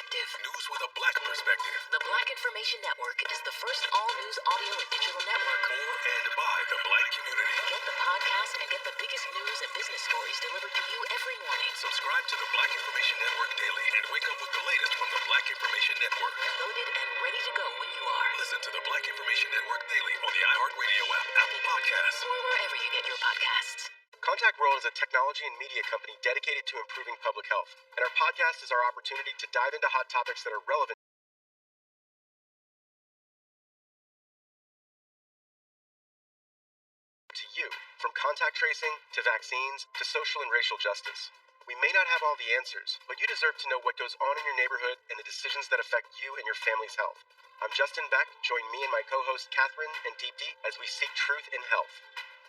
perspective. News with a black perspective. The Black Information Network is the first all-news audio and digital network For and by the black community. Get the podcast and get the biggest news and business stories delivered to you every morning. Subscribe to the Black Information Network daily and wake up with the latest from the Black Information Network. Loaded and ready to go when you are. Listen to the Black Information Network daily on the iHeartRadio app, Apple Podcasts, or wherever you get your podcasts. Contact World is a technology and media company dedicated to improving public health, and our podcast is our opportunity to dive into hot topics that are relevant to you, from contact tracing to vaccines to social and racial justice. We may not have all the answers, but you deserve to know what goes on in your neighborhood and the decisions that affect you and your family's health. I'm Justin Beck. Join me and my co-host Catherine and Deep D as we seek truth in health.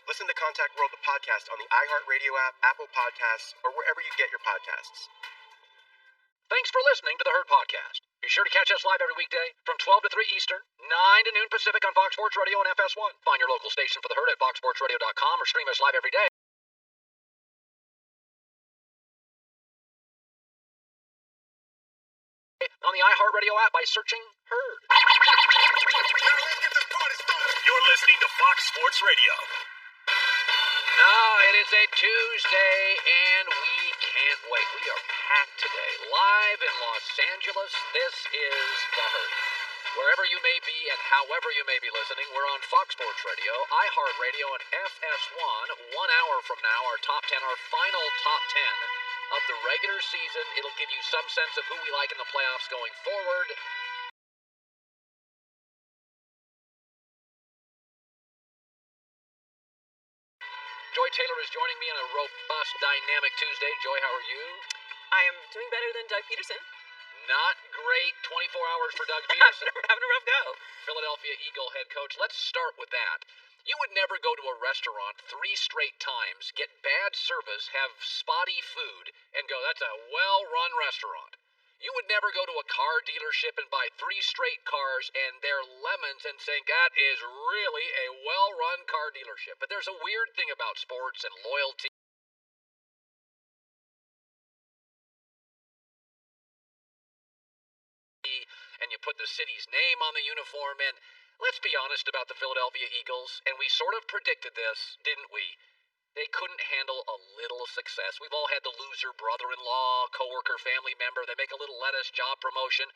Listen to Contact World, the podcast, on the iHeartRadio app, Apple Podcasts, or wherever you get your podcasts. Thanks for listening to the Herd Podcast. Be sure to catch us live every weekday from 12 to 3 Eastern, 9 to noon Pacific on Fox Sports Radio and FS1. Find your local station for the Herd at foxsportsradio.com or stream us live every day on the iHeartRadio app by searching Herd. You're listening to Fox Sports Radio. It is a Tuesday, and we can't wait. We are packed today, live in Los Angeles. This is The Herd. Wherever you may be and however you may be listening, we're on Fox Sports Radio, iHeartRadio, and FS1. 1 hour from now, our top 10, our final top 10 of the regular season. It'll give you some sense of who we like in the playoffs going forward. Joy Taylor is joining me on a robust, dynamic Tuesday. Joy, how are you? I am doing better than Doug Peterson. Not great 24 hours for Doug Peterson. Having a rough go. Philadelphia Eagle head coach. Let's start with that. You would never go to a restaurant 3 straight times, get bad service, have spotty food, and go, that's a well-run restaurant. You would never go to a car dealership and buy 3 straight cars and their lemons and think that is really a well-run car dealership. But there's a weird thing about sports and loyalty. And you put the city's name on the uniform, and let's be honest about the Philadelphia Eagles, and we sort of predicted this, didn't we? They couldn't handle a little success. We've all had the loser brother-in-law, coworker, family member. They make a little lettuce job promotion.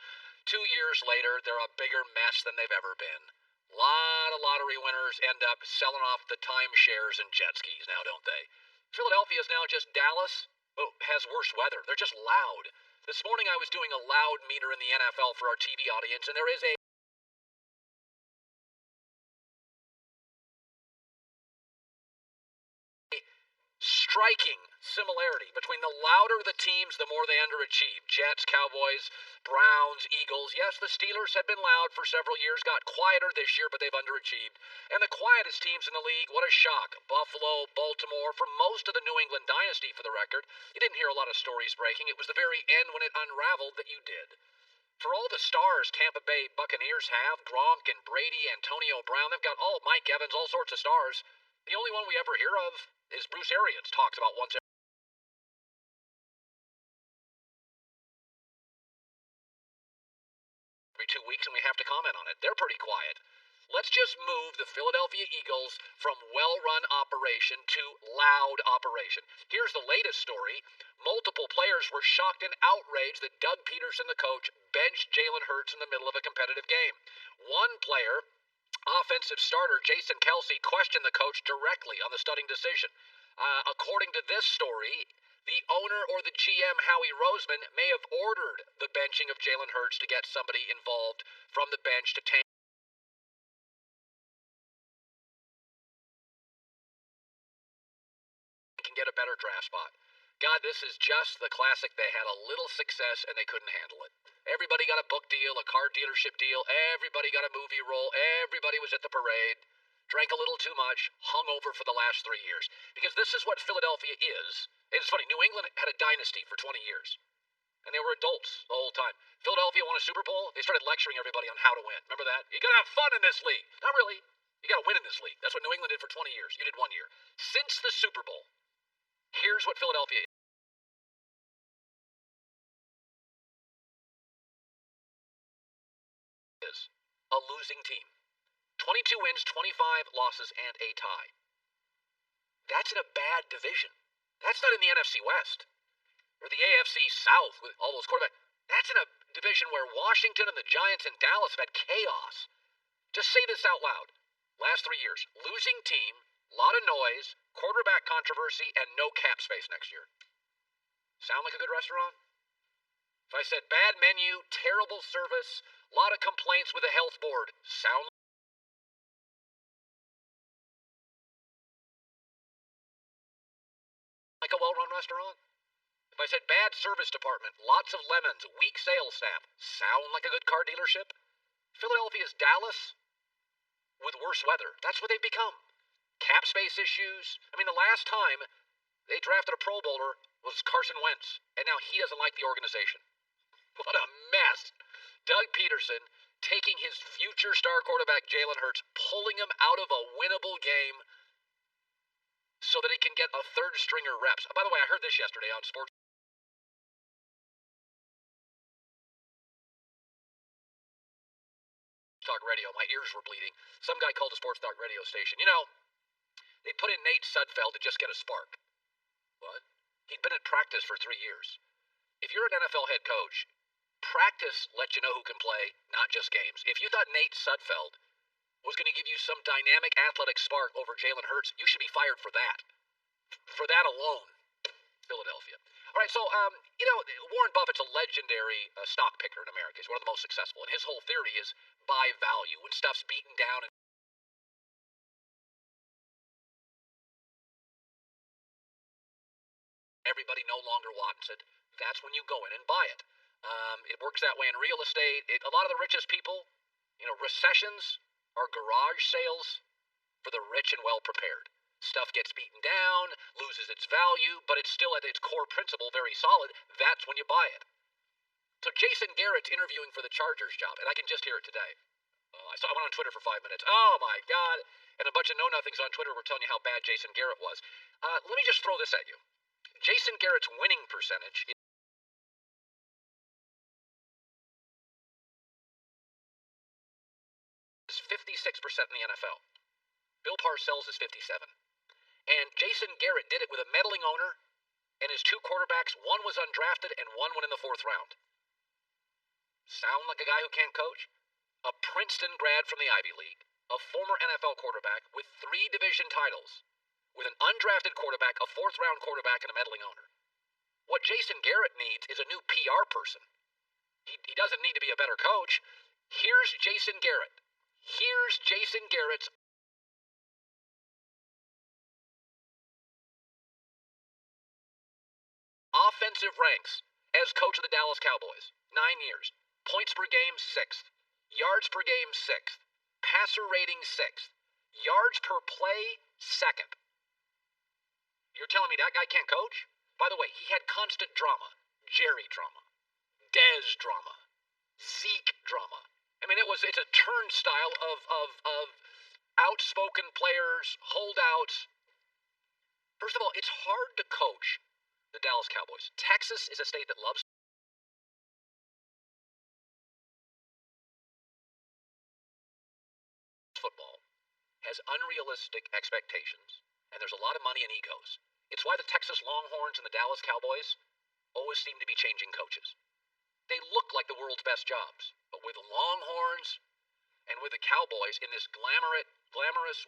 2 years later, they're a bigger mess than they've ever been. A lot of lottery winners end up selling off the timeshares and jet skis now, don't they? Philadelphia is now just Dallas, but has worse weather. They're just loud. This morning I was doing a loud meter in the NFL for our TV audience, and there is a striking similarity between the louder the teams, the more they underachieve. Jets, Cowboys, Browns, Eagles. Yes, the Steelers have been loud for several years, got quieter this year, but they've underachieved. And the quietest teams in the league, what a shock. Buffalo, Baltimore, for most of the New England dynasty, for the record. You didn't hear a lot of stories breaking. It was the very end when it unraveled that you did. For all the stars Tampa Bay Buccaneers have, Gronk and Brady, Antonio Brown, they've got all Mike Evans, all sorts of stars. The only one we ever hear of is Bruce Arians, talks about once every 2 weeks, and we have to comment on it. They're pretty quiet. Let's just move the Philadelphia Eagles from well-run operation to loud operation. Here's the latest story. Multiple players were shocked and outraged that Doug Peterson, the coach, benched Jalen Hurts in the middle of a competitive game. One player, offensive starter Jason Kelsey, questioned the coach directly on the stunning decision. According to this story, the owner or the GM, Howie Roseman, may have ordered the benching of Jalen Hurts to get somebody involved from the bench to tank and get a better draft spot. God, this is just the classic. They had a little success and they couldn't handle it. Everybody got a book deal, a car dealership deal. Everybody got a movie role. Everybody was at the parade. Drank a little too much, hung over for the last 3 years. Because this is what Philadelphia is. It's funny, New England had a dynasty for 20 years. And they were adults the whole time. Philadelphia won a Super Bowl. They started lecturing everybody on how to win. Remember that? You gotta have fun in this league. Not really. You gotta win in this league. That's what New England did for 20 years. You did 1 year. Since the Super Bowl, here's what Philadelphia is. is a losing team. 22 wins, 25 losses, and a tie. That's in a bad division. That's not in the NFC West or the AFC South with all those quarterbacks. That's in a division where Washington and the Giants and Dallas have had chaos. Just say this out loud. Last 3 years, losing team, lot of noise, quarterback controversy, and no cap space next year. Sound like a good restaurant? If I said bad menu, terrible service, lot of complaints with the health board, sound like a well-run restaurant? If I said bad service department, lots of lemons, weak sales staff, sound like a good car dealership? Philadelphia's Dallas with worse weather. That's what they've become. Cap space issues. I mean, the last time they drafted a Pro Bowler was Carson Wentz, and now he doesn't like the organization. What a mess. Doug Peterson taking his future star quarterback Jalen Hurts, pulling him out of a winnable game so that he can get a third stringer reps. By the way, I heard this yesterday on Sports Talk Radio. My ears were bleeding. Some guy called a Sports Talk Radio station. You know, they put in Nate Sudfeld to just get a spark. What? He'd been at practice for 3 years. If you're an NFL head coach, practice lets you know who can play, not just games. If you thought Nate Sudfeld was going to give you some dynamic athletic spark over Jalen Hurts, you should be fired for that. For that alone. Philadelphia. All right, so, Warren Buffett's a legendary stock picker in America. He's one of the most successful. And his whole theory is buy value. When stuff's beaten down and everybody no longer wants it, that's when you go in and buy it. It works that way in real estate. A lot of the richest people, recessions are garage sales for the rich and well-prepared. Stuff gets beaten down, loses its value, but it's still at its core principle very solid. That's when you buy it. So Jason Garrett's interviewing for the Chargers job, and I can just hear it today. I went on Twitter for 5 minutes. Oh, my God. And a bunch of know-nothings on Twitter were telling you how bad Jason Garrett was. Let me just throw this at you. Jason Garrett's winning percentage is 56% in the NFL. Bill Parcells is 57%. And Jason Garrett did it with a meddling owner and his 2 quarterbacks. One was undrafted and one went in the 4th round. Sound like a guy who can't coach? A Princeton grad from the Ivy League, a former NFL quarterback with 3 division titles, with an undrafted quarterback, a 4th round quarterback, and a meddling owner. What Jason Garrett needs is a new PR person. He doesn't need to be a better coach. Here's Jason Garrett. Here's Jason Garrett's offensive ranks as coach of the Dallas Cowboys. 9 years. Points per game, 6th. Yards per game, 6th. Passer rating, 6th. Yards per play, 2nd. You're telling me that guy can't coach? By the way, he had constant drama. Jerry drama. Dez drama. Zeke drama. I mean, it's a turnstile of outspoken players, holdouts. First of all, it's hard to coach the Dallas Cowboys. Texas is a state that loves football, has unrealistic expectations, and there's a lot of money and egos. It's why the Texas Longhorns and the Dallas Cowboys always seem to be changing coaches. They look like the world's best jobs, but with the Longhorns and with the Cowboys in this glamorous,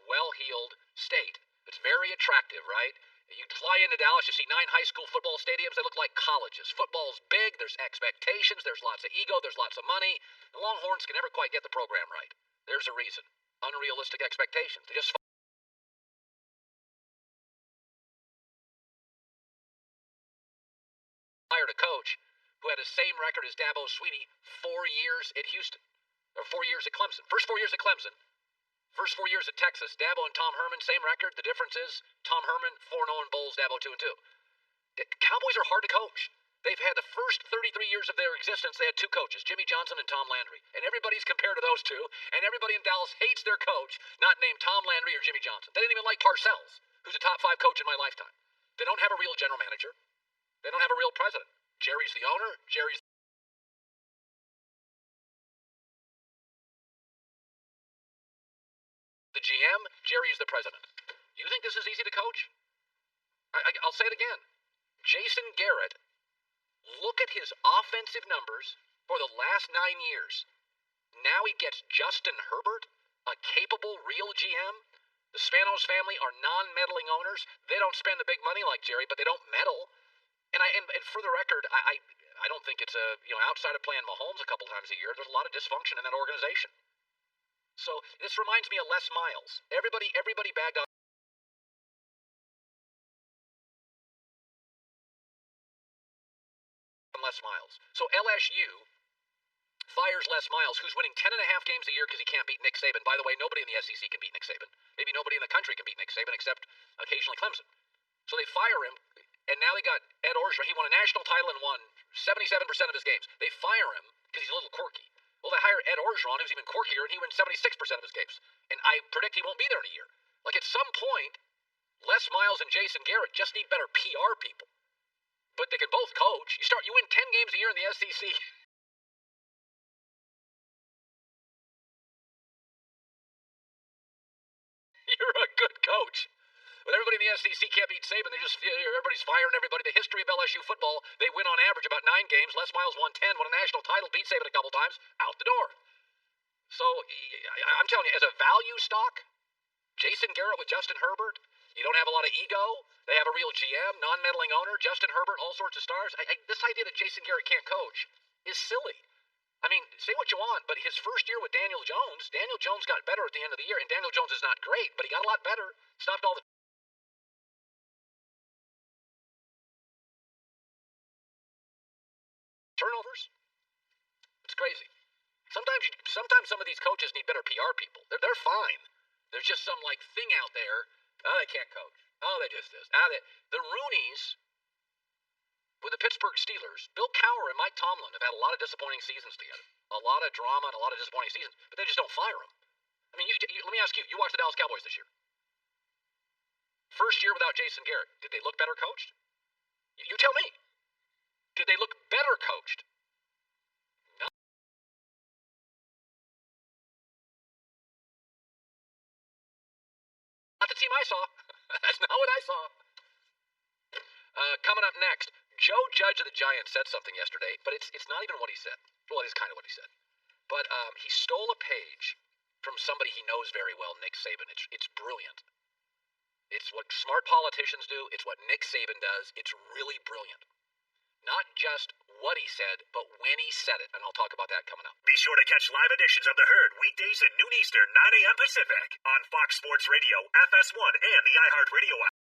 well-heeled state, it's very attractive, right? You fly into Dallas, you see 9 high school football stadiums, they look like colleges. Football's big, there's expectations, there's lots of ego, there's lots of money. The Longhorns can never quite get the program right. There's a reason. Unrealistic expectations. They just fired a coach who had the same record as Dabo Swinney 4 years at Houston, or 4 years at Clemson. First 4 years at Clemson, first 4 years at Texas. Dabo and Tom Herman, same record. The difference is Tom Herman 4-0 in bowls, Dabo 2-2. The Cowboys are hard to coach. They've had the first 33 years of their existence, they had 2 coaches, Jimmy Johnson and Tom Landry. And everybody's compared to those 2, and everybody in Dallas hates their coach, not named Tom Landry or Jimmy Johnson. They didn't even like Parcells, who's a top 5 coach in my lifetime. They don't have a real general manager. They don't have a real president. Jerry's the owner. Jerry's GM, Jerry's the president. You think this is easy to coach? I'll say it again. Jason Garrett, look at his offensive numbers for the last 9 years. Now he gets Justin Herbert, a capable, real GM. The Spanos family are non-meddling owners. They don't spend the big money like Jerry, but they don't meddle. And for the record, I don't think it's outside of playing Mahomes a couple times a year, there's a lot of dysfunction in that organization. So this reminds me of Les Miles. Everybody bagged on Les Miles. So LSU fires Les Miles, who's winning 10.5 games a year because he can't beat Nick Saban. By the way, nobody in the SEC can beat Nick Saban. Maybe nobody in the country can beat Nick Saban except occasionally Clemson. So they fire him, and now they got Ed Orgeron. He won a national title and won 77% of his games. They fire him because he's a little quirky. Well, they hire Ed Orgeron, who's even quirkier, and he wins 76% of his games. And I predict he won't be there in a year. Like, at some point, Les Miles and Jason Garrett just need better PR people. But they can both coach. You win 10 games a year in the SEC. You're a good coach. But everybody in the SEC can't beat Saban. Everybody's firing everybody. The history of LSU football, they win on average about 9 games. Les Miles won 10, won a national title, beat Saban a couple times, out the door. So I'm telling you, as a value stock, Jason Garrett with Justin Herbert, you don't have a lot of ego. They have a real GM, non-meddling owner, Justin Herbert, all sorts of stars. This idea that Jason Garrett can't coach is silly. I mean, say what you want, but his first year with Daniel Jones got better at the end of the year, and Daniel Jones is not great, but he got a lot better. Stopped all the turnovers. It's crazy. Sometimes some of these coaches need better PR people. They're fine. There's just some thing out there. Oh, they can't coach. Oh, they just this. The Rooneys with the Pittsburgh Steelers, Bill Cowher and Mike Tomlin have had a lot of disappointing seasons together. A lot of drama and a lot of disappointing seasons, but they just don't fire them. I mean, let me ask you, you watched the Dallas Cowboys this year. First year without Jason Garrett, did they look better coached? You tell me. Did they look better coached? No. Not the team I saw. That's not what I saw. Coming up next, Joe Judge of the Giants said something yesterday, but it's not even what he said. Well, it is kind of what he said. But he stole a page from somebody he knows very well, Nick Saban. It's brilliant. It's what smart politicians do. It's what Nick Saban does. It's really brilliant. Not just what he said, but when he said it. And I'll talk about that coming up. Be sure to catch live editions of The Herd weekdays at noon Eastern, 9 a.m. Pacific on Fox Sports Radio, FS1, and the iHeartRadio app.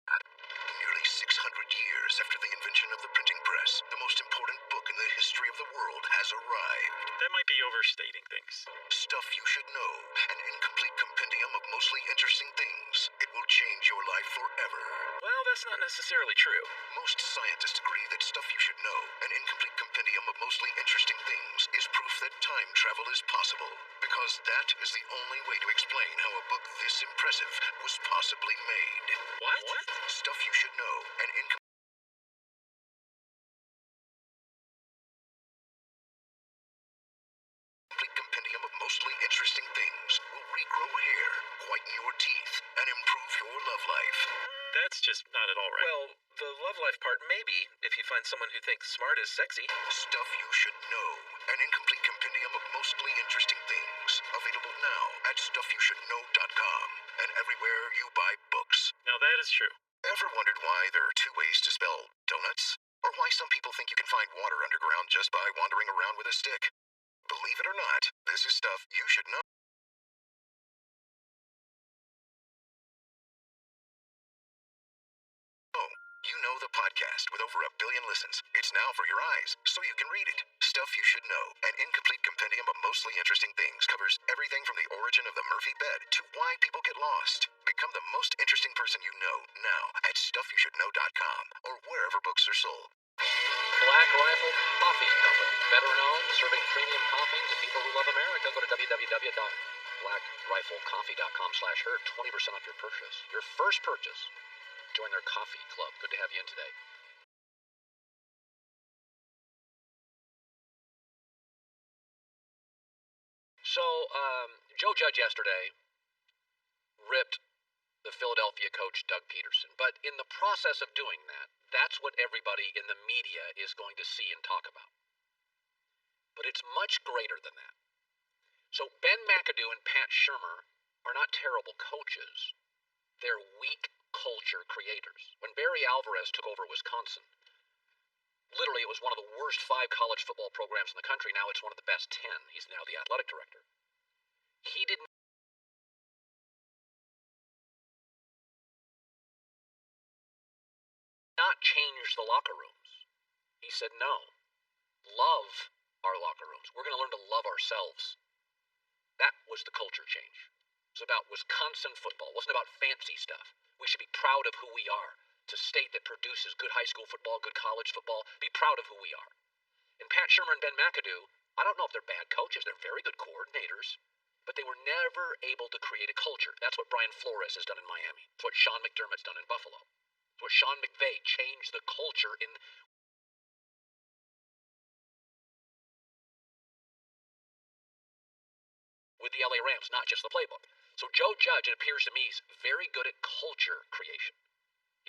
Nearly 600 years after the invention of the printing press, the most important book in the history of the world has arrived. That might be overstating things. Stuff You Should Know, an incomplete compendium of mostly interesting things. It will change your life forever. Well, that's not necessarily true. Most scientists agree that Stuff You Should Know, an incomplete compendium of mostly interesting things, is proof that time travel is possible. Because that is the only way to explain how a book this impressive was possibly made. What? Stuff You Should Know, an incomplete compendium of mostly interesting things will regrow hair, whiten your teeth, and improve your love life. That's just not at all right. Well, the love life part, maybe, if you find someone who thinks smart is sexy. Stuff You Should Know, an incomplete compendium of mostly interesting things. Available now at stuffyoushouldknow.com and everywhere you buy books. Now that is true. Ever wondered why there are 2 ways to spell donuts? Or why some people think you can find water underground just by wandering around with a stick? Believe it or not, this is stuff you should know. You Know the podcast with over 1 billion listens. It's now for your eyes, so you can read it. Stuff You Should Know, an incomplete compendium of mostly interesting things, covers everything from the origin of the Murphy bed to why people get lost. Become the most interesting person you know now at stuffyoushouldknow.com or wherever books are sold. Black Rifle Coffee Company, veteran-owned, serving premium coffee to people who love America. Go to www.blackriflecoffee.com/herd. 20% off your purchase. Your first purchase. Join their coffee club. Good to have you in today. Joe Judge yesterday ripped the Philadelphia coach Doug Peterson, but in the process of doing that, that's what everybody in the media is going to see and talk about. But it's much greater than that. So Ben McAdoo and Pat Shurmur are not terrible coaches. They're weak culture creators. When Barry Alvarez took over Wisconsin, literally it was one of the worst 5 college football programs in the country. Now it's one of the best 10. He's now the athletic director. He did not change the locker rooms. He said, no, love our locker rooms. We're going to learn to love ourselves. That was the culture change. It was about Wisconsin football. It wasn't about fancy stuff. We should be proud of who we are. It's a state that produces good high school football, good college football. Be proud of who we are. And Pat Shurmur and Ben McAdoo, I don't know if they're bad coaches. They're very good coordinators. But they were never able to create a culture. That's what Brian Flores has done in Miami. It's what Sean McDermott's done in Buffalo. It's what Sean McVay changed the culture in with the LA Rams, not just the playbook. So Joe Judge, it appears to me, is very good at culture creation.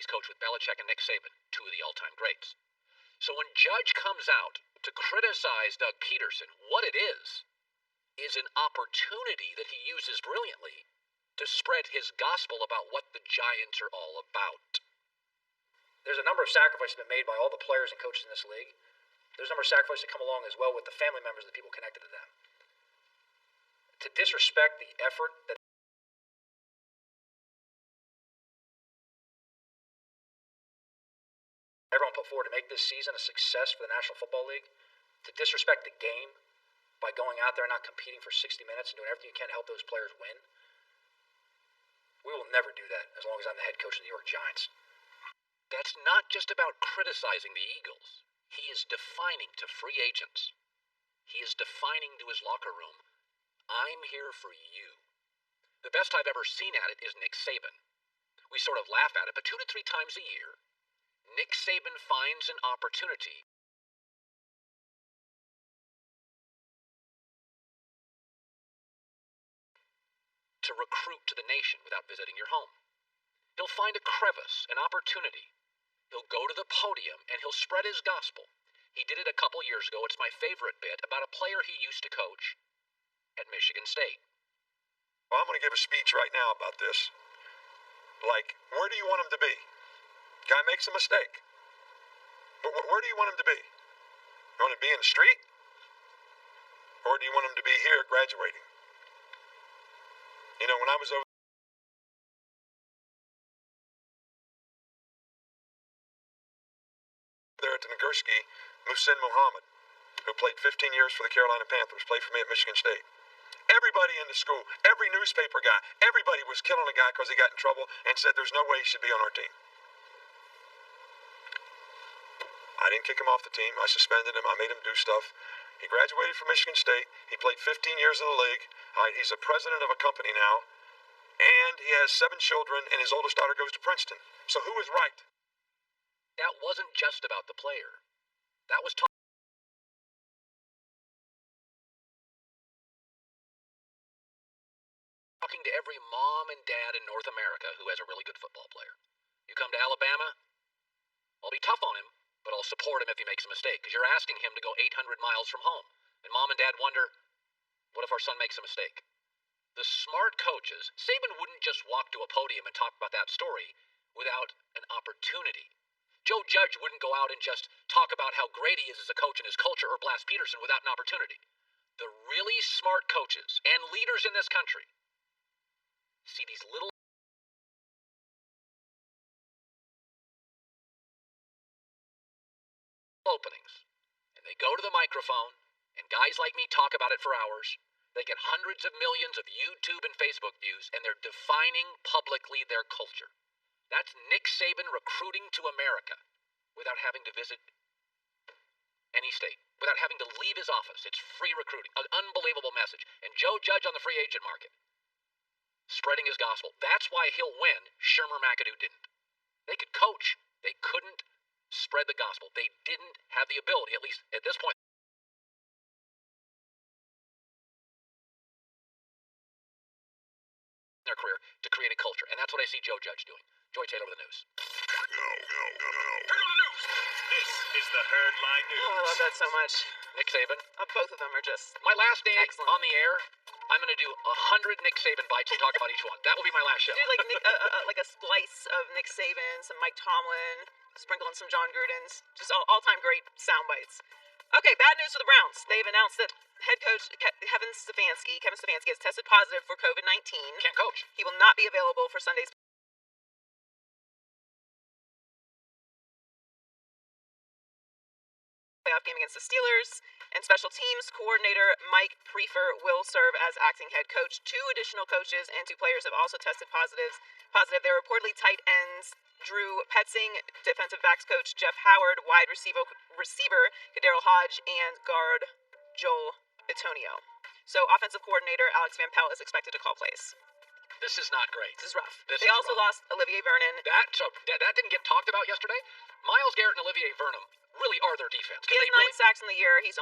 He's coached with Belichick and Nick Saban, 2 of the all-time greats. So when Judge comes out to criticize Doug Peterson, what it is an opportunity that he uses brilliantly to spread his gospel about what the Giants are all about. There's a number of sacrifices that have been made by all the players and coaches in this league. There's a number of sacrifices that come along as well with the family members and the people connected to them. To disrespect the effort that everyone put forward to make this season a success for the National Football League, to disrespect the game by going out there and not competing for 60 minutes and doing everything you can to help those players win, we will never do that as long as I'm the head coach of the New York Giants. That's not just about criticizing the Eagles. He is defining to free agents. He is defining to his locker room, I'm here for you. The best I've ever seen at it is Nick Saban. We sort of laugh at it, but 2 to 3 times a year, Nick Saban finds an opportunity to recruit to the nation without visiting your home. He'll find a crevice, an opportunity. He'll go to the podium and he'll spread his gospel. He did it a couple years ago. It's my favorite bit about a player he used to coach at Michigan State. Well, I'm going to give a speech right now about this. Like, where do you want him to be? Guy makes a mistake. Where do you want him to be? You want him to be in the street? Or do you want him to be here graduating? You know, when I was over there at the Nagurski, Muhsin Muhammad, who played 15 years for the Carolina Panthers, played for me at Michigan State. Everybody in the school, every newspaper guy, everybody was killing a guy because he got in trouble and said there's no way he should be on our team. I didn't kick him off the team. I suspended him. I made him do stuff. He graduated from Michigan State. He played 15 years in the league. He's a president of a company now. And he has 7 children, and his oldest daughter goes to Princeton. So who is right? That wasn't just about the player. That was talking to every mom and dad in North America who has a really good football player. You come to Alabama, I'll be tough on him, but I'll support him if he makes a mistake, because you're asking him to go 800 miles from home. And mom and dad wonder, what if our son makes a mistake? The smart coaches, Saban wouldn't just walk to a podium and talk about that story without an opportunity. Joe Judge wouldn't go out and just talk about how great he is as a coach and his culture or blast Peterson without an opportunity. The really smart coaches and leaders in this country see these little openings, and they go to the microphone, and guys like me talk about it for hours. They get hundreds of millions of YouTube and Facebook views, and they're defining publicly their culture. That's Nick Saban recruiting to America without having to visit any state, without having to leave his office. It's free recruiting, an unbelievable message. And Joe Judge on the free agent market, spreading his gospel. That's why he'll win. Shurmur McAdoo didn't. They could coach. They couldn't spread the gospel. They didn't have the ability, at least at this point. their career to create a culture. And that's what I see Joe Judge doing. Joy Taylor with the news. Turn on the news. This is the Herdline News. Oh, I love that so much. Nick Saban. Both of them are just My last day excellent. on the air, I'm going to do 100 Nick Saban bites and talk about each one. That will be my last show. Do like like a splice of Nick Saban, some Mike Tomlin, sprinkle in some John Gruden's, just all-time great sound bites. Okay, bad news for the Browns. They've announced that head coach Kevin Stefanski has tested positive for COVID-19. Can't coach. He will not be available for Sunday's playoff game against the Steelers, and special teams coordinator Mike Prefer will serve as acting head coach. 2 additional coaches and 2 players have also tested positive. They're reportedly tight ends Drew Petzing, defensive backs coach Jeff Howard, wide receiver Kadarius Hodge, and guard Joel Bitonio. So offensive coordinator Alex Van Pelt is expected to call plays. This is not great. This is rough. This They is also rough. lost Olivier Vernon. That didn't get talked about yesterday. Myles Garrett and Olivier Vernon really are their defense. He has 9 sacks in the year. He's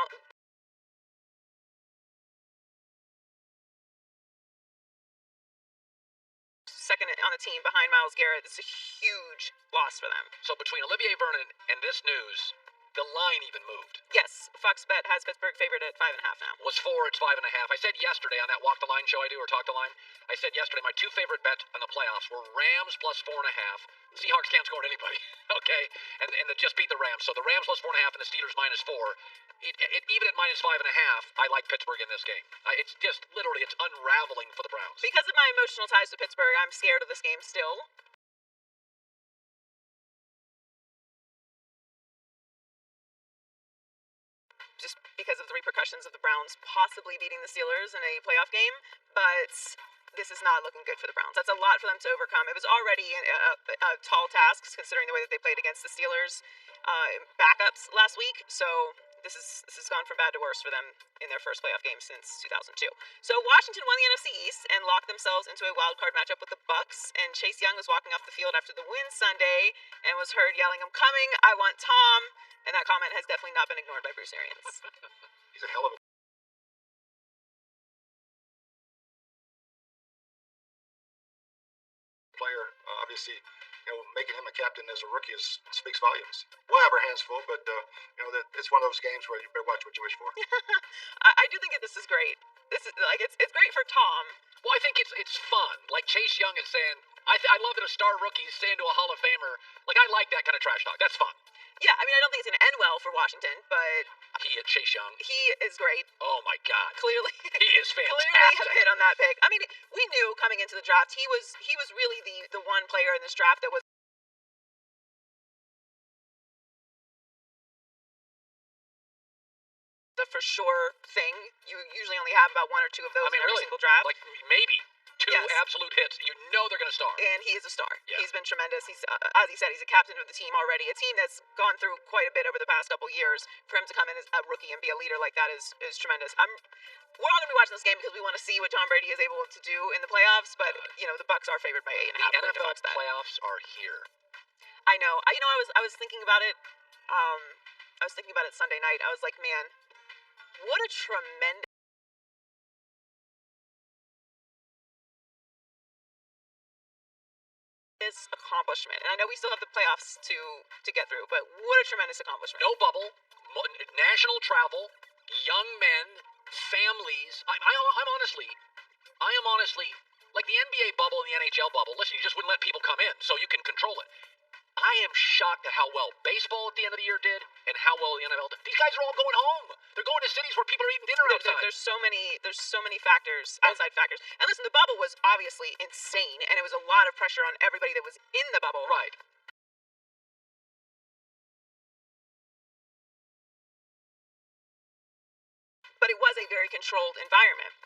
second on the team behind Myles Garrett. This is a huge loss for them. So between Olivier Vernon and this news, the line even moved. Yes, Fox Bet has Pittsburgh favored at 5.5 now. Was 4, it's 5.5. I said yesterday on that Walk the Line show I do, or Talk the Line, I said yesterday my 2 favorite bets in the playoffs were Rams plus 4.5. Seahawks can't score on anybody, okay? And they just beat the Rams. So the Rams plus 4.5 and the Steelers minus 4. Even at minus 5.5, I like Pittsburgh in this game. It's just literally, it's unraveling for the Browns. Because of my emotional ties to Pittsburgh, I'm scared of this game still. Just because of the repercussions of the Browns possibly beating the Steelers in a playoff game, but this is not looking good for the Browns. That's a lot for them to overcome. It was already a tall task considering the way that they played against the Steelers backups last week. So this has gone from bad to worse for them in their first playoff game since 2002. So Washington won the NFC East and locked themselves into a wild card matchup with the Bucks. And Chase Young was walking off the field after the win Sunday and was heard yelling, "I'm coming! I want Tom!" And that comment has definitely not been ignored by Bruce Arians. He's a hell of a player. Obviously, making him a captain as a rookie speaks volumes. We'll have our hands full, but it's one of those games where you better watch what you wish for. I do think that this is great. This is like it's great for Tom. Well, I think it's fun. Like Chase Young is saying, I love that a star rookie is saying to a Hall of Famer, like, I like that kind of trash talk. That's fun. Yeah, I mean, I don't think it's going to end well for Washington, but Chase Young. he is great. Oh my God. Clearly, He is clearly fantastic. have hit on that pick. I mean, we knew coming into the draft he was really the one player in this draft that was the for sure thing. You usually only have about 1 or 2 of those in every single draft. Like maybe 2 Yes. absolute hits. You know they're going to start. And he is a star. Yeah. He's been tremendous. He's, as he said, he's a captain of the team already. A team that's gone through quite a bit over the past couple years. For him to come in as a rookie and be a leader like that is tremendous. We're all going to be watching this game because we want to see what Tom Brady is able to do in the playoffs. But the Bucks are favored by 8.5. The NFL playoffs are here. I know. I was thinking about it. I was thinking about it Sunday night. I was like, man, what a tremendous accomplishment. And I know we still have the playoffs to get through, but what a tremendous accomplishment. No bubble, national travel, young men, families. I am honestly, like the NBA bubble and the NHL bubble, listen, you just wouldn't let people come in, so you can control it. I am shocked at how well baseball at the end of the year did and how well the NFL did. These guys are all going home. They're going to cities where people are eating dinner outside. There's so many factors, outside factors. And listen, the bubble was obviously insane, and it was a lot of pressure on everybody that was in the bubble. Right. But it was a very controlled environment.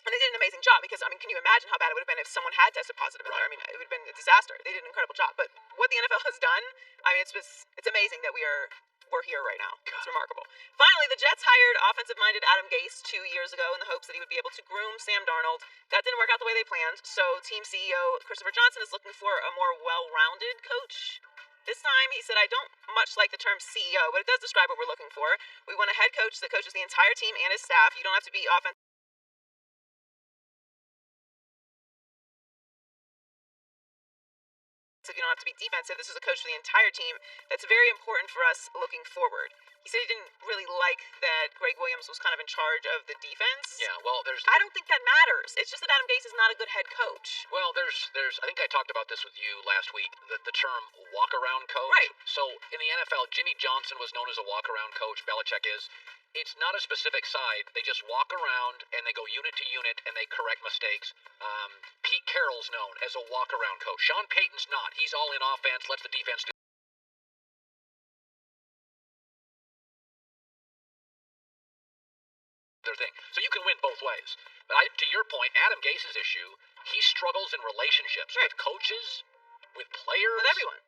And they did an amazing job because, I mean, can you imagine how bad it would have been if someone had tested positive in there? I mean, it would have been a disaster. They did an incredible job. But what the NFL has done, I mean, it's amazing that we're here right now. It's remarkable. Finally, the Jets hired offensive-minded Adam Gase 2 years ago in the hopes that he would be able to groom Sam Darnold. That didn't work out the way they planned. So team CEO Christopher Johnson is looking for a more well-rounded coach. This time, he said, I don't much like the term CEO, but it does describe what we're looking for. We want a head coach that coaches the entire team and his staff. You don't have to be offensive offensive, you don't have to be defensive. This is a coach for the entire team. That's very important for us looking forward. He said he didn't really like that Greg Williams was kind of in charge of the defense. Yeah, well, I don't think that matters. It's just that Adam Gase is not a good head coach. Well, there's. I think I talked about this with you last week. The term walk-around coach. Right. So in the NFL, Jimmy Johnson was known as a walk-around coach. Belichick is. It's not a specific side. They just walk around and they go unit to unit and they correct mistakes. Pete Carroll's known as a walk-around coach. Sean Payton's not. He's all in offense. Lets the defense do their thing. So you can win both ways. But to your point, Adam Gase's issue, he struggles in relationships with coaches, with players,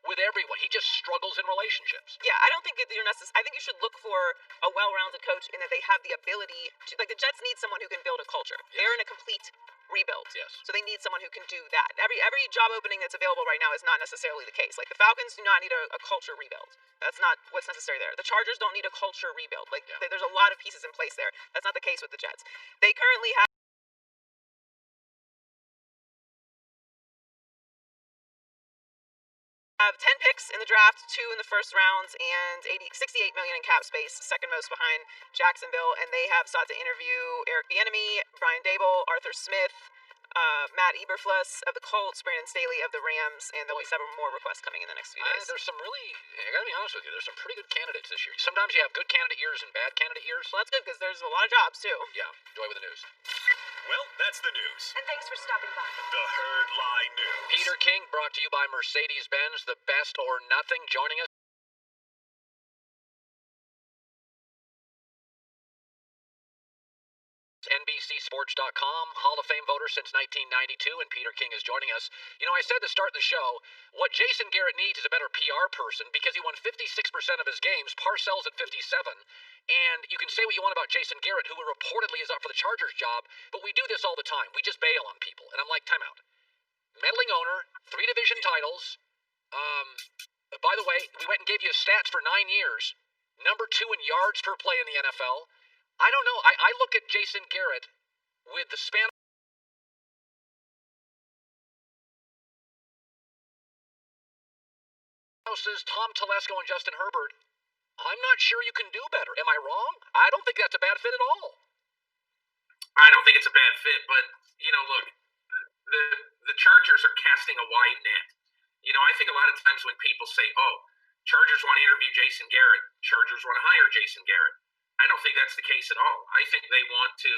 with everyone. He just struggles in relationships. Yeah, I don't think that you're necessary. I think you should look for a well-rounded coach in that they have the ability to, like the Jets need someone who can build a culture. Yes. They're in a complete rebuild. Yes. So they need someone who can do that. Every job opening that's available right now is not necessarily the case. Like the Falcons do not need a culture rebuild. That's not what's necessary there. The Chargers don't need a culture rebuild. Like there's a lot of pieces in place there. That's not the case with the Jets. They currently have 10 picks in the draft, 2 in the first rounds, and $68 million in cap space, second most behind Jacksonville. And they have sought to interview Eric Bieniemy, Brian Dable, Arthur Smith, Matt Eberflus of the Colts, Brandon Staley of the Rams, and there'll be several more requests coming in the next few days. There's some really, I gotta be honest with you, there's some pretty good candidates this year. Sometimes you have good candidate years and bad candidate years. Well, that's good because there's a lot of jobs too. Yeah, enjoy with the news. Well, that's the news. And thanks for stopping by. The Herd Lie News. Peter King, brought to you by Mercedes-Benz, the best or nothing, joining us. NBCSports.com, Hall of Fame voter since 1992, and Peter King is joining us. You know, I said to start the show, what Jason Garrett needs is a better PR person because he won 56% of his games, Parcells at 57, and you can say what you want about Jason Garrett, who reportedly is up for the Chargers job, but we do this all the time. We just bail on people, and I'm like, time out. Meddling owner, 3 division titles. By the way, we went and gave you stats for 9 years. Number 2 in yards per play in the NFL. I don't know. I look at Jason Garrett with the span houses, Tom Telesco and Justin Herbert. I'm not sure you can do better. Am I wrong? I don't think that's a bad fit at all. I don't think it's a bad fit, but, you know, look, the Chargers are casting a wide net. You know, I think a lot of times when people say, oh, Chargers want to interview Jason Garrett, Chargers want to hire Jason Garrett, I don't think that's the case at all. I think they want to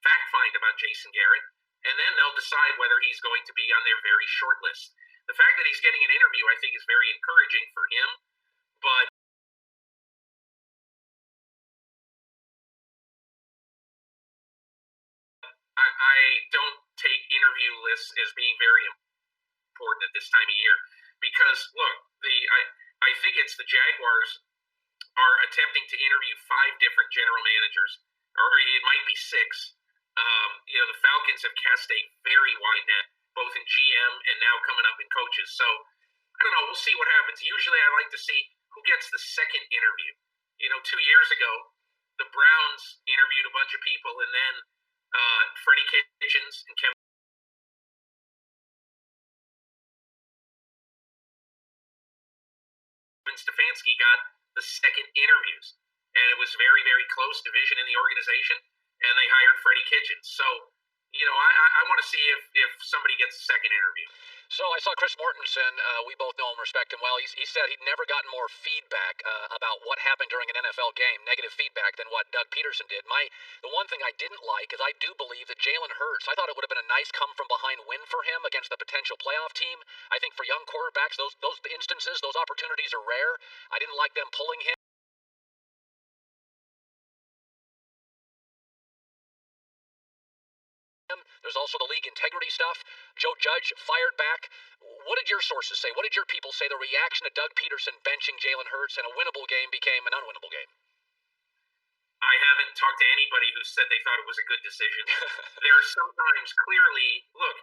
fact find about Jason Garrett, and then they'll decide whether he's going to be on their very short list. The fact that he's getting an interview, I think, is very encouraging for him, but I don't take interview lists as being very important at this time of year because, look, I think it's the Jaguars are attempting to interview 5 different general managers, or it might be 6. You know, the Falcons have cast a very wide net, both in GM and now coming up in coaches. So, I don't know. We'll see what happens. Usually I like to see who gets the second interview. You know, 2 years ago, the Browns interviewed a bunch of people, and then Freddie Kitchens and Kevin Stefanski got the second interviews, and it was very, very close division in the organization, and they hired Freddie Kitchens. So, you know, I want to see if somebody gets a second interview. So I saw Chris Mortensen. We both know him, respect him well. He said he'd never gotten more feedback about what happened during an NFL game, negative feedback, than what Doug Peterson did. The one thing I didn't like is I do believe that Jalen Hurts, I thought it would have been a nice come-from-behind win for him against the potential playoff team. I think for young quarterbacks, those instances, those opportunities are rare. I didn't like them pulling him. There's also the league integrity stuff. Joe Judge fired back. What did your sources say? What did your people say? The reaction to Doug Peterson benching Jalen Hurts and a winnable game became an unwinnable game. I haven't talked to anybody who said they thought it was a good decision. There are sometimes clearly, look,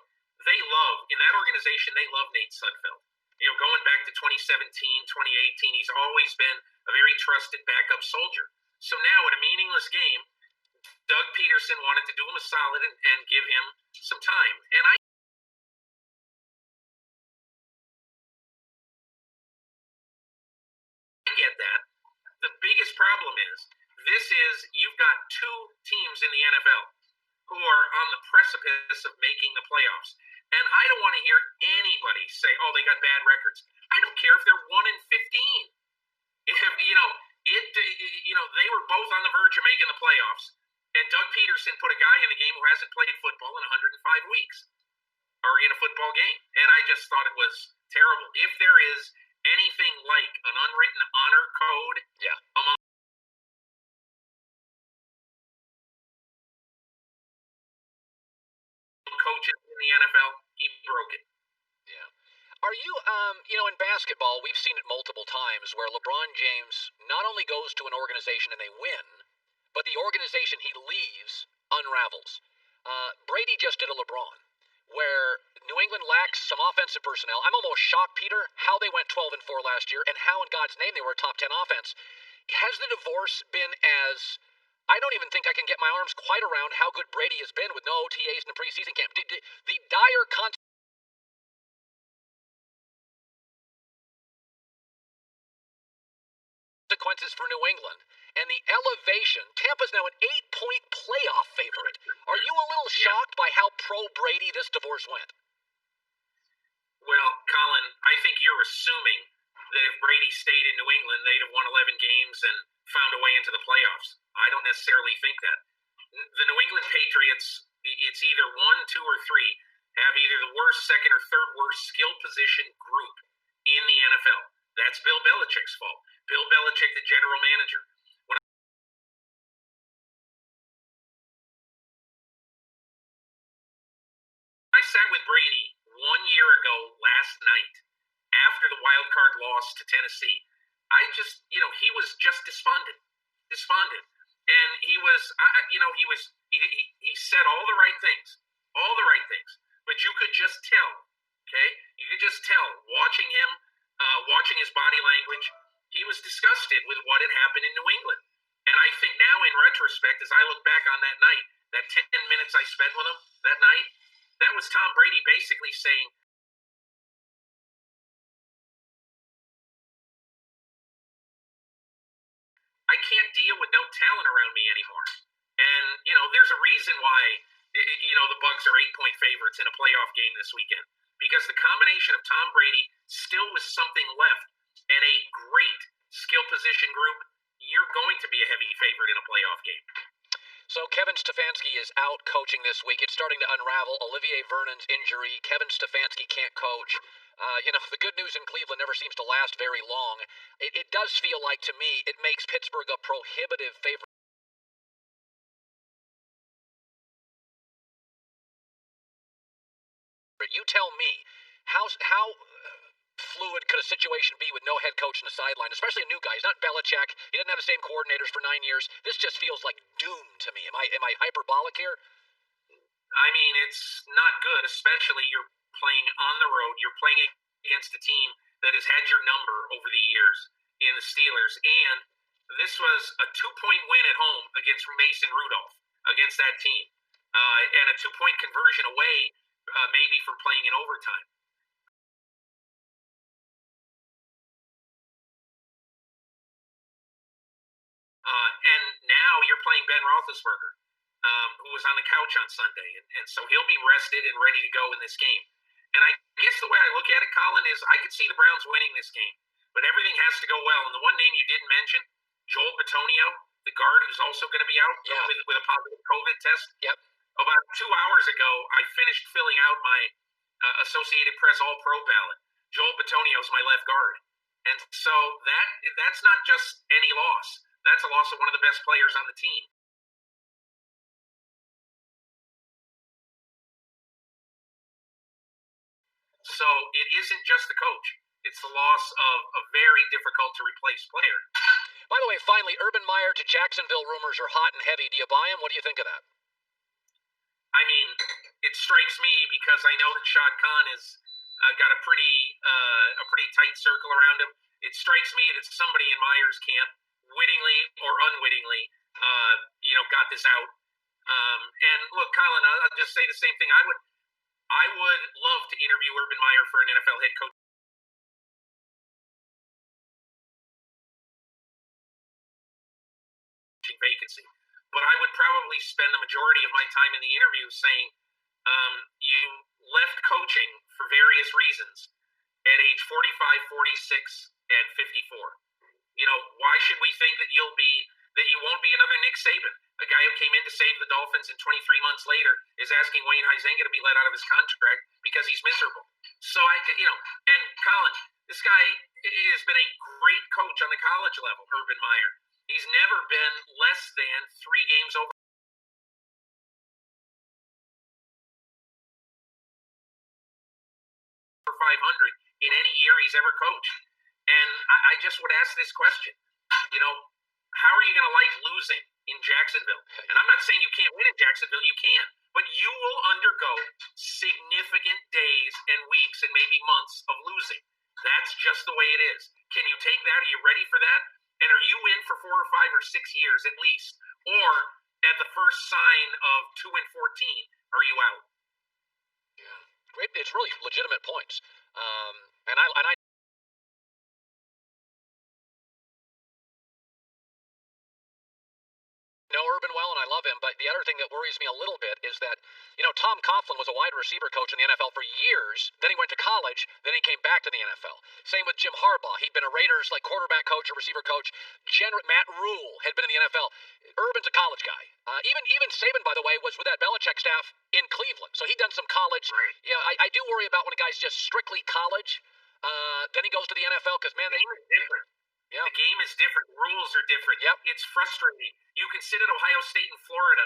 in that organization, they love Nate Sudfeld. You know, going back to 2017, 2018, he's always been a very trusted backup soldier. So now in a meaningless game, Doug Peterson wanted to do him a solid and give him some time. And I that. The biggest problem is you've got two teams in the NFL who are on the precipice of making the playoffs. And I don't want to hear anybody say, oh, they got bad records. I don't care if they're 1-15. If, they were both on the verge of making the playoffs. And Doug Peterson put a guy in the game who hasn't played football in 105 weeks or in a football game. And I just thought it was terrible. If there is anything like an unwritten honor code among coaches in the NFL, he broke it. Yeah. Are you, in basketball, we've seen it multiple times where LeBron James not only goes to an organization and they win, but the organization he leaves unravels. Brady just did a LeBron, where New England lacks some offensive personnel. I'm almost shocked, Peter, how they went 12-4 last year and how in God's name they were a top 10 offense. Has the divorce been as... I don't even think I can get my arms quite around how good Brady has been with no OTAs in the preseason camp. The dire consequences for New England and the elevation. Tampa's now an 8-point playoff favorite. Are you a little shocked by how pro-Brady this divorce went? Well, Colin, I think you're assuming that if Brady stayed in New England, they'd have won 11 games and found a way into the playoffs. I don't necessarily think that. The New England Patriots, it's either 1, 2, or 3, have either the worst, second, or third worst skill position group in the NFL. That's Bill Belichick's fault. Bill Belichick, the general manager. When I sat with Brady 1 year ago last night, after the wild card loss to Tennessee, I just, he was just despondent. And he was, he said all the right things, but you could just tell, okay? You could just tell, watching him, watching his body language, he was disgusted with what had happened in New England. And I think now, in retrospect, as I look back on that night, that 10 minutes I spent with him that night, that was Tom Brady basically saying, I can't deal with no talent around me anymore. And, there's a reason why, the Bucs are 8-point favorites in a playoff game this weekend. Because the combination of Tom Brady still with something left and a great skill position group, you're going to be a heavy favorite in a playoff game. So Kevin Stefanski is out coaching this week. It's starting to unravel. Olivier Vernon's injury. Kevin Stefanski can't coach. The good news in Cleveland never seems to last very long. It does feel like, to me, it makes Pittsburgh a prohibitive favorite. But you tell me, how fluid could a situation be with no head coach in the sideline, especially a new guy? He's not Belichick. He didn't have the same coordinators for 9 years. This just feels like doom to me. Am I hyperbolic here? I mean, it's not good, especially you're playing on the road. You're playing against a team that has had your number over the years in the Steelers. And this was a 2-point win at home against Mason Rudolph, against that team. And a 2-point conversion away, maybe for playing in overtime. And now you're playing Ben Roethlisberger, who was on the couch on Sunday. And so he'll be rested and ready to go in this game. And I guess the way I look at it, Colin, is I could see the Browns winning this game. But everything has to go well. And the one name you didn't mention, Joel Bitonio, the guard who's also going to be out with a positive COVID test. Yep. About 2 hours ago, I finished filling out my Associated Press All-Pro ballot. Joel Bitonio's my left guard. And so that's not just any loss. That's a loss of one of the best players on the team. So it isn't just the coach. It's the loss of a very difficult-to-replace player. By the way, finally, Urban Meyer to Jacksonville rumors are hot and heavy. Do you buy him? What do you think of that? I mean, it strikes me because I know that Shad Khan has got a pretty tight circle around him. It strikes me that somebody in Meyer's camp, wittingly or unwittingly, got this out. And look, Colin, I'll just say the same thing. I would love to interview Urban Meyer for an NFL head coach vacancy. But I would probably spend the majority of my time in the interview saying, you left coaching for various reasons at age 45, 46, and 54. Why should we think that you won't be another Nick Saban? A guy who came in to save the Dolphins and 23 months later is asking Wayne Huizenga to be let out of his contract because he's miserable. So and Colin, this guy has been a great coach on the college level, Urban Meyer. He's never been less than 3 games over 500 in any year he's ever coached. And I just would ask this question, how are you going to like losing in Jacksonville? And I'm not saying you can't win in Jacksonville, you can. But you will undergo significant days and weeks and maybe months of losing. That's just the way it is. Can you take that? Are you ready for that? And are you in for 4 or 5 or 6 years at least? Or at the first sign of 2 and 14, are you out? Yeah, great. It's really legitimate points. And I know Urban well, and I love him, but the other thing that worries me a little bit is that, Tom Coughlin was a wide receiver coach in the NFL for years, then he went to college, then he came back to the NFL. Same with Jim Harbaugh. He'd been a Raiders quarterback coach, a receiver coach. Matt Rule had been in the NFL. Urban's a college guy. Even Saban, by the way, was with that Belichick staff in Cleveland, so he'd done some college. Right. Yeah, I do worry about when a guy's just strictly college, then he goes to the NFL, because, man, The game is different. Yeah. The game is different. Rules are different. Yep. It's frustrating. You can sit at Ohio State and Florida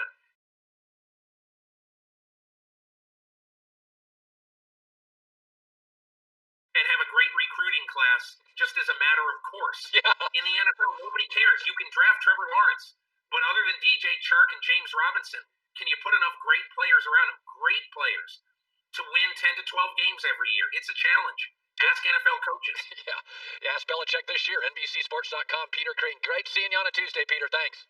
and have a great recruiting class just as a matter of course. Yeah. In the NFL, nobody cares. You can draft Trevor Lawrence, but other than DJ Chark and James Robinson, can you put enough great players around him? Great players to win 10 to 12 games every year. It's a challenge. Ask NFL coaches. Yeah. Ask Belichick this year. NBCSports.com. Peter Creighton. Great seeing you on a Tuesday, Peter. Thanks.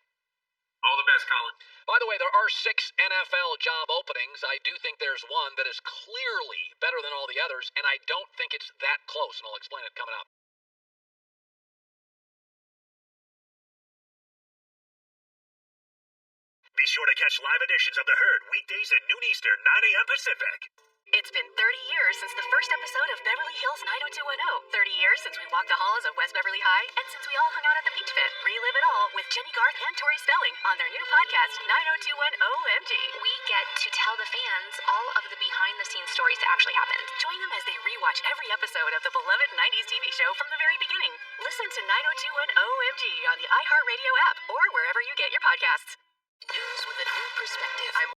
All the best, Colin. By the way, there are 6 NFL job openings. I do think there's one that is clearly better than all the others, and I don't think it's that close, and I'll explain it coming up. Be sure to catch live editions of The Herd weekdays at noon Eastern, 9 a.m. Pacific. It's been 30 years since the first episode of Beverly Hills 90210. 30 years since we walked the halls of West Beverly High, and since we all hung out at the beach fit. Relive it all with Jenny Garth and Tori Spelling on their new podcast, 90210 OMG. We get to tell the fans all of the behind-the-scenes stories that actually happened. Join them as they rewatch every episode of the beloved 90s TV show from the very beginning. Listen to 90210 OMG on the iHeartRadio app or wherever you get your podcasts. News with a new perspective. I'm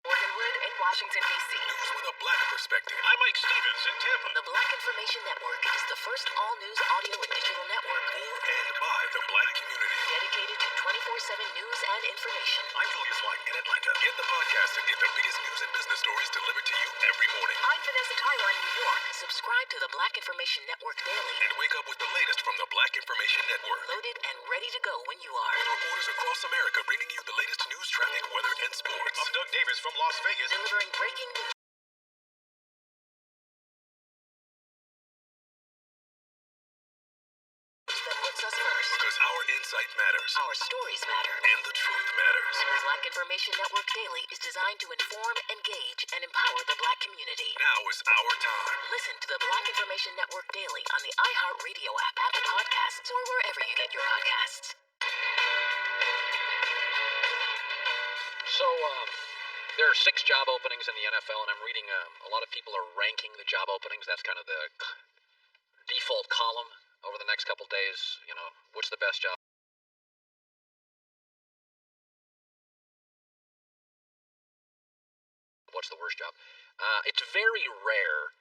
Morganwood in Washington, D.C. News with a black perspective. I'm Mike Stevens in Tampa. The Black Information Network is the first all-news audio and digital network For and by the black community. dedicated to 24/7 news and information. I'm Julius White in Atlanta. Get the podcast and get the biggest news and business stories delivered to you every morning. I'm Vanessa Tyler in New York. Subscribe to the Black Information Network daily, And wake up with the latest from the Black Information Network. loaded and ready to go when you are. With reporters across America bringing you the latest news, traffic, weather, and sports. I'm Doug Davis from Las Vegas. Delivering breaking news that puts us first. Because our insight matters. Our stories matter. And the truth matters. The Black Information Network Daily is designed to inform, engage, and empower the Black community. Now is our time. Listen to the Black Information Network Daily on the iHeartRadio app, Apple Podcasts, or wherever you get your podcasts. So, there are 6 job openings in the NFL, and I'm reading a lot of people are ranking the job openings. That's kind of the default column over the next couple days. What's the best job? What's the worst job? It's very rare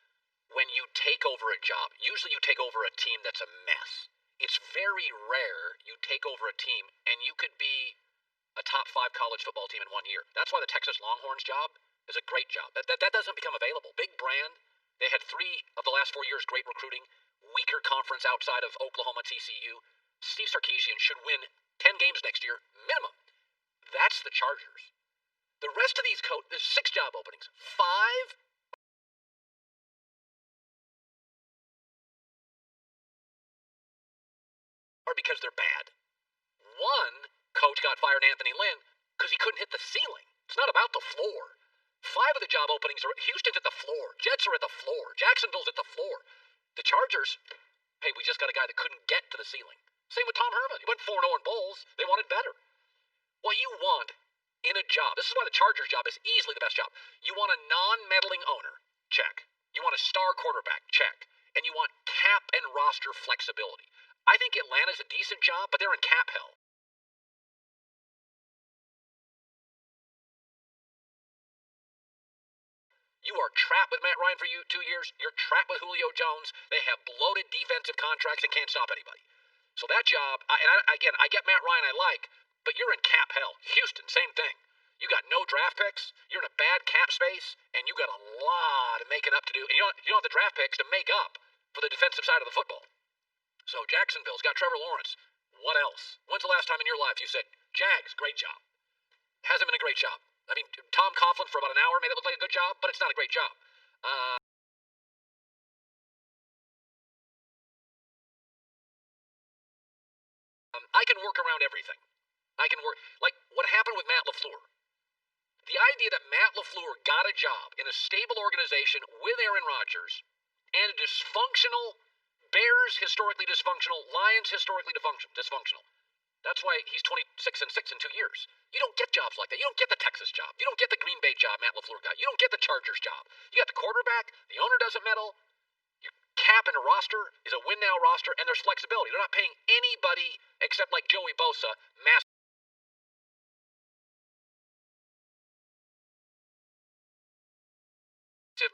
when you take over a job. Usually you take over a team that's a mess. It's very rare you take over a team and you could be a top 5 college football team in 1 year. That's why the Texas Longhorns job is a great job. That doesn't become available. Big brand. They had 3 of the last 4 years great recruiting. Weaker conference outside of Oklahoma, TCU. Steve Sarkisian should win 10 games next year, minimum. That's the Chargers. The rest of these there's 6 job openings. 5 or because they're bad. One coach got fired, Anthony Lynn, because he couldn't hit the ceiling. It's not about the floor. 5 of the job openings are Houston's at the floor. Jets are at the floor. Jacksonville's at the floor. The Chargers, hey, we just got a guy that couldn't get to the ceiling. Same with Tom Herman. He went 4-0 in bowls. They wanted better. What you want in a job, this is why the Chargers job is easily the best job. You want a non-meddling owner, check. You want a star quarterback, check. And you want cap and roster flexibility. I think Atlanta's a decent job, but they're in cap hell. You are trapped with Matt Ryan for 2 years. You're trapped with Julio Jones. They have bloated defensive contracts and can't stop anybody. So that job, I get Matt Ryan I like, but you're in cap hell. Houston, same thing. You got no draft picks. You're in a bad cap space, and you got a lot of making up to do. And you don't have the draft picks to make up for the defensive side of the football. So Jacksonville's got Trevor Lawrence. What else? When's the last time in your life you said, Jags, great job? Hasn't been a great job. I mean, Tom Coughlin for about an hour made it look like a good job, but it's not a great job. I can work around everything. I can work, like what happened with Matt LaFleur. The idea that Matt LaFleur got a job in a stable organization with Aaron Rodgers and a dysfunctional, Bears historically dysfunctional, Lions historically dysfunctional. That's why he's 26-6 in 2 years. You don't get jobs like that. You don't get the Texas job. You don't get the Green Bay job Matt LaFleur got. You don't get the Chargers job. You got the quarterback. The owner doesn't meddle. Your cap and a roster is a win-now roster, and there's flexibility. They're not paying anybody except like Joey Bosa massive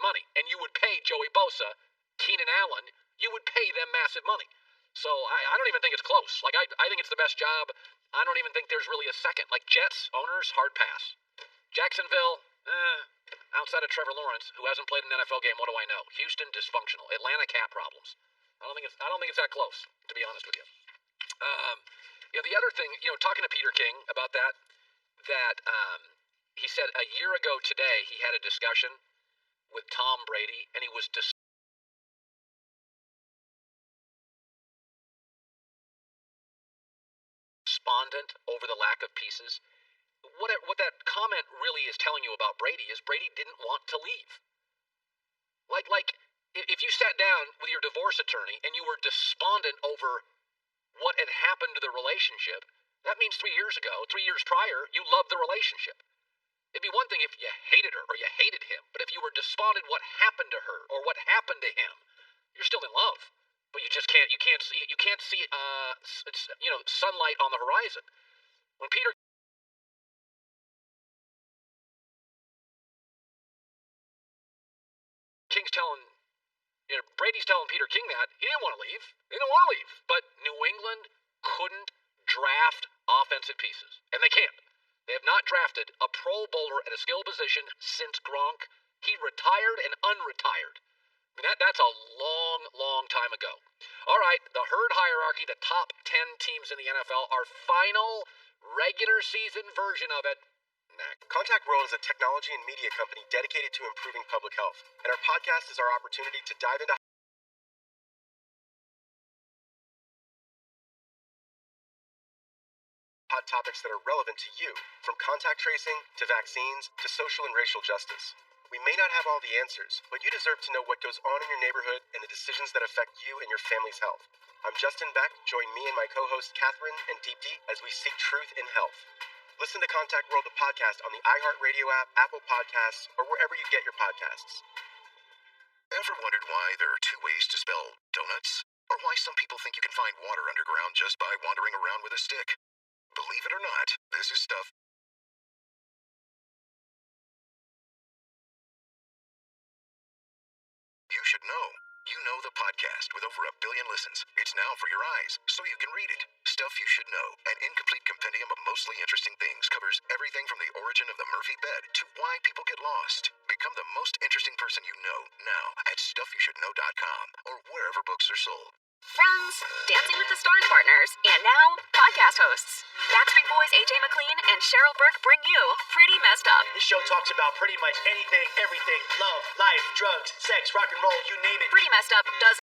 money. And you would pay Joey Bosa, Keenan Allen, you would pay them massive money. So I don't even think it's close. Like, I think it's the best job. I don't even think there's really a second. Like, Jets, owners, hard pass. Jacksonville, outside of Trevor Lawrence, who hasn't played an NFL game, what do I know? Houston, dysfunctional. Atlanta, cap problems. I don't think it's that close, to be honest with you. The other thing, talking to Peter King about that he said a year ago today he had a discussion with Tom Brady, and he was despondent over the lack of pieces. What that comment really is telling you about Brady is Brady didn't want to leave. Like if you sat down with your divorce attorney and you were despondent over what had happened to the relationship, that means 3 years ago, 3 years prior, you loved the relationship. It'd be one thing if you hated her or you hated him, but if you were despondent what happened to her or what happened to him, you're still in love. But you can't see sunlight on the horizon. When Peter King's Brady's telling Peter King that he didn't want to leave. He didn't want to leave. But New England couldn't draft offensive pieces, and they can't. They have not drafted a Pro Bowler at a skill position since Gronk. He retired and unretired. I mean, that's a long, long time ago. All right, the herd hierarchy, the top 10 teams in the NFL, our final regular season version of it. Next. Contact World is a technology and media company dedicated to improving public health, and our podcast is our opportunity to dive into hot topics that are relevant to you, from contact tracing to vaccines to social and racial justice. We may not have all the answers, but you deserve to know what goes on in your neighborhood and the decisions that affect you and your family's health. I'm Justin Beck. Join me and my co-host Catherine and Deep D as we seek truth in health. Listen to Contact World, the podcast, on the iHeartRadio app, Apple Podcasts, or wherever you get your podcasts. Ever wondered why there are 2 ways to spell donuts? Or why some people think you can find water underground just by wandering around with a stick? Believe it or not, this is stuff you should know. You Know the podcast with over 1 billion listens. It's now for your eyes, so you can read it. Stuff You Should Know, an incomplete compendium of mostly interesting things, covers everything from the origin of the Murphy bed to why people get lost. Become the most interesting person you know now at StuffYouShouldKnow.com or wherever books are sold. Friends, Dancing with the Stars partners, and now podcast hosts. Backstreet Boys AJ McLean and Cheryl Burke bring you Pretty Messed Up. This show talks about pretty much anything, everything, love, life, drugs, sex, rock and roll, you name it. Pretty Messed Up does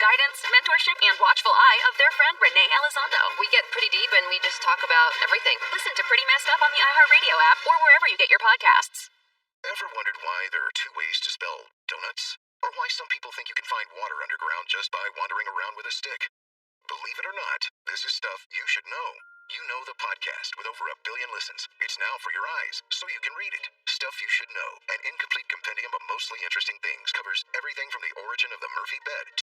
guidance, mentorship, and watchful eye of their friend Renee Elizondo. We get pretty deep and we just talk about everything. Listen to Pretty Messed Up on the iHeartRadio app or wherever you get your podcasts. Ever wondered why there are two ways to spell donuts? Or why some people think you can find water underground just by wandering around with a stick? Believe it or not, this is stuff you should know. You Know the podcast with over 1 billion listens. It's now for your eyes, so you can read it. Stuff You Should Know, an incomplete compendium of mostly interesting things, covers everything from the origin of the Murphy bed to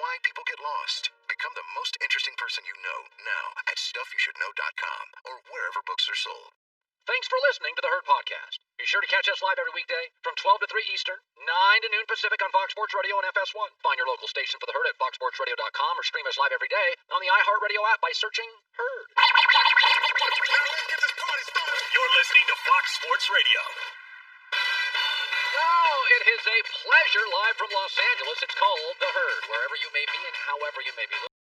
why people get lost. Become the most interesting person you know now at StuffYouShouldKnow.com or wherever books are sold. Thanks for listening to The Herd Podcast. Be sure to catch us live every weekday from 12 to 3 Eastern, 9 to noon Pacific on Fox Sports Radio and FS1. Find your local station for The Herd at FoxSportsRadio.com or stream us live every day on the iHeartRadio app by searching Herd. You're listening to Fox Sports Radio. Now, it is a pleasure live from Los Angeles. It's called The Herd, wherever you may be and however you may be listening.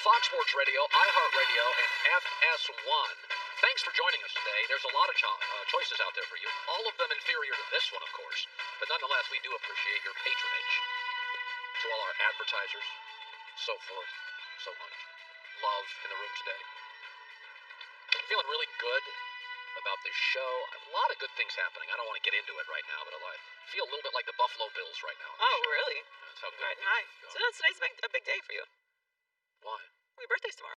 Fox Sports Radio, iHeartRadio, and FS1. Thanks for joining us today. There's a lot of choices out there for you, all of them inferior to this one, of course. But nonetheless, we do appreciate your patronage. To all our advertisers, so forth, so much love in the room today. I'm feeling really good about this show. A lot of good things happening. I don't want to get into it right now, but I feel a little bit like the Buffalo Bills right now. Oh, really? That's how good Right, it nice. is. So today's a big day for you. Why? Your birthday's tomorrow.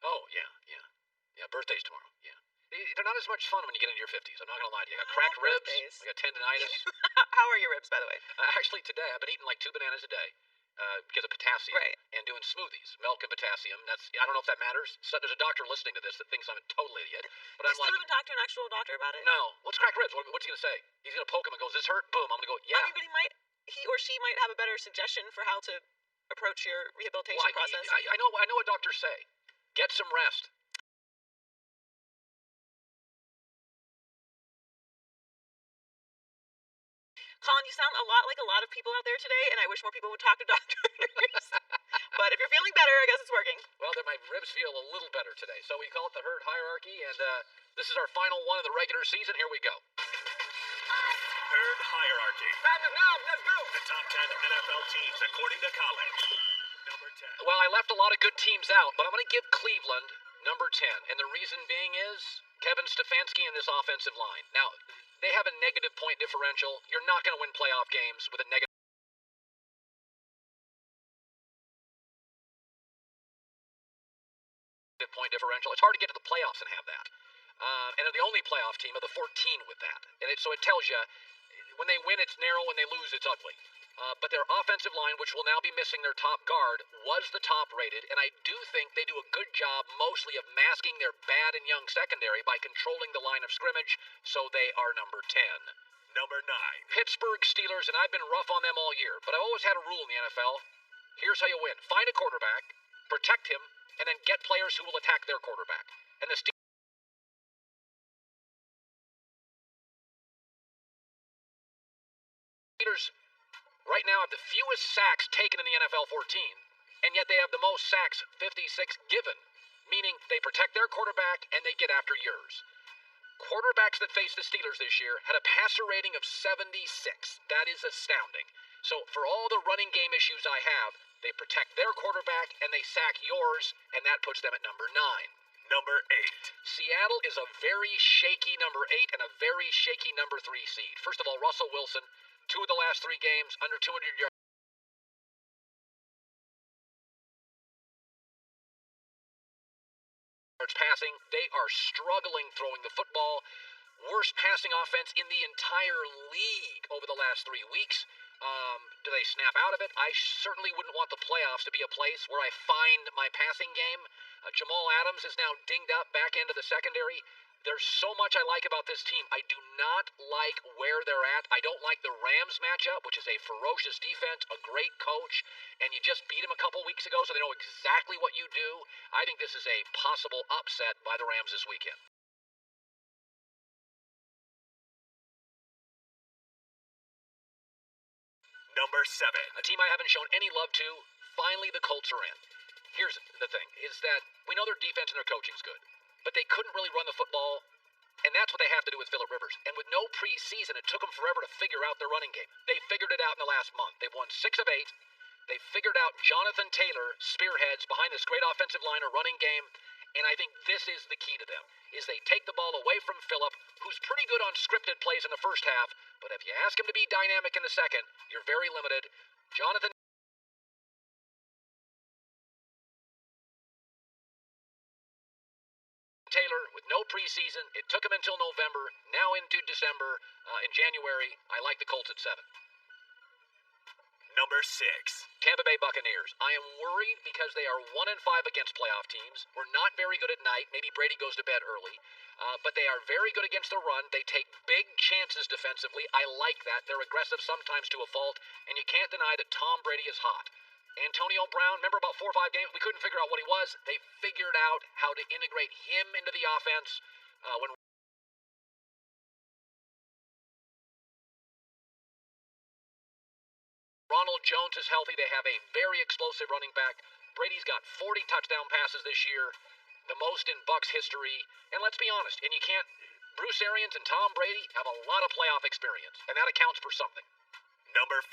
Oh, yeah. Birthday's tomorrow. Yeah. They're not as much fun when you get into your 50s. I'm not going to lie to you. I got cracked ribs. Birthdays. I got tendinitis. How are your ribs, by the way? Actually, today, I've been eating like 2 bananas a day because of potassium. Right. And doing smoothies. Milk and potassium. I don't know if that matters. So there's a doctor listening to this that thinks I'm a total idiot. But You I'm still like, haven't talked to an actual doctor about it? no. What's cracked ribs? What's he going to say? He's going to poke him and go, does this hurt? Boom. I'm going to go, yeah. I mean, but he or she might have a better suggestion for how to approach your rehabilitation Well, process. I know what doctors say. Get some rest. Colin, you sound a lot like a lot of people out there today, and I wish more people would talk to doctors. But if you're feeling better, I guess it's working. Well, then my ribs feel a little better today. So we call it the Herd Hierarchy, and this is our final one of the regular season. Here we go. Herd Hierarchy. Let's go. The top 10 NFL teams according to Colin. Number 10. Well, I left a lot of good teams out, but I'm going to give Cleveland number 10. And the reason being is Kevin Stefanski and this offensive line. Now, they have a negative point differential. You're not going to win playoff games with a negative point differential. It's hard to get to the playoffs and have that. And they're the only playoff team of the 14 with that. And so it tells you, when they win, it's narrow. When they lose, it's ugly. But their offensive line, which will now be missing their top guard, was the top rated. And I do think they do a good job mostly of masking their bad and young secondary by controlling the line of scrimmage. So they are number 10. Number 9. Pittsburgh Steelers, and I've been rough on them all year, but I've always had a rule in the NFL. Here's how you win. Find a quarterback, protect him, and then get players who will attack their quarterback. And the Steelers right now have the fewest sacks taken in the NFL 14, and yet they have the most sacks, 56, given, meaning they protect their quarterback and they get after yours. Quarterbacks that faced the Steelers this year had a passer rating of 76. That is astounding. So for all the running game issues I have, they protect their quarterback and they sack yours, and that puts them at number 9. Number 8. Seattle is a very shaky number 8 and a very shaky number 3 seed. First of all, Russell Wilson, 2 of the last 3 games, under 200 yards passing. They are struggling throwing the football. Worst passing offense in the entire league over the last 3 weeks. Do they snap out of it? I certainly wouldn't want the playoffs to be a place where I find my passing game. Jamal Adams is now dinged up back into the secondary. There's so much I like about this team. I do not like where they're at. I don't like the Rams matchup, which is a ferocious defense, a great coach, and you just beat them a couple weeks ago, so they know exactly what you do. I think this is a possible upset by the Rams this weekend. Number 7. A team I haven't shown any love to, finally the Colts are in. Here's the thing, is that we know their defense and their coaching's good, but they couldn't really run the football, and that's what they have to do with Phillip Rivers. And with no preseason, it took them forever to figure out their running game. They figured it out in the last month. They've won 6 of 8. They figured out Jonathan Taylor spearheads behind this great offensive line or running game, and I think this is the key to them, is they take the ball away from Phillip, who's pretty good on scripted plays in the first half, but if you ask him to be dynamic in the second, you're very limited. Jonathan Taylor, with no preseason, it took him until November, now into December, in January. I like the Colts at 7. Number 6. Tampa Bay Buccaneers. I am worried because they are 1-5 against playoff teams. We're not very good at night. Maybe Brady goes to bed early. But they are very good against the run. They take big chances defensively. I like that. They're aggressive sometimes to a fault. And you can't deny that Tom Brady is hot. Antonio Brown, remember about 4 or 5 games? We couldn't figure out what he was. They figured out how to integrate him into the offense. When Ronald Jones is healthy, they have a very explosive running back. Brady's got 40 touchdown passes this year, the most in Bucs history. And let's be honest, and you can't, Bruce Arians and Tom Brady have a lot of playoff experience, and that accounts for something. Number 5.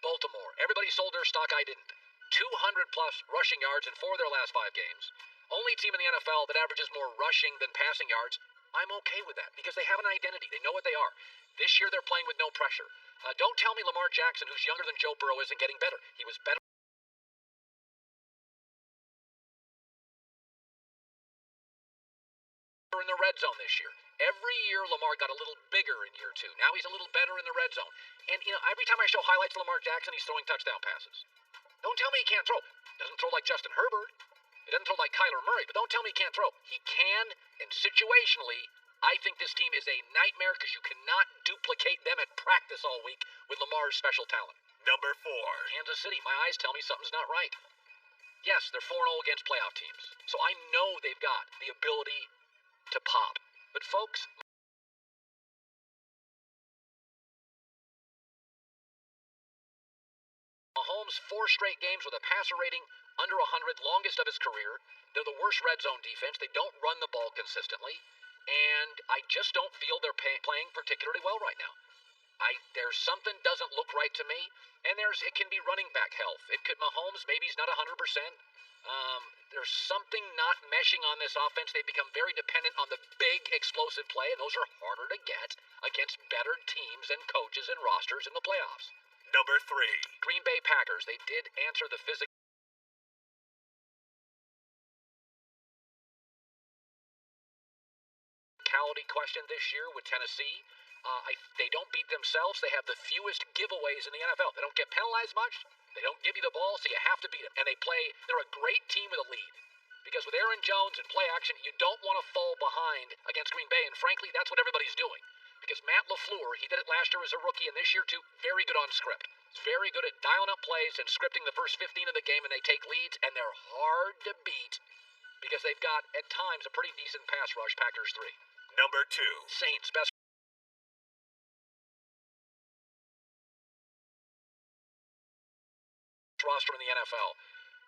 Baltimore. Everybody sold their stock, I didn't. 200-plus rushing yards in 4 of their last 5 games. Only team in the NFL that averages more rushing than passing yards. I'm okay with that because they have an identity. They know what they are. This year they're playing with no pressure. Don't tell me Lamar Jackson, who's younger than Joe Burrow, isn't getting better. He was better in the red zone this year. Every year Lamar got a little bigger in year 2. Now he's a little better in the red zone. And, every time I show highlights of Lamar Jackson, he's throwing touchdown passes. Don't tell me he can't throw. Doesn't throw like Justin Herbert. He doesn't throw like Kyler Murray, but don't tell me he can't throw. He can, and situationally, I think this team is a nightmare because you cannot duplicate them at practice all week with Lamar's special talent. Number 4. Kansas City, my eyes tell me something's not right. Yes, they're 4-0 against playoff teams, so I know they've got the ability to pop. But folks, Mahomes 4 straight games with a passer rating under 100, longest of his career. They're the worst red zone defense. They don't run the ball consistently, and I just don't feel they're playing particularly well right now. There's something doesn't look right to me, and it can be running back health. Mahomes, maybe he's not 100%. There's something not meshing on this offense. They've become very dependent on the big explosive play, and those are harder to get against better teams and coaches and rosters in the playoffs. Number 3. Green Bay Packers, they did answer the physicality question this year with Tennessee. They don't beat themselves. They have the fewest giveaways in the NFL. They don't get penalized much. They don't give you the ball, so you have to beat them. And they're a great team with a lead. Because with Aaron Jones and play action, you don't want to fall behind against Green Bay. And frankly, that's what everybody's doing. Because Matt LaFleur, he did it last year as a rookie, and this year too, very good on script. He's very good at dialing up plays and scripting the first 15 of the game, and they take leads, and they're hard to beat because they've got, at times, a pretty decent pass rush, Packers 3. Number 2. Saints, best roster in the NFL.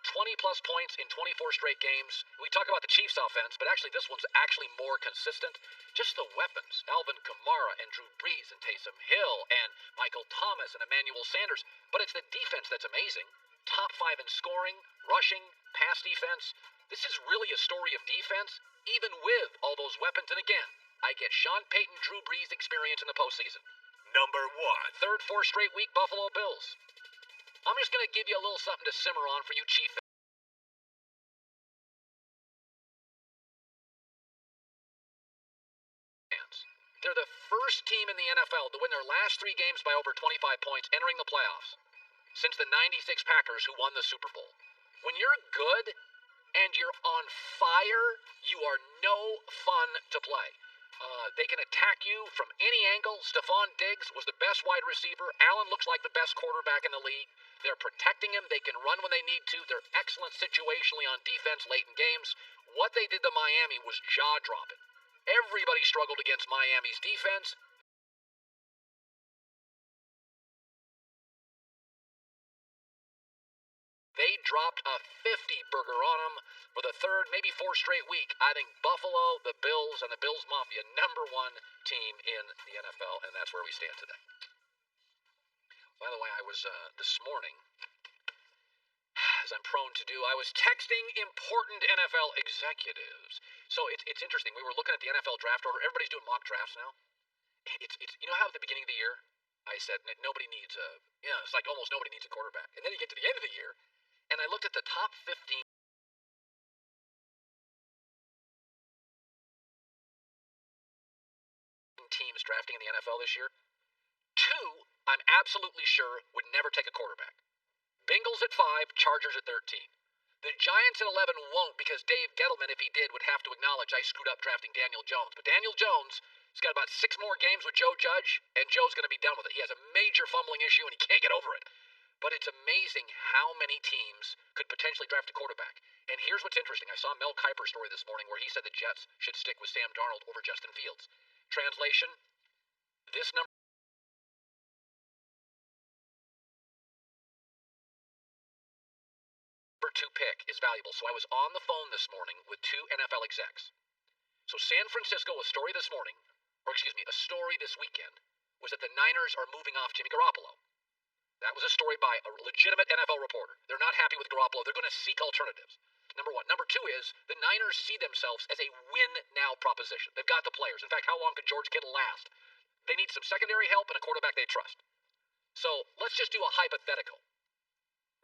20-plus points in 24 straight games. We talk about the Chiefs' offense, but actually this one's actually more consistent. Just the weapons. Alvin Kamara and Drew Brees and Taysom Hill and Michael Thomas and Emmanuel Sanders. But it's the defense that's amazing. Top 5 in scoring, rushing, pass defense. This is really a story of defense, even with all those weapons. And again, I get Sean Payton, Drew Brees experience in the postseason. Number 1. Third, 4 straight week, Buffalo Bills. I'm just going to give you a little something to simmer on for you Chief fans. They're the first team in the NFL to win their last 3 games by over 25 points entering the playoffs since the 96 Packers who won the Super Bowl. When you're good and you're on fire, you are no fun to play. They can attack you from any angle. Stephon Diggs was the best wide receiver. Allen looks like the best quarterback in the league. They're protecting him. They can run when they need to. They're excellent situationally on defense late in games. What they did to Miami was jaw-dropping. Everybody struggled against Miami's defense. They dropped a 50-burger on them for the third, maybe fourth straight week. I think Buffalo, the Bills, and the Bills Mafia, number one team in the NFL, and that's where we stand today. By the way, I was this morning, as I'm prone to do, I was texting important NFL executives. So it's interesting. We were looking at the NFL draft order. Everybody's doing mock drafts now. It's you know how at the beginning of the year I said nobody needs it's like almost nobody needs a quarterback. And then you get to the end of the year, and I looked at the top 15 teams drafting in the NFL this year. 2, I'm absolutely sure would never take a quarterback. Bengals at 5, Chargers at 13. The Giants at 11 won't because Dave Gettleman, if he did, would have to acknowledge I screwed up drafting Daniel Jones. But Daniel Jones has got about 6 more games with Joe Judge, and Joe's going to be done with it. He has a major fumbling issue, and he can't get over it. But it's amazing how many teams could potentially draft a quarterback. And here's what's interesting. I saw Mel Kiper's story this morning where he said the Jets should stick with Sam Darnold over Justin Fields. Translation, this number 2 pick is valuable. So I was on the phone this morning with 2 NFL execs. So San Francisco, a story this weekend, was that the Niners are moving off Jimmy Garoppolo. That was a story by a legitimate NFL reporter. They're not happy with Garoppolo. They're going to seek alternatives. Number 1. Number 2 is the Niners see themselves as a win-now proposition. They've got the players. In fact, how long could George Kittle last? They need some secondary help and a quarterback they trust. So let's just do a hypothetical.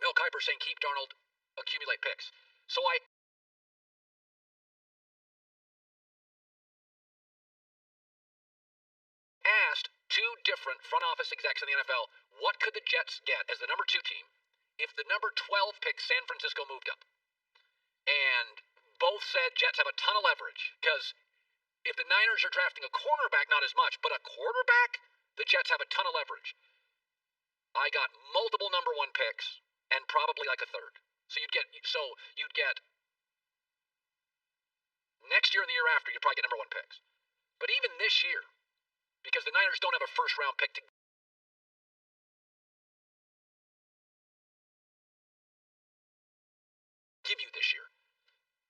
Mel Kiper saying keep Darnold, accumulate picks. So I asked 2 different front office execs in the NFL, what could the Jets get as the number 2 team if the number 12 pick San Francisco moved up? And both said Jets have a ton of leverage because if the Niners are drafting a cornerback, not as much, but a quarterback, the Jets have a ton of leverage. I got multiple number 1 picks and probably like a third. So you'd get next year and the year after, you'd probably get number 1 picks. But even this year, because the Niners don't have a first round pick to give you this year.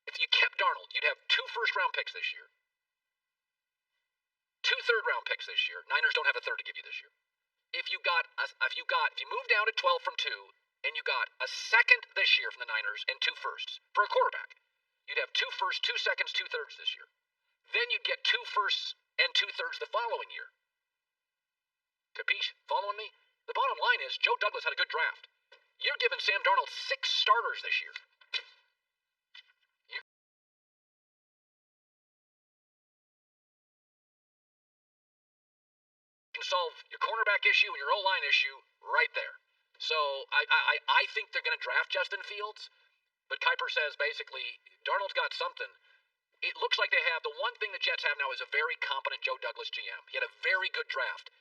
If you kept Darnold, you'd have 2 first round picks this year. 2 third round picks this year. Niners don't have a third to give you this year. If you moved down to 12 from 2 and you got a second this year from the Niners and 2 firsts for a quarterback, you'd have 2 firsts, 2 seconds, 2 thirds this year. Then you'd get 2 firsts and 2 thirds the following year. Capiche? Following me? The bottom line is Joe Douglas had a good draft. You're giving Sam Darnold 6 starters this year. You can solve your cornerback issue and your O-line issue right there. So I think they're going to draft Justin Fields, but Kiper says basically Darnold's got something. It looks like they have the one thing the Jets have now is a very competent Joe Douglas GM. He had a very good draft.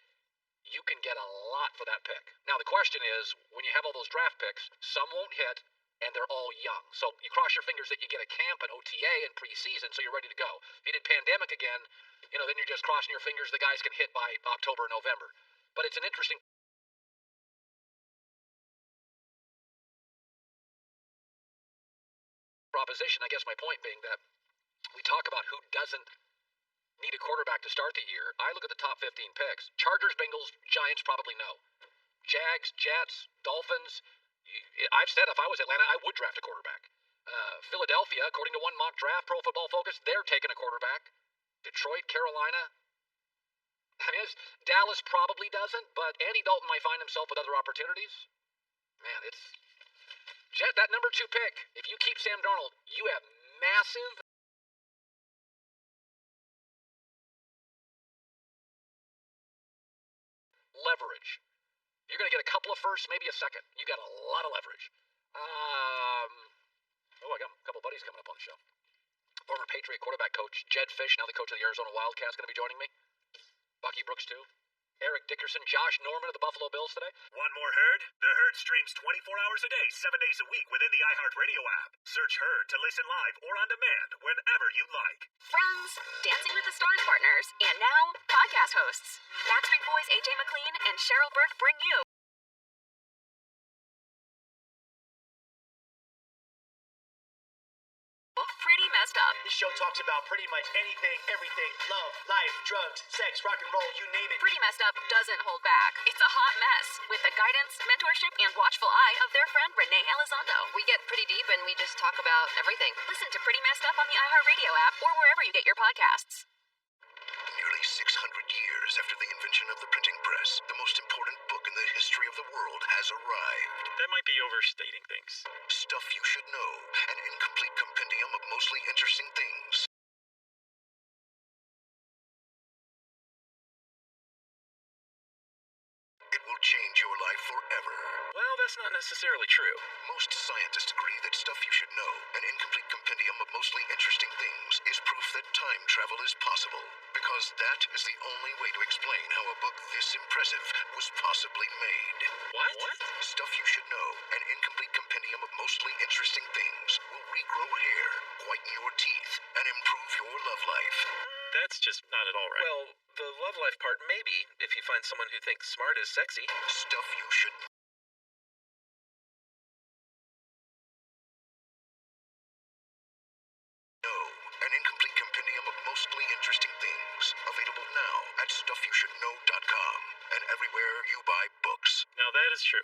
You can get a lot for that pick. Now the question is, when you have all those draft picks, some won't hit, and they're all young. So you cross your fingers that you get a camp, an OTA, and preseason, so you're ready to go. If you did pandemic again, then you're just crossing your fingers the guys can hit by October or November. But it's an interesting proposition. I guess my point being that we talk about who doesn't need a quarterback to start the year. I look at the top 15 picks. Chargers, Bengals, Giants probably no. Jags, Jets, Dolphins. I've said if I was Atlanta, I would draft a quarterback. Philadelphia, according to one mock draft, Pro Football Focus, they're taking a quarterback. Detroit, Carolina. Dallas probably doesn't, but Andy Dalton might find himself with other opportunities. Man, it's Jedd, that number 2 pick. If you keep Sam Darnold, you have massive leverage. You're going to get a couple of firsts, maybe a second. You got a lot of leverage. I got a couple of buddies coming up on the show. Former Patriot quarterback coach Jedd Fisch, now the coach of the Arizona Wildcats, going to be joining me. Bucky Brooks too. Eric Dickerson, Josh Norman of the Buffalo Bills today. Want more Herd? The Herd streams 24 hours a day, 7 days a week within the iHeartRadio app. Search Herd to listen live or on demand whenever you like. Friends, Dancing with the Stars partners, and now podcast hosts. Backstreet Boys AJ McLean and Cheryl Burke bring you Messed Up. This show talks about pretty much anything, everything, love, life, drugs, sex, rock and roll, you name it. Pretty Messed Up doesn't hold back. It's a hot mess with the guidance, mentorship, and watchful eye of their friend Renee Elizondo. We get pretty deep and we just talk about everything. Listen to Pretty Messed Up on the iHeartRadio app or wherever you get your podcasts. Nearly 600 years after the invention of the printing press, the most important book in the history of the world has arrived. That might be overstating things. Stuff You Should Know, an incomplete compendium of mostly interesting things. It will change your life forever. Well, that's not necessarily true. Most scientists agree that Stuff You Should Know, an incomplete compendium of mostly interesting things, is proof that time travel is possible. Because that is the only way to explain how a book this impressive was possibly made. What? Stuff You Should Know, an incomplete compendium of mostly interesting things, will regrow hair, whiten your teeth, and improve your love life. That's just not at all right. Well, the love life part, maybe, if you find someone who thinks smart is sexy. Stuff You Should Know, an incomplete compendium of mostly interesting things. Available now at StuffYouShouldKnow.com and everywhere you buy books. Now that is true.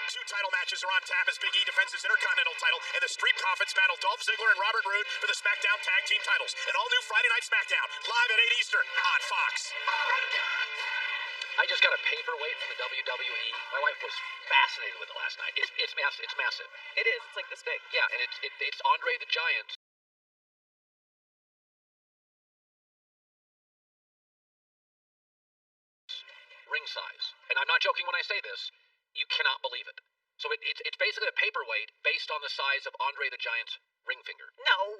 Two title matches are on tap as Big E defends his Intercontinental title, and the Street Profits battle Dolph Ziggler and Robert Roode for the SmackDown Tag Team titles. An all-new Friday Night SmackDown, live at 8 Eastern on Fox. I just got a paperweight from the WWE. My wife was fascinated with it last night. It's massive. It's massive. It is. It's like this big. Yeah, and it's Andre the Giant. Ring size. And I'm not joking when I say this. You cannot believe it. So it's basically a paperweight based on the size of Andre the Giant's ring finger. No.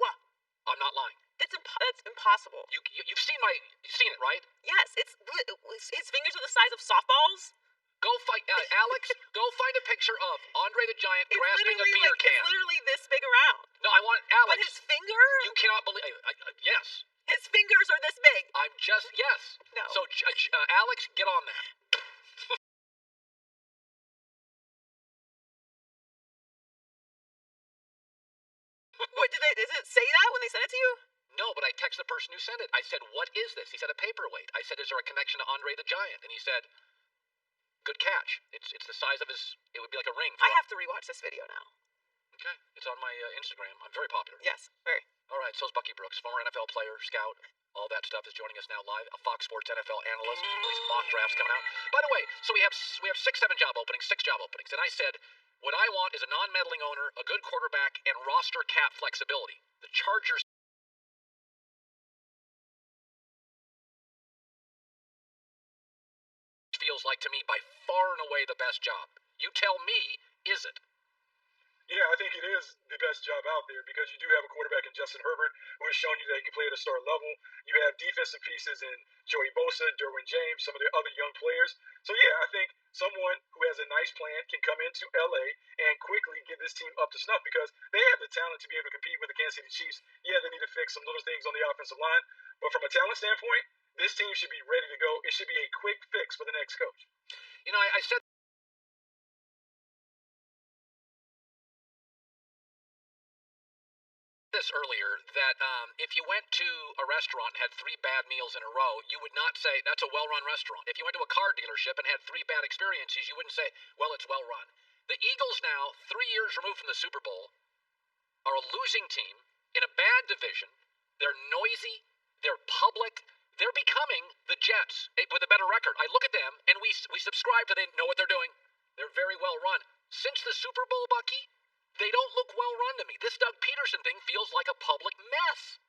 I'm not lying. That's impossible. You've seen it, right? Yes, his fingers are the size of softballs. Go find Alex. Go find a picture of Andre the Giant It's grasping a literally beer can. It's literally this big around. No, I want Alex. But his fingers? You cannot believe. Yes. His fingers are this big. Yes. No. So Alex, get on that. What does it say that when they sent it to you? No, but I texted the person who sent it. I said, "What is this?" He said, "A paperweight." I said, "Is there a connection to Andre the Giant?" And he said, "Good catch. It's the size of his. It would be like a ring." I have to rewatch this video now. Okay, it's on my Instagram. I'm very popular. Yes, very. All right, so's Bucky Brooks, former NFL player, scout. All that stuff is joining us now live. A Fox Sports NFL analyst. These mock drafts coming out. By the way, so we have 6 job openings, and I said, what I want is a non-meddling owner, a good quarterback, and roster cap flexibility. The Chargers feels like to me by far and away the best job. You tell me, is it? Yeah, I think it is the best job out there because you do have a quarterback in Justin Herbert who has shown you that he can play at a star level. You have defensive pieces in Joey Bosa, Derwin James, some of the other young players. So yeah, I think someone who has a nice plan can come into LA and quickly get this team up to snuff because they have the talent to be able to compete with the Kansas City Chiefs. Yeah, they need to fix some little things on the offensive line, but from a talent standpoint, this team should be ready to go. It should be a quick fix for the next coach. You know, I said this earlier that if you went to a restaurant and had 3 bad meals in a row, you would not say that's a well-run restaurant. If you went to a car dealership and had 3 bad experiences, you wouldn't say, well, it's well-run. The Eagles now, 3 years removed from the Super Bowl, are a losing team in a bad division. They're noisy. They're public. They're becoming the Jets with a better record. I look at them and we subscribe to they know what they're doing. They're very well run. Since the Super Bowl, Bucky, they don't look well run to me. This Doug Peterson thing feels like a public mess.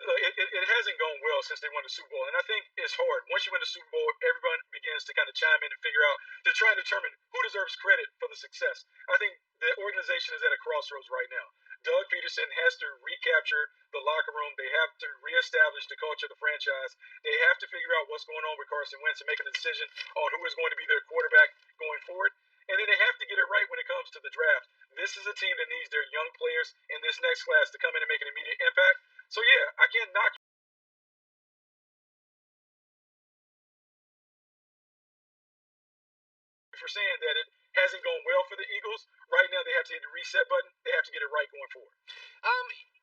Look, it hasn't gone well since they won the Super Bowl, and I think it's hard. Once you win the Super Bowl, everyone begins to kind of chime in and figure out to try and determine who deserves credit for the success. I think the organization is at a crossroads right now. Doug Peterson has to recapture the locker room. They have to reestablish the culture of the franchise. They have to figure out what's going on with Carson Wentz and making a decision on who is going to be their quarterback going forward. And then they have to get it right when it comes to the draft. This is a team that needs their young players in this next class to come in and make an immediate impact. So yeah, I can't knock for saying that it hasn't gone well for the Eagles. Right now, they have to hit the reset button. They have to get it right going forward.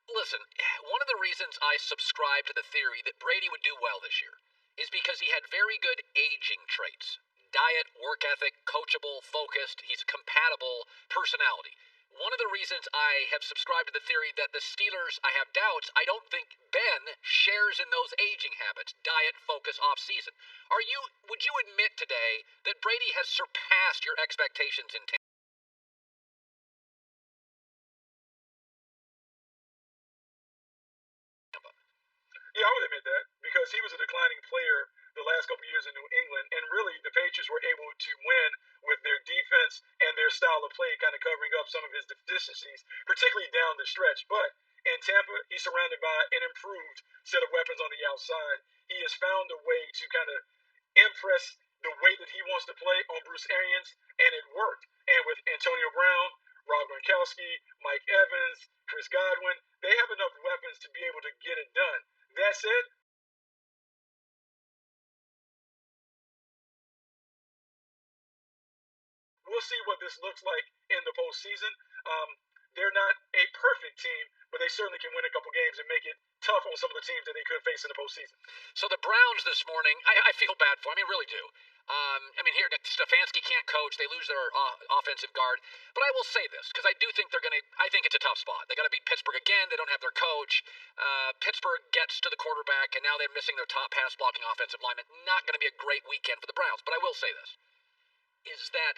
Listen, one of the reasons I subscribe to the theory that Brady would do well this year is because he had very good aging traits. Diet, work ethic, coachable, focused. He's a compatible personality. One of the reasons I have subscribed to the theory that the Steelers, I have doubts, I don't think Ben shares in those aging habits. Diet, focus, off-season. Would you admit today that Brady has surpassed your expectations in Tampa? Yeah, I would admit that because he was a declining player the last couple of years in New England, and really the Patriots were able to win with their defense and their style of play kind of covering up some of his deficiencies, particularly down the stretch. But in Tampa, he's surrounded by an improved set of weapons on the outside. He has found a way to kind of impress the way that he wants to play on Bruce Arians, and it worked. And with Antonio Brown, Rob Gronkowski, Mike Evans, Chris Godwin, they have enough weapons to be able to get it done. That said, we'll see what this looks like in the postseason. They're not a perfect team, but they certainly can win a couple games and make it tough on some of the teams that they could face in the postseason. So the Browns this morning, I feel bad for them. I mean, really do. Here, Stefanski can't coach. They lose their offensive guard. But I will say this, because I do think I think it's a tough spot. They got to beat Pittsburgh again. They don't have their coach. Pittsburgh gets to the quarterback, and now they're missing their top pass-blocking offensive lineman. Not going to be a great weekend for the Browns. But I will say this, is that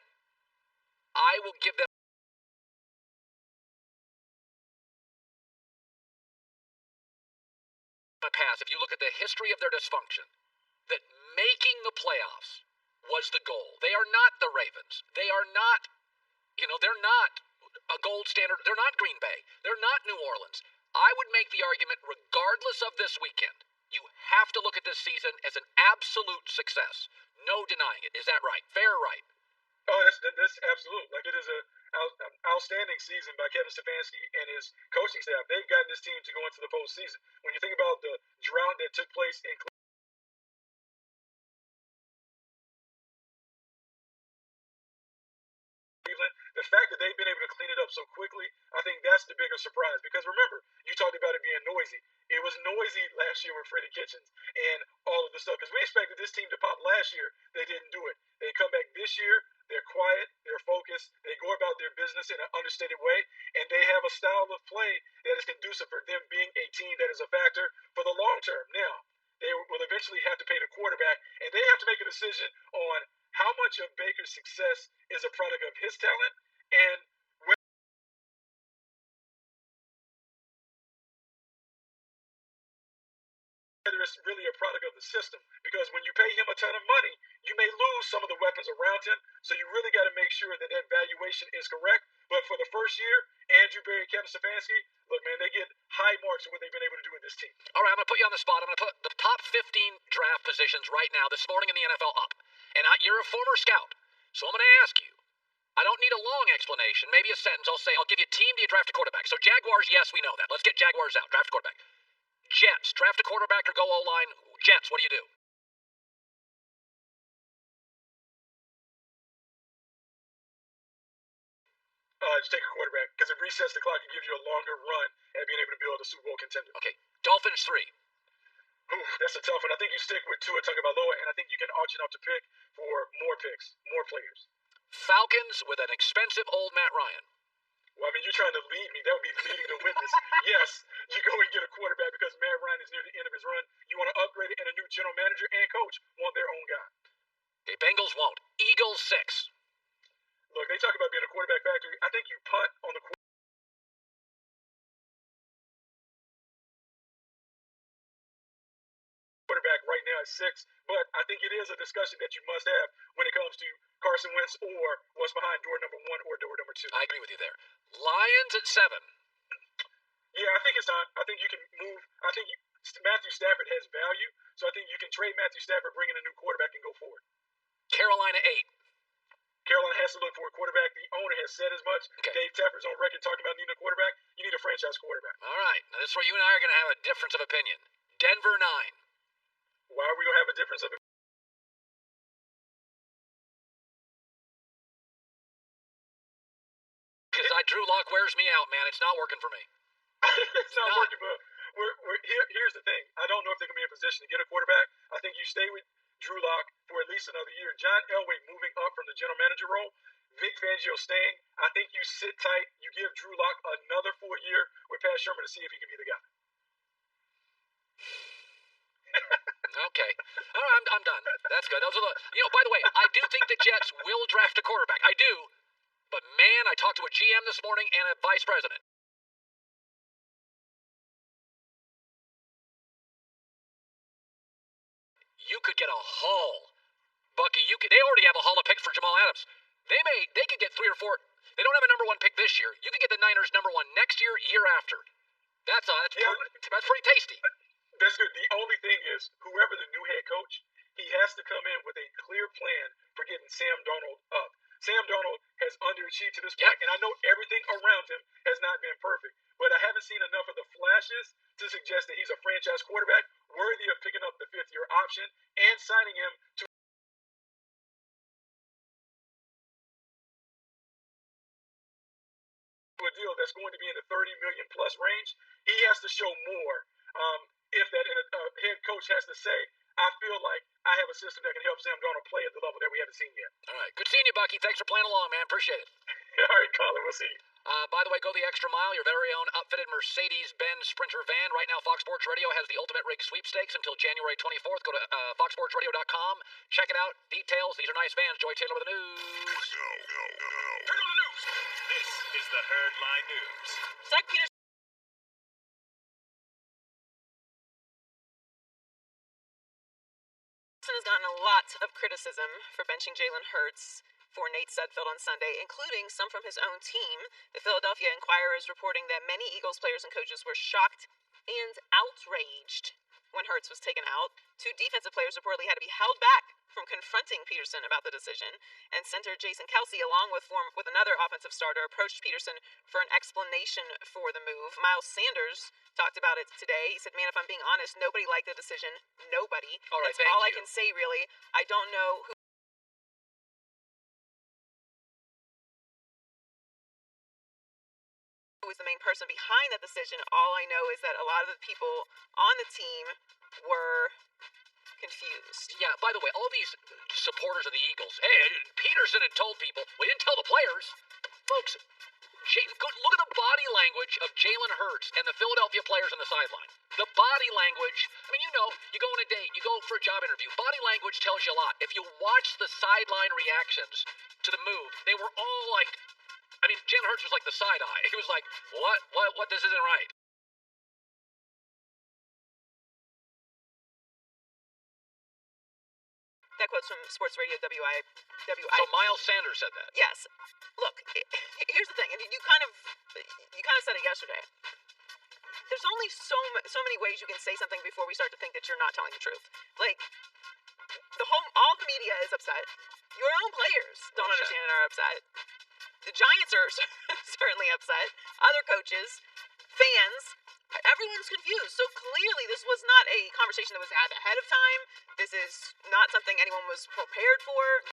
I will give them a pass. If you look at the history of their dysfunction, that making the playoffs was the goal. They are not the Ravens. They are not, they're not a gold standard. They're not Green Bay. They're not New Orleans. I would make the argument, regardless of this weekend, you have to look at this season as an absolute success. No denying it. Is that right? Fair or right? Oh, that's absolute. Like, it is an outstanding season by Kevin Stefanski and his coaching staff. They've gotten this team to go into the postseason. When you think about the drought that took place in Cleveland, the fact that they've been able to clean it up so quickly, I think that's the bigger surprise. Because remember, you talked about it being noisy. It was noisy last year with Freddie Kitchens and all of the stuff. Because we expected this team to pop last year. They didn't do it. They come back this year. They're quiet. They're focused. They go about their business in an understated way. And they have a style of play that is conducive for them being a team that is a factor for the long term. Now, they will eventually have to pay the quarterback. And they have to make a decision on how much of Baker's success is a product of his talent and whether it's really a product of the system. Because when you pay him a ton of money, you may lose some of the weapons around him. So you really got to make sure that that valuation is correct. But for the first year, Andrew Berry, Kevin Stefanski, look, man, they get high marks for what they've been able to do with this team. All right, I'm going to put you on the spot. I'm going to put the top 15 draft positions right now this morning in the NFL up. And you're a former scout, so I'm going to ask you. I don't need a long explanation, maybe a sentence. I'll give you a team. Do you draft a quarterback? So Jaguars, yes, we know that. Let's get Jaguars out. Draft a quarterback. Jets, draft a quarterback or go O-line. Jets, what do you do? Just take a quarterback because it resets the clock and gives you a longer run at being able to build a Super Bowl contender. Okay, Dolphins 3. Ooh, that's a tough one. I think you stick with Tua Tagovailoa, and I think you can auction up to pick for more picks, more players. Falcons with an expensive old Matt Ryan. Well, I mean, you're trying to lead me. That would be leading the witness. Yes, you go and get a quarterback because Matt Ryan is near the end of his run. You want to upgrade it, and a new general manager and coach want their own guy. Okay, Bengals won't. Eagles 6. Look, they talk about being a quarterback factory. I think you punt on the quarterback right now at 6, but I think it is a discussion that you must have when it comes to Carson Wentz or what's behind door number 1 or door number 2. I agree with you there. Lions at 7. Yeah, I think it's time. I think you can move. I think Matthew Stafford has value, so I think you can trade Matthew Stafford, bring in a new quarterback, and go forward. Carolina 8. Carolina has to look for a quarterback. The owner has said as much. Okay. Dave Tepper's on record talking about needing a quarterback. You need a franchise quarterback. All right. Now, this is where you and I are going to have a difference of opinion. Denver 9. Why are we going to have a difference of Drew Lock wears me out, man. It's not working for me. It's not working, but here's the thing. I don't know if they're going to be in position to get a quarterback. I think you stay with Drew Lock for at least another year. John Elway moving up from the general manager role. Vic Fangio staying. I think you sit tight. You give Drew Lock another 4 year with Pat Shermer to see if he can be the guy. Okay. All right, I'm done. That's good. Those are by the way, I do think the Jets will draft a quarterback. I do. But man, I talked to a GM this morning and a vice president. You could get a haul. Bucky, they already have a haul of picks for Jamal Adams. They could get 3 or 4. They don't have a number 1 pick this year. You could get the Niners number 1 next year, year after. That's pretty tasty. That's good. The only thing is, whoever the new head coach, he has to come in with a clear plan for getting Sam Darnold up. Sam Darnold has underachieved to this point, and I know everything around him has not been perfect, but I haven't seen enough of the flashes to suggest that he's a franchise quarterback worthy of picking up the 5th-year option and signing him to a deal that's going to be in the $30 million plus range. He has to show more. If that head coach has to say, I feel like I have a system that can help Sam Darnold play at the level that we haven't seen yet. All right. Good seeing you, Bucky. Thanks for playing along, man. Appreciate it. All right, Colin. We'll see you. By the way, go the extra mile. Your very own upfitted Mercedes-Benz Sprinter van. Right now, Fox Sports Radio has the Ultimate Rig Sweepstakes until January 24th. Go to foxsportsradio.com. Check it out. Details. These are nice vans. Joy Taylor with the news. Turn on the news. This is the Herd Line News. Zach Peterson has gotten a lot of criticism for benching Jalen Hurts for Nate Sudfeld on Sunday, including some from his own team. The Philadelphia Inquirer is reporting that many Eagles players and coaches were shocked and outraged when Hurts was taken out. 2 defensive players reportedly had to be held back from confronting Peterson about the decision, and center Jason Kelsey, along with another offensive starter, approached Peterson for an explanation for the move. Miles Sanders talked about it today. He said, man, if I'm being honest, nobody liked the decision. Nobody. All right, That's all I can say, really. I don't know who was the main person behind that decision. All I know is that a lot of the people on the team were confused. Yeah, by the way, all these supporters of the Eagles, hey, Peterson had told people, we didn't tell the players. Folks, look at the body language of Jalen Hurts and the Philadelphia players on the sideline. The body language, I mean, you go on a date, you go for a job interview. Body language tells you a lot. If you watch the sideline reactions to the move, they were all like, I mean, Jalen Hurts was like the side eye. He was like, what, this isn't right. That quote's from Sports Radio WI. So Miles Sanders said that. Yes. Look, here's the thing, and you kind of said it yesterday. There's only so many ways you can say something before we start to think that you're not telling the truth. Like, all the media is upset. Your own players don't understand and are upset. The Giants are certainly upset. Other coaches, fans, everyone's confused. So clearly this was not a conversation that was had ahead of time. This is not something anyone was prepared for.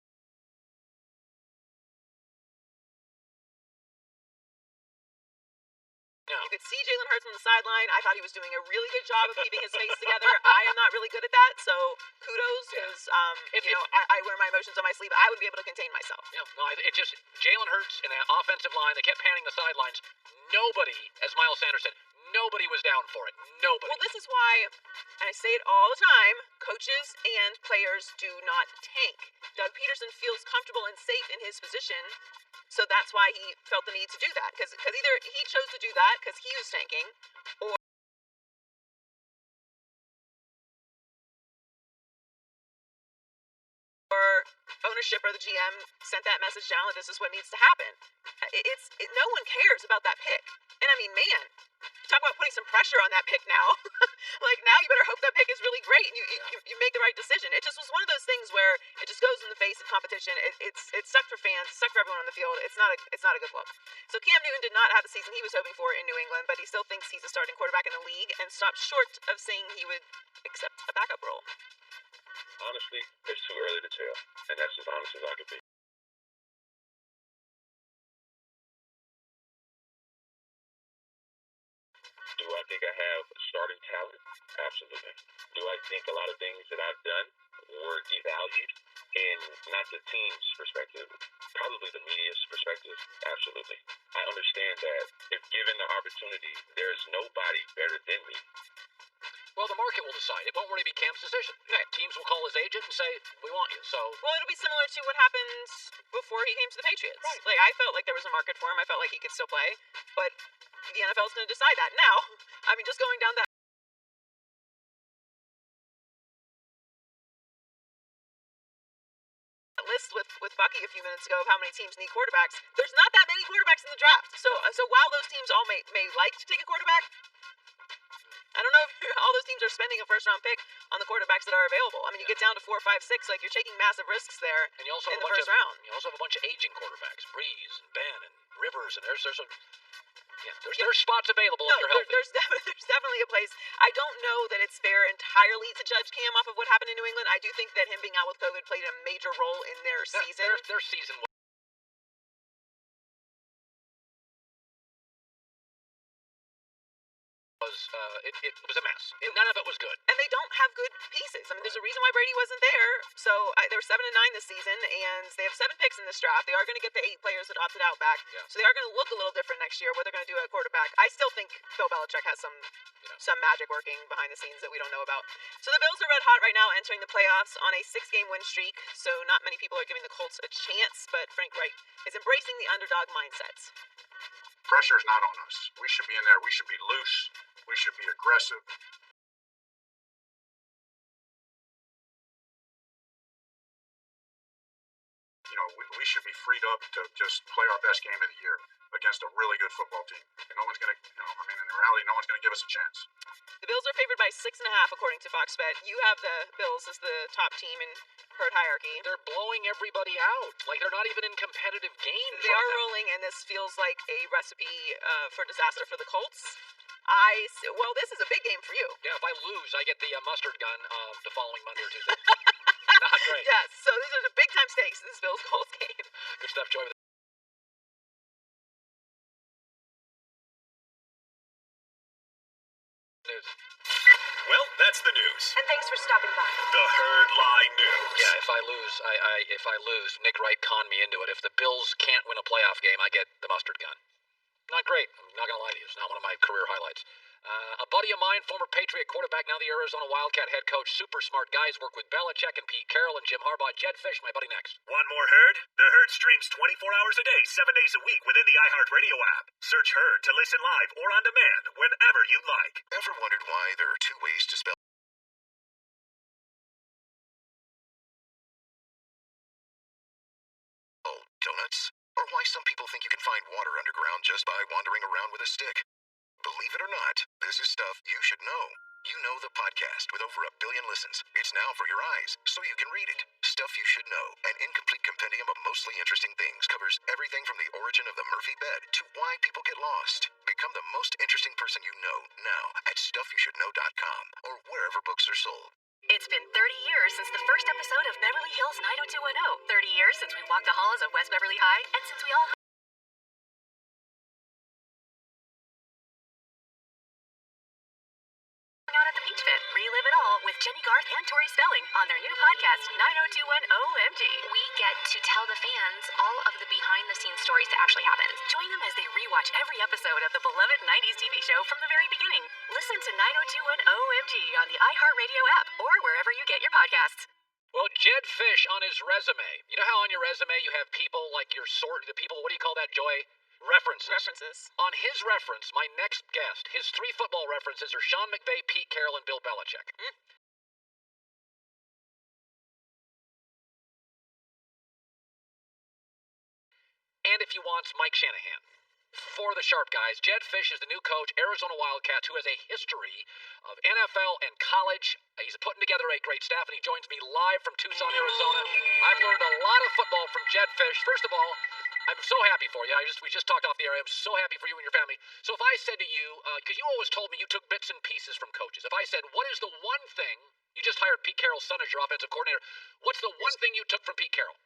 No. You could see Jalen Hurts on the sideline. I thought he was doing a really good job of keeping his face together. I am not really good at that, so kudos, because I wear my emotions on my sleeve. I would be able to contain myself. Yeah, no, it just, Jalen Hurts in an offensive line, they kept panning the sidelines. Nobody, as Miles Sanders said, nobody was down for it. Nobody. Well, this is why, and I say it all the time, coaches and players do not tank. Doug Peterson feels comfortable and safe in his position, so that's why he felt the need to do that. Because either he chose to do that because he was tanking, or ownership or the GM sent that message down that this is what needs to happen. No one cares about that pick. And I mean, man, talk about putting some pressure on that pick now. Like, now you better hope that pick is really great and you make the right decision. It just was one of those things where it just goes in the face of competition. It sucked for fans, it sucked for everyone on the field. It's not a good look. So Cam Newton did not have the season he was hoping for in New England, but he still thinks he's a starting quarterback in the league and stopped short of saying he would accept a backup role. Honestly, it's too early to tell, and that's as honest as I could be. think I have starting talent? Absolutely. Do I think a lot of things that I've done were devalued in not the team's perspective, probably the media's perspective? Absolutely. I understand that if given the opportunity, there is nobody better than me. Well, the market will decide. It won't really be Cam's decision. Right. Teams will call his agent and say, we want you. So, well, it'll be similar to what happened before he came to the Patriots. Right. Like, I felt like there was a market for him. I felt like he could still play. But the NFL's going to decide that. Now, I mean, just going down that list with Bucky a few minutes ago of how many teams need quarterbacks, there's not that many quarterbacks in the draft. So while those teams all may like to take a quarterback, I don't know if all those teams are spending a first-round pick on the quarterbacks that are available. I mean, you get down to 4, 5, 6, like you're taking massive risks there and you also in have the first round. You also have a bunch of aging quarterbacks, Breeze and Ben and Rivers, and there's spots available if you're healthy. There's definitely a place. I don't know that it's fair entirely to judge Cam off of what happened in New England. I do think that him being out with COVID played a major role in their season. Their season it was a mess. None of it was good. And they don't have good pieces. I mean, there's a reason why Brady wasn't there. So they were 7-9 this season, and they have 7 picks in this draft. They are going to get the 8 players that opted out back. Yeah. So they are going to look a little different next year. What they're going to do at quarterback, I still think Bill Belichick has some magic working behind the scenes that we don't know about. So the Bills are red hot right now, entering the playoffs on a 6-game win streak. So not many people are giving the Colts a chance, but Frank Reich is embracing the underdog mindset. Pressure's not on us. We should be in there. We should be loose. We should be aggressive. You know, we should be freed up to just play our best game of the year against a really good football team. And no one's going to, in reality, no one's going to give us a chance. The Bills are favored by 6.5, according to Fox Bet. You have the Bills as the top team in herd hierarchy. They're blowing everybody out. Like, they're not even in competitive games. They are rolling, and this feels like a recipe for disaster for the Colts. This is a big game for you. Yeah, if I lose, I get the mustard gun the following Monday or Tuesday. Not great. Yes, so these are the big-time stakes in this Bills-Colts game. Good stuff, Joy. News. Well, that's the news. And thanks for stopping by. The Herd Lie News. Yeah, if I lose, Nick Wright conned me into it. If the Bills can't win a playoff game, I get the mustard gun. Not great. I'm not going to lie to you. It's not one of my career highlights. A buddy of mine, former Patriot quarterback, now the Arizona Wildcat head coach, super smart guys, work with Belichick and Pete Carroll and Jim Harbaugh. Jedd Fisch, my buddy next. Want more Herd? The Herd streams 24 hours a day, 7 days a week within the iHeartRadio app. Search Herd to listen live or on demand whenever you like. Ever wondered why there are 2 ways to spell donuts? Or why some people think you can find water underground just by wandering around with a stick? Believe it or not, this is stuff you should know. You Know the podcast with over 1 billion listens. It's now for your eyes, so you can read it. Stuff You Should Know, an incomplete compendium of mostly interesting things, covers everything from the origin of the Murphy bed to why people get lost. Become the most interesting person you know now at StuffYouShouldKnow.com or wherever books are sold. It's been 30 years since the first episode of Beverly Hills 90210. 30 years since we walked the halls of West Beverly High, and since we all hung out at the Beach Fit. Relive it all with Jenny Garth and Tori Spelling on their new podcast, 90210 OMG. We get to tell the fans all of the behind-the-scenes stories that actually happened. Join them as they rewatch every episode of the beloved 90s TV show from the very beginning. Listen to 90210 OMG on the iHeartRadio app or wherever you get your podcasts. Well, Jedd Fisch on his resume. You know how on your resume you have people like your the people, what do you call that, Joy? References. On his reference, my next guest, his 3 football references are Sean McVay, Pete Carroll, and Bill Belichick. And if you want, Mike Shanahan. For the sharp guys, Jedd Fisch is the new coach, Arizona Wildcats, who has a history of NFL and college. He's putting together a great staff, and he joins me live from Tucson, Arizona. I've learned a lot of football from Jedd Fisch. First of all, I'm so happy for you. We just talked off the air. I'm so happy for you and your family. So if I said to you, because you always told me you took bits and pieces from coaches. If I said, what is the one thing, you just hired Pete Carroll's son as your offensive coordinator. What's the one thing you took from Pete Carroll?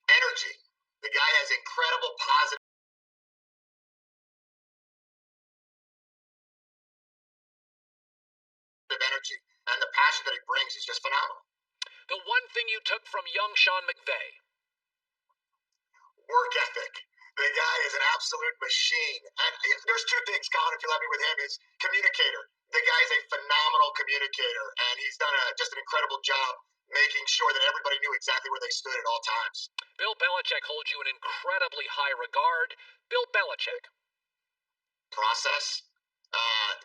Energy. The guy has incredible positive and the passion that he brings is just phenomenal. The one thing you took from young Sean McVay. Work ethic. The guy is an absolute machine. And there's two things, Colin, if you let me with him, is communicator. The guy is a phenomenal communicator, and he's done just an incredible job making sure that everybody knew exactly where they stood at all times. Bill Belichick holds you in incredibly high regard. Bill Belichick. Process.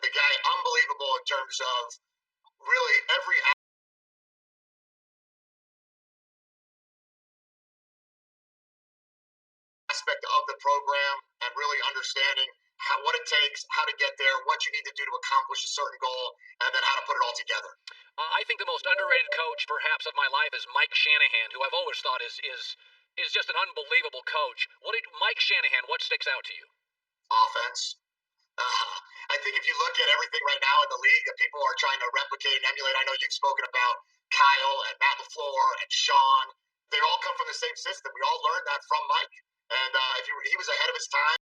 The guy, unbelievable in terms of really every aspect of the program and really understanding what it takes, how to get there, what you need to do to accomplish a certain goal, and then how to put it all together. I think the most underrated coach, perhaps, of my life is Mike Shanahan, who I've always thought is just an unbelievable coach. Mike Shanahan, what sticks out to you? Offense. I think if you look at everything right now in the league that people are trying to replicate and emulate, I know you've spoken about Kyle and Matt LaFleur and Sean. They all come from the same system. We all learned that from Mike. And he was ahead of his time.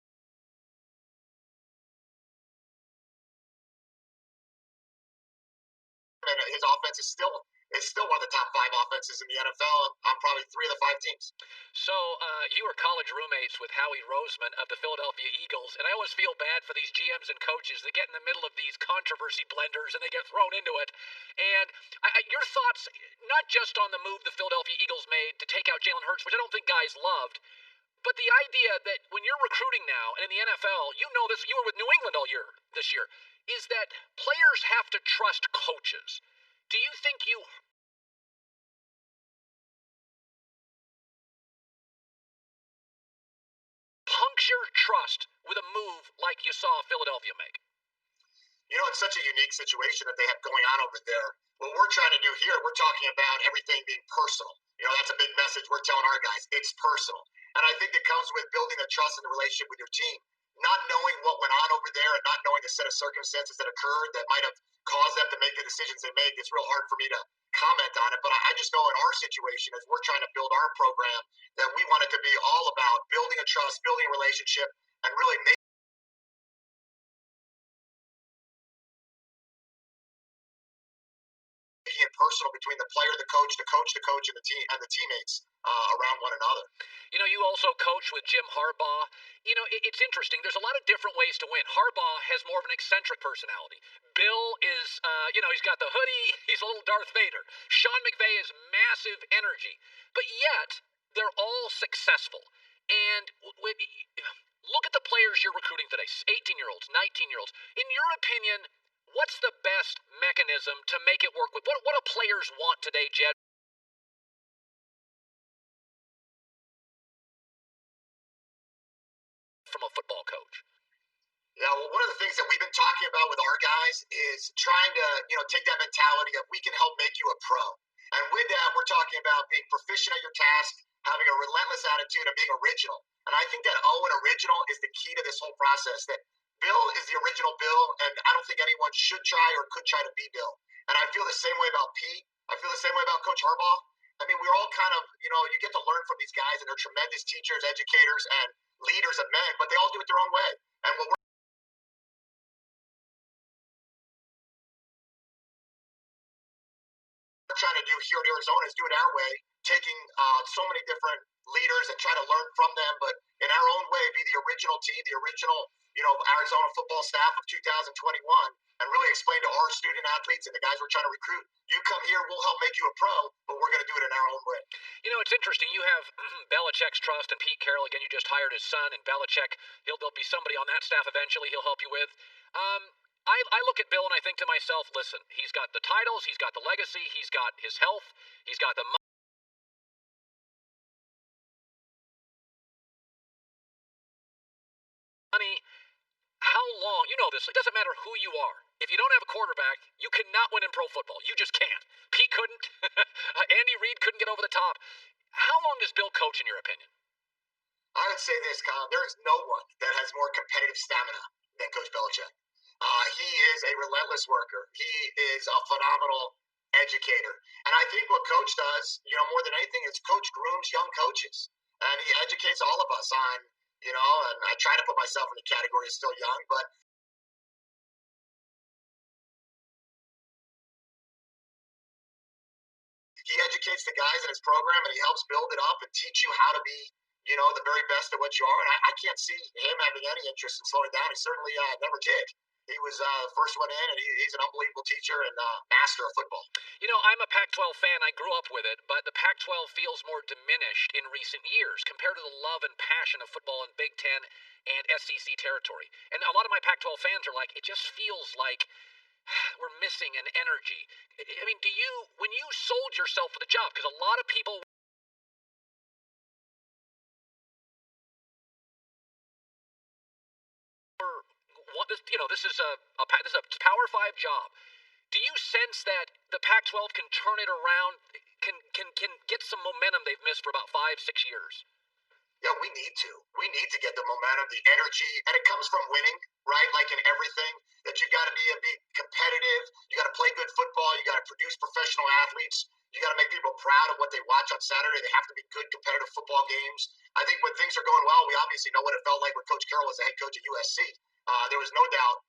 And his offense is still one of the top 5 offenses in the NFL on probably 3 of the 5 teams. So you were college roommates with Howie Roseman of the Philadelphia Eagles, and I always feel bad for these GMs and coaches that get in the middle of these controversy blenders and they get thrown into it. And your thoughts, not just on the move the Philadelphia Eagles made to take out Jalen Hurts, which I don't think guys loved, but the idea that when you're recruiting now and in the NFL, you know this, you were with New England all year this year, is that players have to trust coaches. Do you think you puncture trust with a move like you saw Philadelphia make? You know, it's such a unique situation that they have going on over there. What we're trying to do here, we're talking about everything being personal. You know, that's a big message we're telling our guys. It's personal. And I think it comes with building the trust and the relationship with your team. Not knowing what went on over there and not knowing the set of circumstances that occurred that might have caused them to make the decisions they make, it's real hard for me to comment on it. But I just know in our situation, as we're trying to build our program, that we want it to be all about building a trust, building a relationship, and really making it personal between the player, the coach, and the team and the teammates around one another. You know, you also coach with Jim Harbaugh. You know, it's interesting. There's a lot of different ways to win. Harbaugh has more of an eccentric personality. Bill is, he's got the hoodie. He's a little Darth Vader. Sean McVay is massive energy. But yet, they're all successful. And look at the players you're recruiting today, 18-year-olds, 19-year-olds. In your opinion, what's the best mechanism to make it work with? What do players want today, Jedd? From a football coach. Yeah, well, one of the things that we've been talking about with our guys is trying to, take that mentality of we can help make you a pro. And with that, we're talking about being proficient at your task, having a relentless attitude, and being original. And I think that O and original is the key to this whole process. That Bill is the original Bill, and I don't think anyone should try or could try to be Bill. And I feel the same way about Pete. I feel the same way about Coach Harbaugh. I mean, we're all kind of, you get to learn from these guys, and they're tremendous teachers, educators, and leaders of men, but they all do it their own way. And what we're trying to do here in Arizona is do it our way, taking so many different leaders and try to learn from them, but in our own way, be the original team, the original, Arizona football staff of 2021, and really explain to our student athletes and the guys we're trying to recruit, you come here, we'll help make you a pro, but we're going to do it in our own way. You know, it's interesting. You have Belichick's trust and Pete Carroll. Again, you just hired his son, and Belichick, there'll be somebody on that staff eventually he'll help you with. I look at Bill and I think to myself, listen, he's got the titles, he's got the legacy, he's got his health, he's got the money. How long, you know this, it doesn't matter who you are. If you don't have a quarterback, you cannot win in pro football. You just can't. Pete couldn't. Andy Reid couldn't get over the top. How long does Bill coach, in your opinion? I would say this, Colin. There is no one that has more competitive stamina than Coach Belichick. He is a relentless worker. He is a phenomenal educator. And I think what Coach does, more than anything, is Coach grooms young coaches. And he educates all of us on, and I try to put myself in the category of still young, but he educates the guys in his program, and he helps build it up and teach you how to be, the very best at what you are. And I can't see him having any interest in slowing down. He certainly never did. He was the first one in, and he's an unbelievable teacher and master of football. I'm a Pac-12 fan. I grew up with it, but the Pac-12 feels more diminished in recent years compared to the love and passion of football in Big Ten and SEC territory. And a lot of my Pac-12 fans are like, it just feels like we're missing an energy. I mean, when you sold yourself for the job, because a lot of people this is a Power 5 job. Do you sense that the Pac-12 can turn it around, can get some momentum they've missed for about 5-6 years? Yeah, we need to. We need to get the momentum, the energy, and it comes from winning, right? Like in everything, that you got to be competitive. You got to play good football. You got to produce professional athletes. You got to make people proud of what they watch on Saturday. They have to be good competitive football games. I think when things are going well, we obviously know what it felt like when Coach Carroll was the head coach at USC. There was no doubt,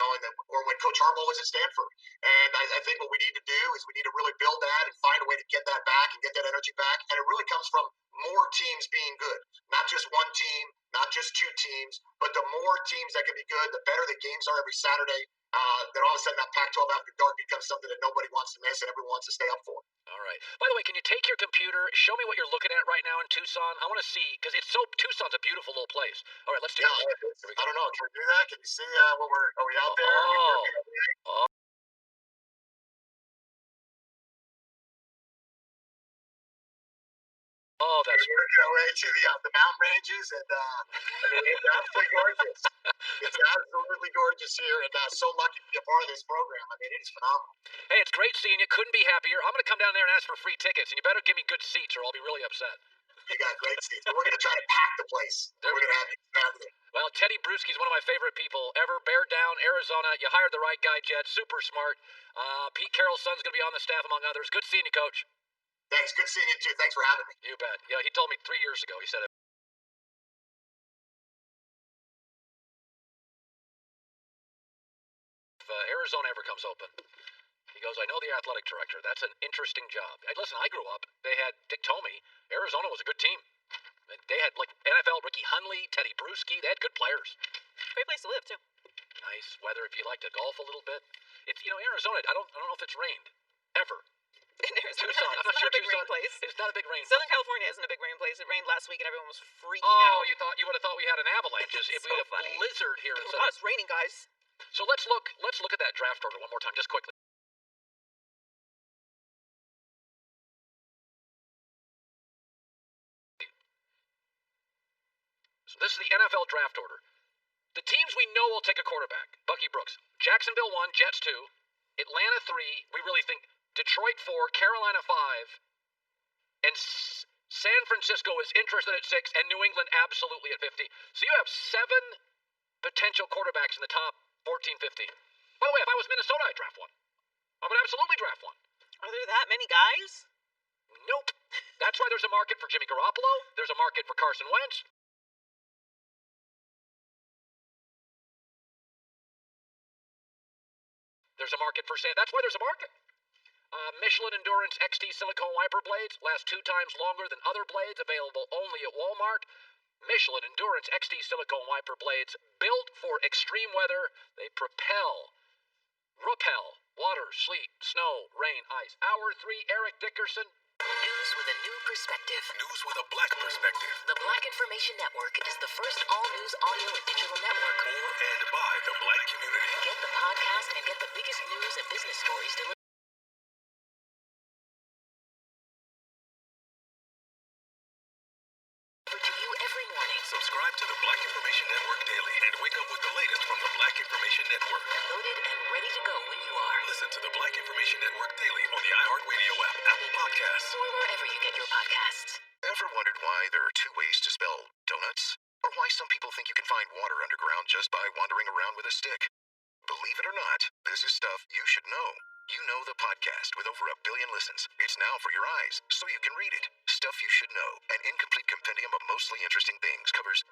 or when Coach Harbaugh was at Stanford. And I think what we need to do is we need to really build that and find a way to get that back and get that energy back. And it really comes from more teams being good. Not just one team, not just two teams, but the more teams that can be good, the better the games are every Saturday. Then all of a sudden that Pac-12 after dark becomes something that nobody wants to miss and everyone wants to stay up for. All right. By the way, can you take your computer, show me what you're looking at right now in Tucson? I want to see, because Tucson's a beautiful little place. All right, let's do this. I don't know. Can we do that? Can you see are we out there? Oh. Oh, that's we're working our way to the mountain ranges, and it's absolutely gorgeous. It's absolutely gorgeous here, and so lucky to be a part of this program. I mean, it is phenomenal. Hey, it's great seeing you. Couldn't be happier. I'm going to come down there and ask for free tickets, and you better give me good seats, or I'll be really upset. You got great seats, but we're going to try to pack the place. We're going to have you family. Well, Teddy Bruschi's one of my favorite people ever. Bear down, Arizona. You hired the right guy, Jedd. Super smart. Pete Carroll's son's going to be on the staff, among others. Good seeing you, Coach. Thanks. Good seeing you, too. Thanks for having me. You bet. Yeah, he told me 3 years ago. He said if Arizona ever comes open, he goes, I know the athletic director. That's an interesting job. Listen, I grew up. They had Dick Tomey. Arizona was a good team. They had like NFL Ricky Hundley, Teddy Bruschi. They had good players. Great place to live, too. Nice weather if you like to golf a little bit. It's Arizona. I don't know if it's rained ever. In Arizona, Tucson. I'm not sure a big Tucson. rain place. It's not a big rain. Southern California isn't a big rain place. It rained last week and everyone was freaking Oh, out. you would have thought we had an avalanche. If we had a blizzard here in Southern. It's raining, guys. So let's look at that draft order one more time, just quickly. So this is the NFL draft order. The teams we know will take a quarterback. Bucky Brooks. Jacksonville 1, Jets 2, Atlanta 3, we really think Detroit 4, Carolina 5, and San Francisco is interested at 6, and New England absolutely at 50. So you have 7 potential quarterbacks in the top 14, 15. By the way, if I was Minnesota, I'd draft one. I would absolutely draft one. Are there that many guys? Nope. That's why there's a market for Jimmy Garoppolo. There's a market for Carson Wentz. There's a market for That's why there's a market. Michelin Endurance XT silicone wiper blades last 2 times longer than other blades, available only at Walmart. Michelin Endurance XT silicone wiper blades, built for extreme weather. They repel water, sleet, snow, rain, ice. Hour 3, Eric Dickerson. News with a new perspective. News with a black perspective. The Black Information Network is the first all-news audio and digital network For and by the black community. Get the podcast and get the biggest news and business stories delivered to you every morning. Subscribe to the Black Information Network daily and wake up with the latest from the Black Information Network. Loaded and ready to go when you are. Listen to the Black Information Network daily on the iHeartRadio app, Apple Podcasts, or wherever you get your podcasts. Ever wondered why there are 2 ways to spell donuts? Or why some people think you can find water underground just by wandering around with a stick? Believe it or not, this is stuff you should know. You know the podcast with over 1 billion listens. It's now for your eyes, so you can read it. Stuff you should know. An incomplete compendium of mostly interesting things covers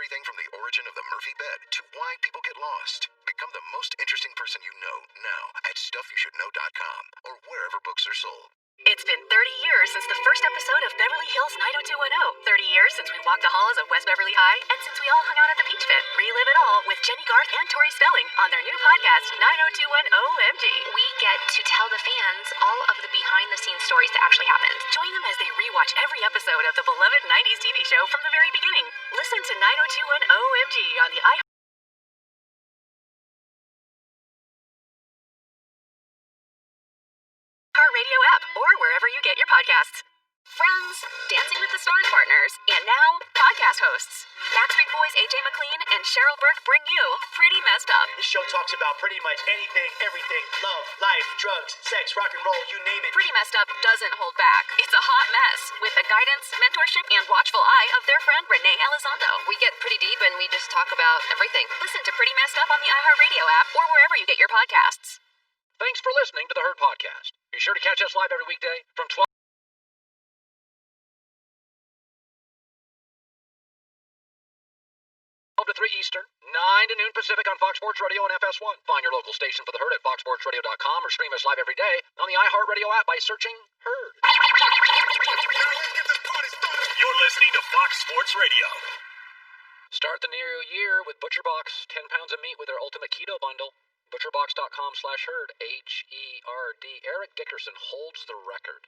everything from the origin of the Murphy bed to why people get lost. Become the most interesting person you know now at StuffYouShouldKnow.com or wherever books are sold. It's been 30 years since the first episode of Beverly Hills 90210. 30 years since we walked the halls of West Beverly High, and since we all hung out at the Peach Pit. Relive it all with Jenny Garth and Tori Spelling on their new podcast, 90210 OMG. We get to tell the fans all of the behind-the-scenes stories that actually happened. Join them as they rewatch every episode of the beloved 90s TV show from the very beginning. Listen to 90210 OMG on the Radio app or wherever you get your podcasts. Friends, Dancing with the Stars partners, and now podcast hosts. Backstreet Boys AJ McLean and Cheryl Burke bring you Pretty Messed Up. This show talks about pretty much anything, everything. Love, life, drugs, sex, rock and roll, you name it. Pretty Messed Up doesn't hold back. It's a hot mess with the guidance, mentorship, and watchful eye of their friend Renee Elizondo. We get pretty deep and we just talk about everything. Listen to Pretty Messed Up on the iHeartRadio app or wherever you get your podcasts. Thanks for listening to the Herd Podcast. Be sure to catch us live every weekday from 12 to 3 Eastern, 9 to noon Pacific on Fox Sports Radio and FS1. Find your local station for the Herd at foxsportsradio.com or stream us live every day on the iHeartRadio app by searching Herd. You're listening to Fox Sports Radio. Start the new year with ButcherBox. 10 pounds of meat with their ultimate keto bundle. ButcherBox.com/herd, HERD. Eric Dickerson holds the record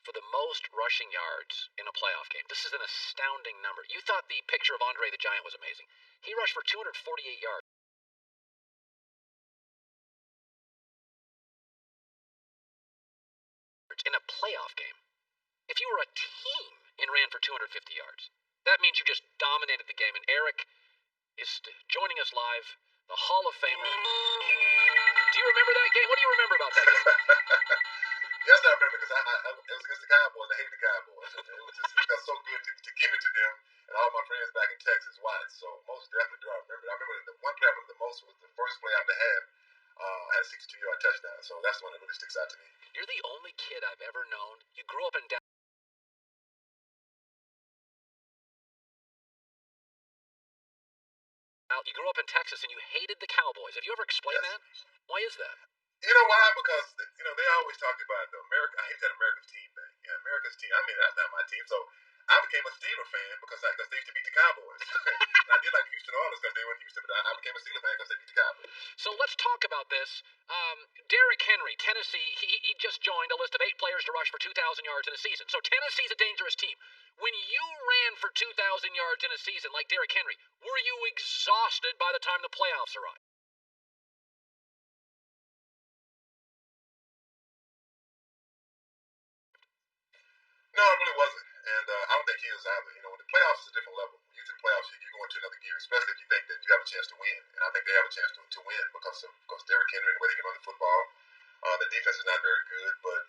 for the most rushing yards in a playoff game. This is an astounding number. You thought the picture of Andre the Giant was amazing. He rushed for 248 yards. In a playoff game. If you were a team and ran for 250 yards, that means you just dominated the game. And Eric is joining us live, the Hall of Famer. Do you remember that game? What do you remember about that game? Yes, I remember because it was against the Cowboys. I hated the Cowboys. It felt so good to give it to them and all my friends back in Texas. Why? So most definitely do I remember. I remember the one play I remember the most was the first play out to have. I had a 62-yard touchdown. So that's the one that really sticks out to me. You're the only kid I've ever known. You grew up in Dallas. You grew up in Texas and you hated the Cowboys. Have you ever explained that? Why is that? You know why? Because they always talked about the America. I hate that America's team thing. Yeah, America's team. I mean, that's not my team. So I became a Steeler fan because they used to beat the Cowboys. And I did like Houston Oilers because they were in Houston, but I became a Steeler fan because they beat the Cowboys. So let's talk about this. Derrick Henry, Tennessee. He just joined a list of 8 players to rush for 2,000 yards in a season. So Tennessee's a dangerous team. When you ran for 2,000 yards in a season like Derrick Henry, were you exhausted by the time the playoffs arrived? No, it really wasn't. And I don't think he is either. When the playoffs is a different level. When you get to the playoffs, you go into another gear, especially if you think that you have a chance to win. And I think they have a chance to win because Derrick Henry and the way they can run the football. The defense is not very good, but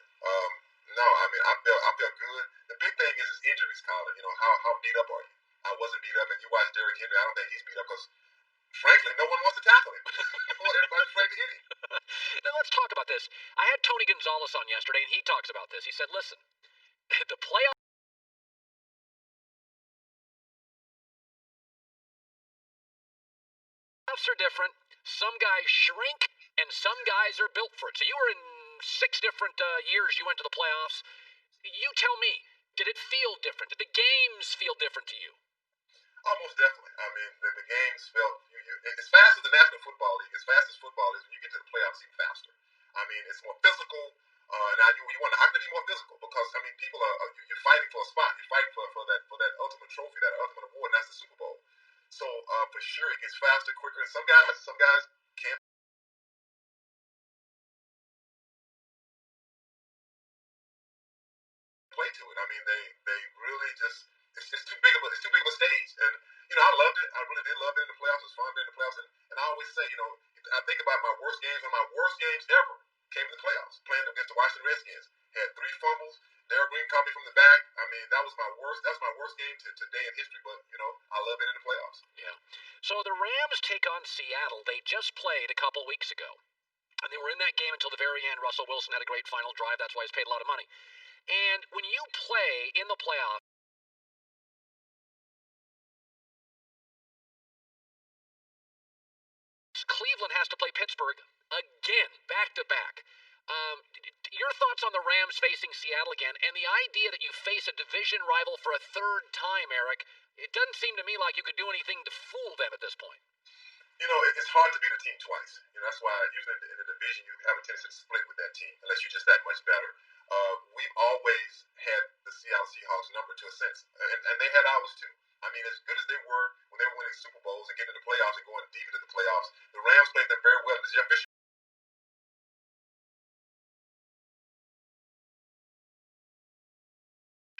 no, I mean, I felt good. The big thing is his injuries, Colin. How beat up are you? I wasn't beat up, and you watch Derrick Henry. I don't think he's beat up because, frankly, no one wants to tackle him. Everybody's afraid to hit him. Now let's talk about this. I had Tony Gonzalez on yesterday, and he talks about this. He said, "Listen, the playoffs are different. Some guys shrink, and some guys are built for it. So you were in 6 different years you went to the playoffs. You tell me, did it feel different? Did the games feel different to you?" Almost definitely. I mean, the games felt as fast as the National Football League, as fast as football is, when you get to the playoffs, even faster. I mean, it's more physical. Now you wonder how could it be more physical? Because I mean, people you're fighting for a spot. You're fighting for that ultimate trophy, that ultimate award, and that's the Super Bowl. So for sure, it gets faster, quicker. And some guys can't play to it. I mean, they really just it's too big of a stage. And I loved it. I really did love it in the playoffs. It was fun being in the playoffs. And I always say, I think about my worst games, and my worst games ever came in the playoffs, playing against the Washington Redskins. Had 3 fumbles. Derrick Green caught me from the back. I mean, that was my worst game today in history. But I love it in the playoffs. Yeah. So the Rams take on Seattle. They just played a couple weeks ago, and they were in that game until the very end. Russell Wilson had a great final drive. That's why he's paid a lot of money. And when you play in the playoffs, Cleveland has to play Pittsburgh again, back-to-back. Your thoughts on the Rams facing Seattle again, and the idea that you face a division rival for a third time, Eric, it doesn't seem to me like you could do anything to fool them at this point. It's hard to beat a team twice. That's why usually in the division you have a tendency to split with that team, unless you're just that much better. We've always had the Seattle Seahawks number to a sense, and they had ours too. I mean, as good as they were when they were winning Super Bowls and getting to the playoffs and going deep into the playoffs, the Rams played them very well. As Jeff Fisch,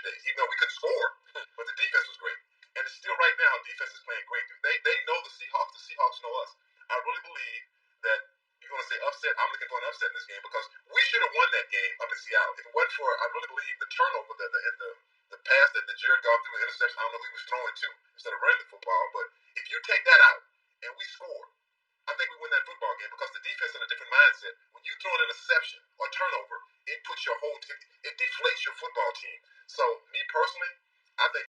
even though we couldn't score, but the defense was great. And it's still right now, defense is playing great. They know the Seahawks know us. I really believe that you're going to say upset. I'm looking for an upset in this game because we should have won that game up in Seattle. If it wasn't for, I really believe, the turnover, the pass that Jedd got through, the interception, I don't know who he was throwing to instead of running the football. But if you take that out and we score, I think we win that football game because the defense is in a different mindset. When you throw an interception or turnover, it puts your whole team, it deflates your football team. So, me personally, I think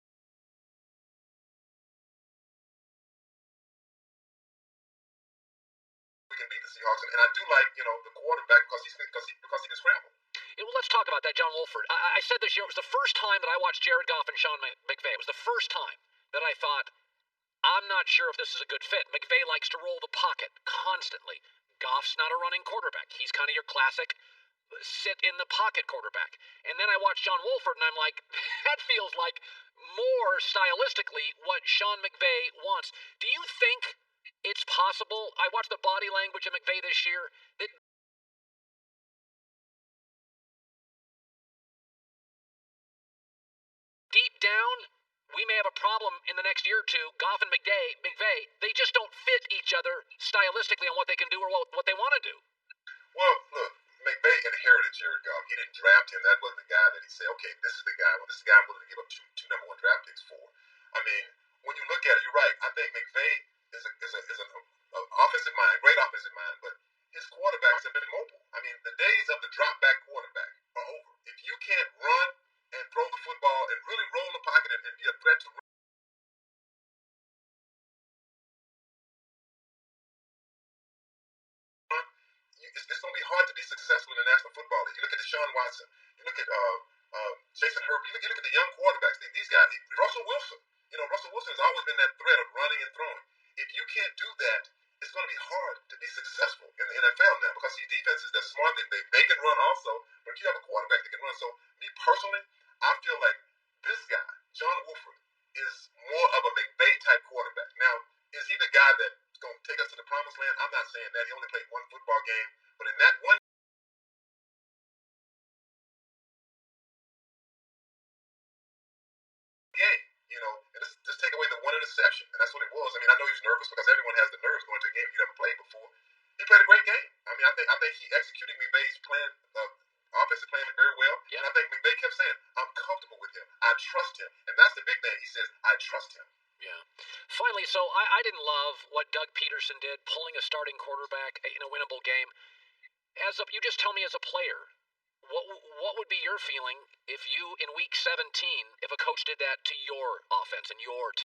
we can beat the Seahawks, and I do like the quarterback because he can scramble. Yeah, well, let's talk about that, John Wolford. I said this year it was the first time that I watched Jared Goff and Sean McVay. It was the first time that I thought, I'm not sure if this is a good fit. McVay likes to roll the pocket constantly. Goff's not a running quarterback. He's kind of your classic sit in the pocket quarterback. And then I watched John Wolford, and I'm like, that feels like more stylistically what Sean McVay wants. Do you think it's possible? I watched the body language of McVay this year. That deep down, we may have a problem in the next year or two. Goff and McVay, they just don't fit each other stylistically on what they can do or what they want to do. Well, look, McVay inherited Jared Goff. He didn't draft him. That wasn't the guy that he said, okay, this is the guy. Well, this is the guy I'm willing to give up two number one draft picks for. I mean, when you look at it, you're right. I think McVay is an offensive mind, great offensive mind, but his quarterbacks have been mobile. I mean, the days of the drop back quarterback are over. If you can't run and throw the football and really roll the pocket and be a threat to run, it's going to be hard to be successful in the National Football League. You look at Deshaun Watson. You look at Jason Garrett. You look at the young quarterbacks. These guys, Russell Wilson. Russell Wilson has always been that threat of running and throwing. If you can't do that, it's going to be hard to be successful in the NFL now because these defenses, they're smart. They can run also, but if you have a quarterback that can run. So, me personally, I feel like this guy, John Wolford, is more of a McVay-type quarterback. Now, is he the guy that's going to take us to the promised land? I'm not saying that. He only played one football game. But in that one game, and just take away the one interception, and that's what it was. I mean, I know he's nervous because everyone has the nerves going to a game you never played before. He played a great game. I mean, I think he executed McVay's plan, offensive plan very well. Yeah. And I think McVay kept saying, I'm comfortable with him. I trust him. And that's the big thing. He says, I trust him. Yeah. Finally, so I didn't love what Doug Peterson did, pulling a starting quarterback in a winnable game. You just tell me as a player, what would be your feeling if you, in week 17, if a coach did that to your offense and your team?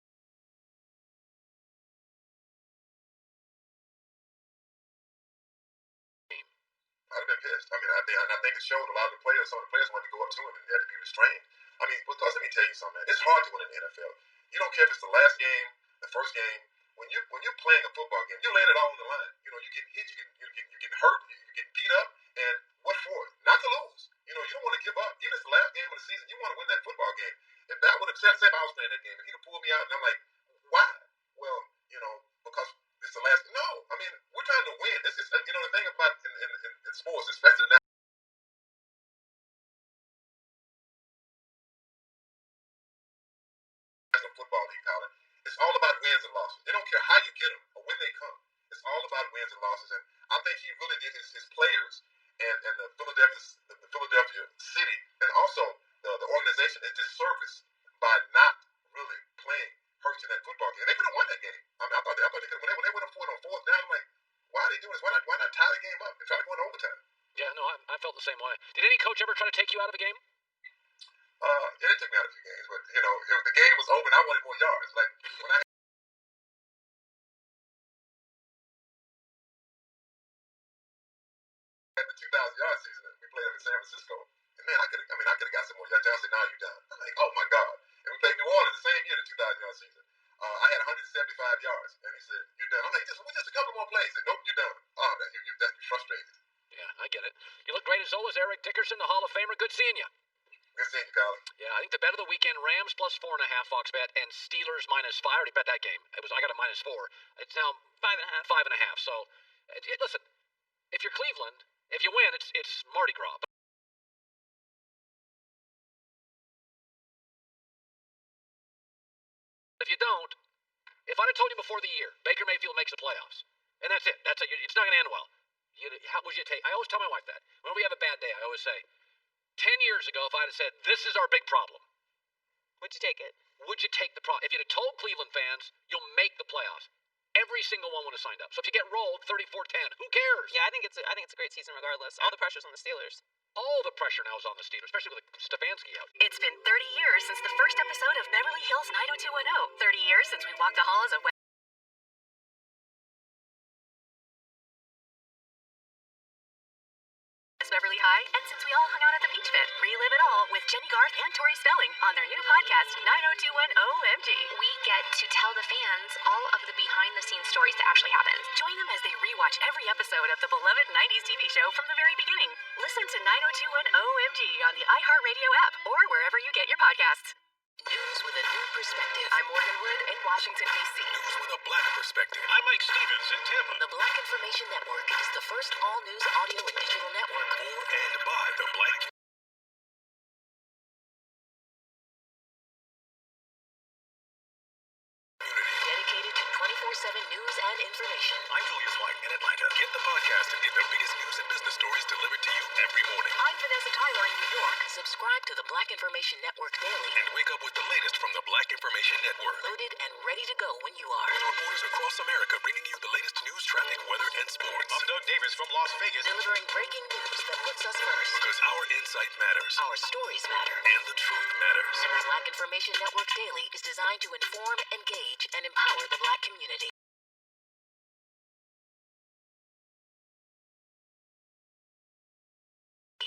I'd have been pissed. I mean, I think it showed a lot of the players. Some of the players wanted to go up to him and they had to be restrained. I mean, because let me tell you something, man. It's hard to win in the NFL. You don't care if it's the last game, the first game. When you're playing a football game, you're laying it all on the line. You get hit, you get hurt, you get beat up, and what for? Not to lose. You don't want to give up. Even if it's the last game of the season, you want to win that football game. If that would have said, if I was playing that game, and he'd have pulled me out, and I'm like, why? Well, because it's the last. No, I mean, we're trying to win. This is, the thing about in sports, especially now. National Football League, Colin. It's all about wins and losses. They don't care how you get them or when they come. It's all about wins and losses. And I think he really did his players and the Philadelphia city and also the organization a disservice by not really playing Hurts in that football game. And they could have won that game. I mean, I thought they could have. When they went up for it on fourth down, I'm like, why are they doing this? Why not tie the game up and try to go into overtime? Yeah, no, I felt the same way. Did any coach ever try to take you out of a game? Yeah, they took me out of a few games, but if the game was over and I wanted more yards, like when I 2,000-yard season. We played them in San Francisco. And man, I could have got some more yards. I said, "No, you're done." I'm like, "Oh my God!" And we played New Orleans the same year, the 2,000-yard season. I had 175 yards, and he said, "You're done." I'm like, "Just a couple more plays." He said, "Nope, you're done." Oh man, that's frustrating. Yeah, I get it. You look great as always, Eric Dickerson, the Hall of Famer. Good seeing you. Good seeing you, Colin. Yeah, I think the bet of the weekend: Rams plus 4.5, Fox bet, and Steelers -5. I already bet that game. I got a -4. It's now 5.5. 5.5. So, listen, if you're Cleveland, if you win, it's Mardi Gras. If you don't, if I'd have told you before the year, Baker Mayfield makes the playoffs, and that's it. That's it. It's not going to end well. How would you take? I always tell my wife that. Whenever we have a bad day, I always say, 10 years ago, if I'd have said, this is our big problem, would you take it? Would you take the problem? If you'd have told Cleveland fans, you'll make the playoffs, every single one would have signed up. So if you get rolled 34-10, who cares? Yeah, I think it's a great season regardless. All the pressure's on the Steelers. All the pressure now is on the Steelers, especially with Stefanski out. It's been 30 years since the first episode of Beverly Hills 90210. 30 years since we walked the halls of West Beverly High, and since we all hung out at the Peach Pit. Relive it all with Jenny Garth and Tori Spelling on their new podcast, 90210 OMG. We get to tell the fans all of the behind-the-scenes stories that actually happened. Join them as they rewatch every episode of the beloved 90s TV show from the very beginning. Listen to 90210 OMG on the iHeartRadio app or wherever you get your podcasts. News with a new perspective. I'm Morgan Wood in Washington, D.C. News with a black perspective. I'm Mike Stevens in Tampa. The Black Information Network is the first all-news audio and digital network for and by the black dedicated to 24/7 news and information. I'm Julius White in Atlanta. Get the podcast and get the biggest news and business stories delivered to you every morning. I'm Vanessa Tyler in New York. Subscribe to the Black Information Network daily. And wake up with the latest from the Black Information Network. Loaded and ready to go when you are. With reporters across America bringing you the latest news, traffic, weather, and sports. I'm Doug Davis from Las Vegas. Delivering breaking news that puts us first. Because our insight matters. Our stories matter. And the truth matters. And the Black Information Network Daily is designed to inform, engage, and empower the black community.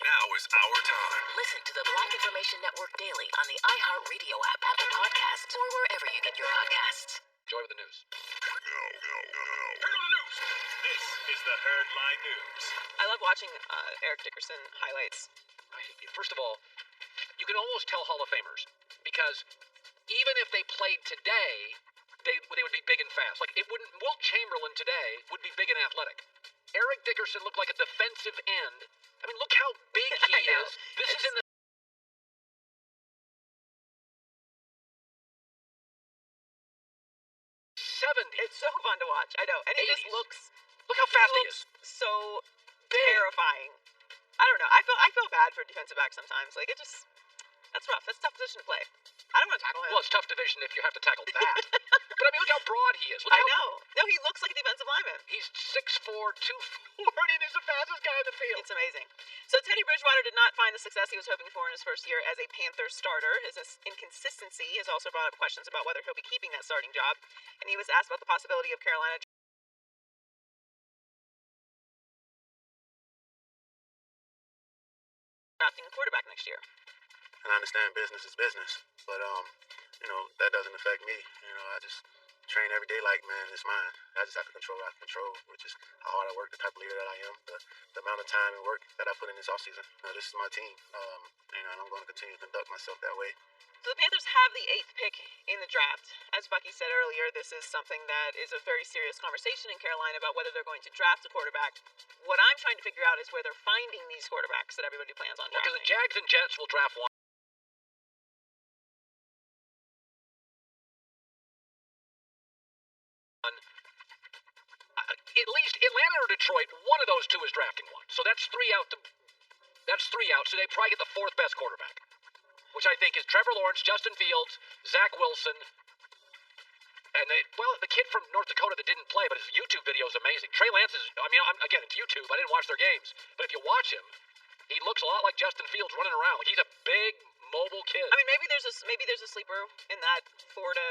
Now is our time. Listen to the Black Information Network Daily on the iHeartRadio app, Apple Podcasts, or wherever you get your podcasts. Enjoy with the news. Turn on the news. This is the Herdline News. I love watching Eric Dickerson highlights. First of all, you can almost tell Hall of Famers because even if they played today, they would be big and fast. Like it wouldn't. Wilt Chamberlain today would be big and athletic. Eric Dickerson looked like a defensive end. I mean, look how big he is. This is in the 70s. It's so fun to watch. I know. And he just looks... Look how fast he is. So terrifying. I don't know. I feel bad for defensive backs sometimes. Like, it just... That's rough. That's a tough position to play. I don't want to tackle him. Well, it's tough division if you have to tackle that. But I mean, look how broad he is. I know. No, he looks like a defensive lineman. He's 6'4", 240, and he's the fastest guy in the field. It's amazing. So Teddy Bridgewater did not find the success he was hoping for in his first year as a Panthers starter. His inconsistency has also brought up questions about whether he'll be keeping that starting job. And he was asked about the possibility of Carolina drafting a quarterback next year. And I understand business is business, but that doesn't affect me. I just train every day like, man, it's mine. I just have to control what I control, which is how hard I work, the type of leader that I am, the amount of time and work that I put in this offseason. This is my team, and I'm going to continue to conduct myself that way. So the Panthers have the 8th pick in the draft. As Bucky said earlier, this is something that is a very serious conversation in Carolina about whether they're going to draft a quarterback. What I'm trying to figure out is where they're finding these quarterbacks that everybody plans on drafting. Because the Jags and Jets will draft one. At least Atlanta or Detroit, one of those two is drafting one. So that's 3 out. That's 3 out. So they probably get the 4th best quarterback, which I think is Trevor Lawrence, Justin Fields, Zach Wilson, and the kid from North Dakota that didn't play, but his YouTube video is amazing. Trey Lance is. Again, it's YouTube. I didn't watch their games, but if you watch him, he looks a lot like Justin Fields running around. Like he's a big, mobile kid. I mean, maybe there's a sleeper in that 4 to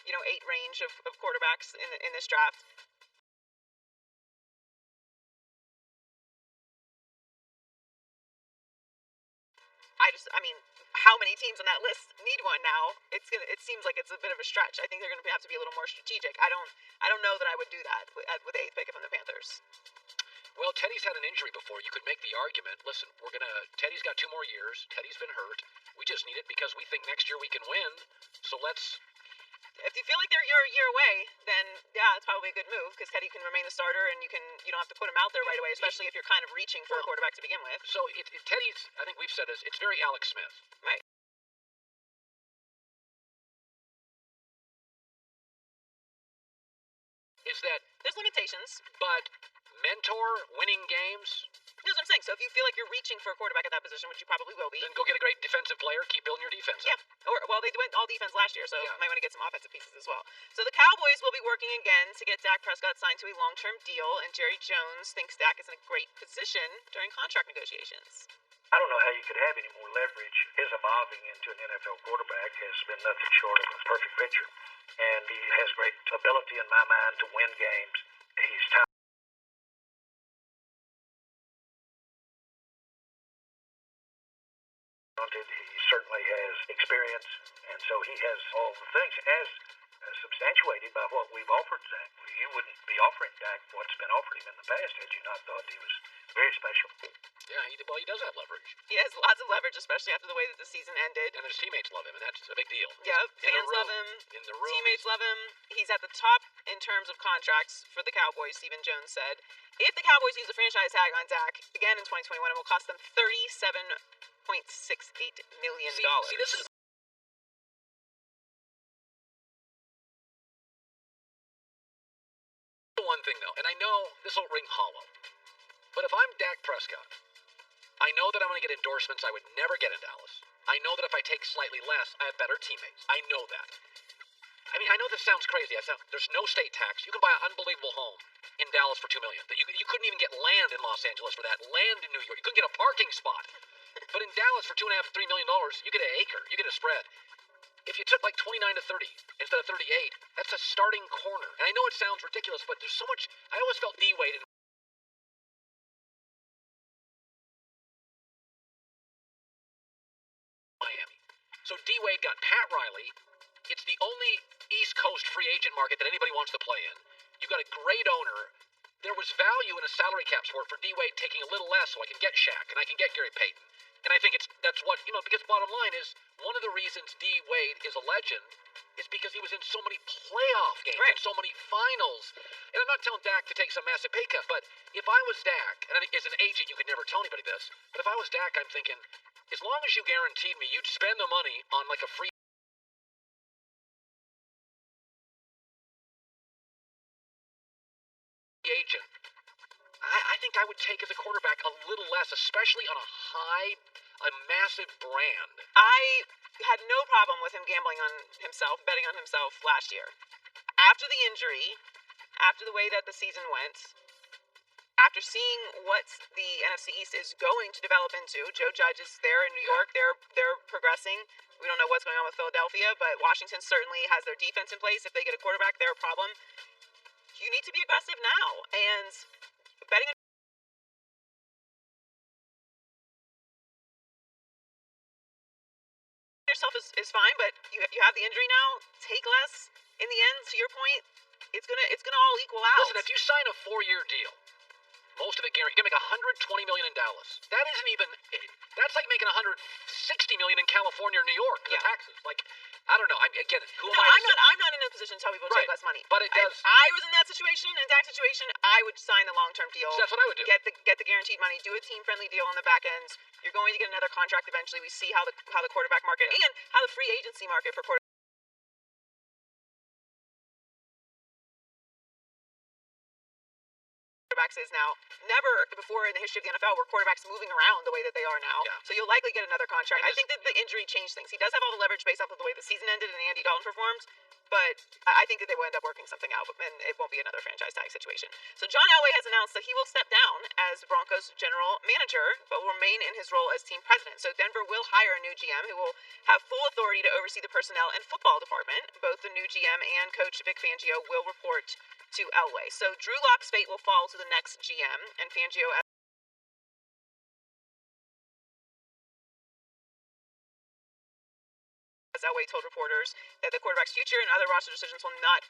8 range of quarterbacks in this draft. I mean, how many teams on that list need one now? It seems like it's a bit of a stretch. I think they're going to have to be a little more strategic. I don't know that I would do that with the 8th pick if I'm the Panthers. Well, Teddy's had an injury before. You could make the argument, listen, Teddy's got 2 more years. Teddy's been hurt. We just need it because we think next year we can win. So let's... If you feel like you're a year away, then yeah, it's probably a good move because Teddy can remain the starter and you don't have to put him out there right away, especially if you're kind of reaching for a quarterback to begin with. So Teddy's, I think we've said this, it's very Alex Smith. Right. Is that there's limitations, but mentor, winning games. That's what I'm saying. So if you feel like you're reaching for a quarterback at that position, which you probably will be, then go get a great defensive player. Keep building your defense. Yeah. Well, they went all defense last year, so you might want to get some offensive pieces as well. So the Cowboys will be working again to get Dak Prescott signed to a long-term deal, and Jerry Jones thinks Dak is in a great position during contract negotiations. I don't know how you could have any more leverage. His evolving into an NFL quarterback has been nothing short of a perfect picture. And he has great ability in my mind to win games. He's talented. He certainly has experience, and so he has all the things as substantiated by what we've offered Dak. You wouldn't be offering Dak what's been offered him in the past had you not thought he was very special. Yeah, he does have leverage. He has lots of leverage, especially after the way that the season ended. And his teammates love him, and that's a big deal. Yeah, fans love him. In the room. Teammates love him. He's at the top in terms of contracts for the Cowboys, Stephen Jones said. If the Cowboys use a franchise tag on Dak again in 2021, it will cost them $37.68 million. See, this is the one thing, though, and I know this will ring hollow, but if I'm Dak Prescott, I know that I'm going to get endorsements I would never get in Dallas. I know that if I take slightly less, I have better teammates. I know that. I mean, I know this sounds crazy. There's no state tax. You can buy an unbelievable home in Dallas for $2 million. You couldn't even get land in Los Angeles for that. Land in New York. You couldn't get a parking spot. But in Dallas for $2.5 to $3 million, you get an acre. You get a spread. If you took like 29 to 30 instead of 38, that's a starting corner. And I know it sounds ridiculous, but there's so much. I always felt D-Wade in Miami. So D-Wade got Pat Riley. It's the only East Coast free agent market that anybody wants to play in. You've got a great owner. There was value in a salary cap sport for D-Wade taking a little less so I can get Shaq and I can get Gary Payton. And I think that's what, because bottom line is, one of the reasons D-Wade is a legend is because he was in so many playoff games and so many finals. And I'm not telling Dak to take some massive pay cut, but if I was Dak, and as an agent you could never tell anybody this, but if I was Dak, I'm thinking, as long as you guaranteed me you'd spend the money on like a free agent, I think I would take as a quarterback a little less, especially on a massive brand. I had no problem with him gambling on himself, betting on himself last year. After the injury, after the way that the season went, after seeing what the NFC East is going to develop into, Joe Judge is there in New York. They're progressing. We don't know what's going on with Philadelphia, but Washington certainly has their defense in place. If they get a quarterback, they're a problem. You need to be aggressive now, and betting on yourself is fine, but you have the injury now. Take less. In the end, to your point, it's gonna all equal out. Listen, if you sign a 4-year deal, most of it guaranteed, you're gonna make $120 million in Dallas. That isn't even. That's like making $160 million in California or New York. The taxes, like, I don't know. Again, who am I? I'm not in a position to tell people to take less money. But it does. If I was in that situation, in Dak's situation, I would sign a long-term deal. So that's what I would do. Get the guaranteed money. Do a team-friendly deal on the back end. You're going to get another contract eventually. We see how the quarterback market and how the free agency market for quarterbacks is now. Never before in the history of the NFL were quarterbacks moving around the way that they are now. Yeah. So you'll likely get another contract. I think that the injury changed things. He does have all the leverage based off of the way the season ended and Andy Dalton performed, but I think that they will end up working something out, and it won't be another franchise tag situation. So John Elway has announced that he will step down as Broncos general manager, but will remain in his role as team president. So Denver will hire a new GM who will have full authority to oversee the personnel and football department. Both the new GM and coach Vic Fangio will report to Elway. So Drew Lock's fate will fall to the next GM, and Fangio Elway told reporters that the quarterback's future and other roster decisions will not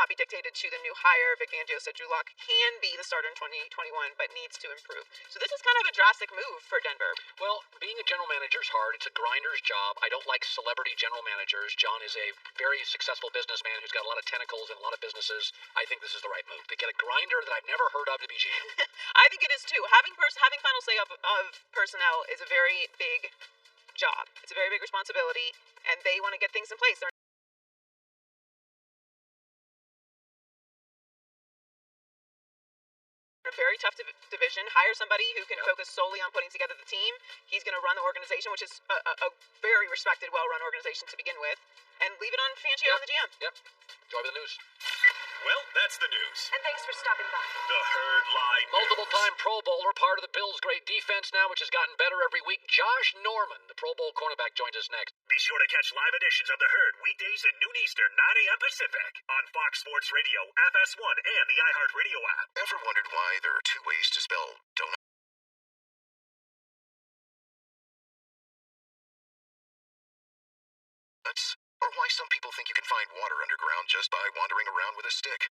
be dictated to the new hire. Vic Fangio said Drew Lock can be the starter in 2021, but needs to improve. So this is kind of a drastic move for Denver. Well, being a general manager is hard. It's a grinder's job. I don't like celebrity general managers. John is a very successful businessman who's got a lot of tentacles and a lot of businesses. I think this is the right move. To get a grinder that I've never heard of to be GM. I think it is too. Having final say of personnel is a very big job. It's a very big responsibility, and they want to get things in place. They're in a very tough division. Hire somebody who can focus solely on putting together the team. He's going to run the organization, which is a very respected, well-run organization to begin with, and leave it on Fangio and the GM. Yep. Enjoy the news. Well, that's the news. And thanks for stopping by. The Herd Line Multiple-time Pro Bowler, part of the Bills' great defense now, which has gotten better every week. Josh Norman, the Pro Bowl cornerback, joins us next. Be sure to catch live editions of The Herd weekdays at noon Eastern, 9 a.m. Pacific on Fox Sports Radio, FS1, and the iHeartRadio app. Ever wondered why there are two ways to spell donut? Or why some people think you can find water underground just by wandering around with a stick?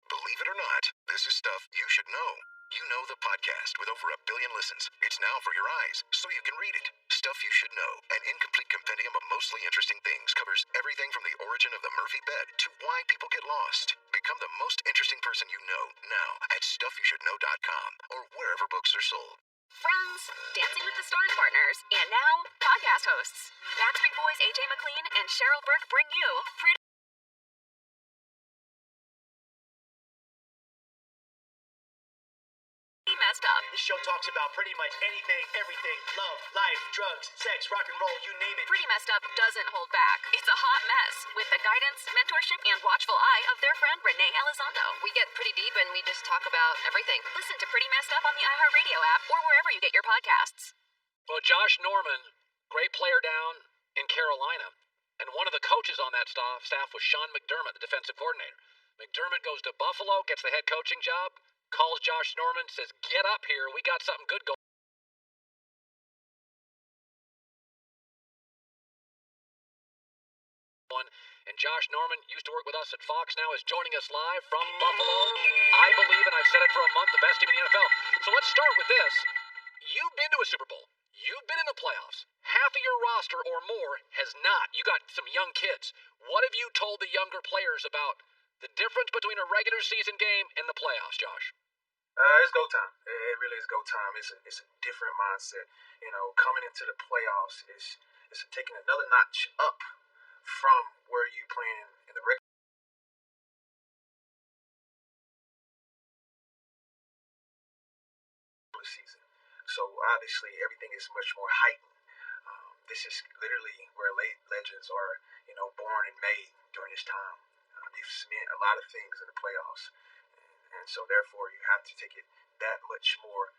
Believe it or not, this is stuff you should know. You Know the podcast with over 1 billion listens. It's now for your eyes, so you can read it. Stuff You Should Know, an incomplete compendium of mostly interesting things, covers everything from the origin of the Murphy bed to why people get lost. Become the most interesting person you know now at StuffYouShouldKnow.com or wherever books are sold. Friends, Dancing with the Stars partners, and now podcast hosts. Backstreet Boys AJ McLean and Cheryl Burke bring you Pretty Messed Up. This show talks about pretty much anything, everything, love, life, drugs, sex, rock and roll, you name it. Pretty Messed Up doesn't hold back. It's a hot mess with the guidance, mentorship, and watchful eye of their friend Renee Elizondo. We get pretty deep and we just talk about everything. Listen to Pretty Messed Up on the iHeartRadio app or wherever you get your podcasts. Well, Josh Norman, great player down in Carolina, and one of the coaches on that staff was Sean McDermott, the defensive coordinator. McDermott goes to Buffalo, gets the head coaching job, calls Josh Norman, says, "Get up here, we got something good going." And Josh Norman used to work with us at Fox, now is joining us live from Buffalo. I believe, and I've said it for a month, the best team in the NFL. So let's start with this. You've been to a Super Bowl. You've been in the playoffs. Half of your roster or more has not. You got some young kids. What have you told the younger players about the difference between a regular season game and the playoffs, Josh? It's go time. It really is go time. It's a different mindset. You know, coming into the playoffs is taking another notch up from where you playing in the regular season. So obviously everything is much more heightened. This is literally where legends are, born and made during this time. You've seen a lot of things in the playoffs, and so therefore you have to take it that much more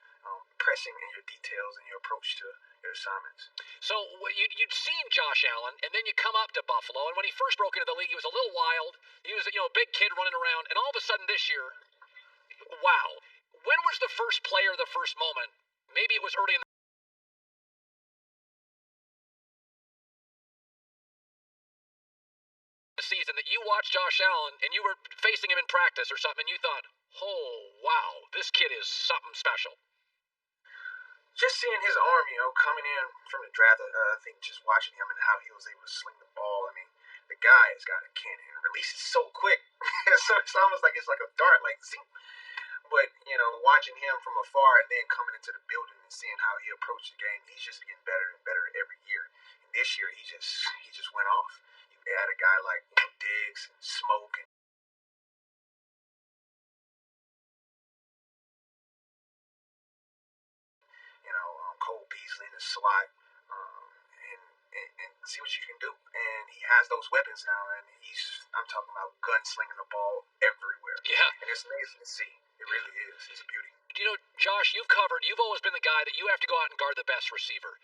pressing in your details and your approach to your assignments. So you'd seen Josh Allen, and then you come up to Buffalo, and when he first broke into the league, he was a little wild. He was, a big kid running around, and all of a sudden this year, wow. When was the first play or the first moment? Maybe it was early in the season that you watched Josh Allen, and you were facing him in practice or something, and you thought, oh, wow, this kid is something special. Just seeing his arm, coming in from the draft, I think just watching him and how he was able to sling the ball. I mean, the guy has got a cannon and releases so quick. So it's almost like it's like a dart, like zing. But, watching him from afar and then coming into the building and seeing how he approached the game, he's just getting better and better every year. And this year, he just went off. You had a guy like Diggs and Smoke and Cole Beasley in the slot, and see what you can do. And he has those weapons now, and I'm talking about gunslinging the ball everywhere. Yeah. And it's amazing to see. It really is. It's a beauty. Josh, you've always been the guy that you have to go out and guard the best receiver.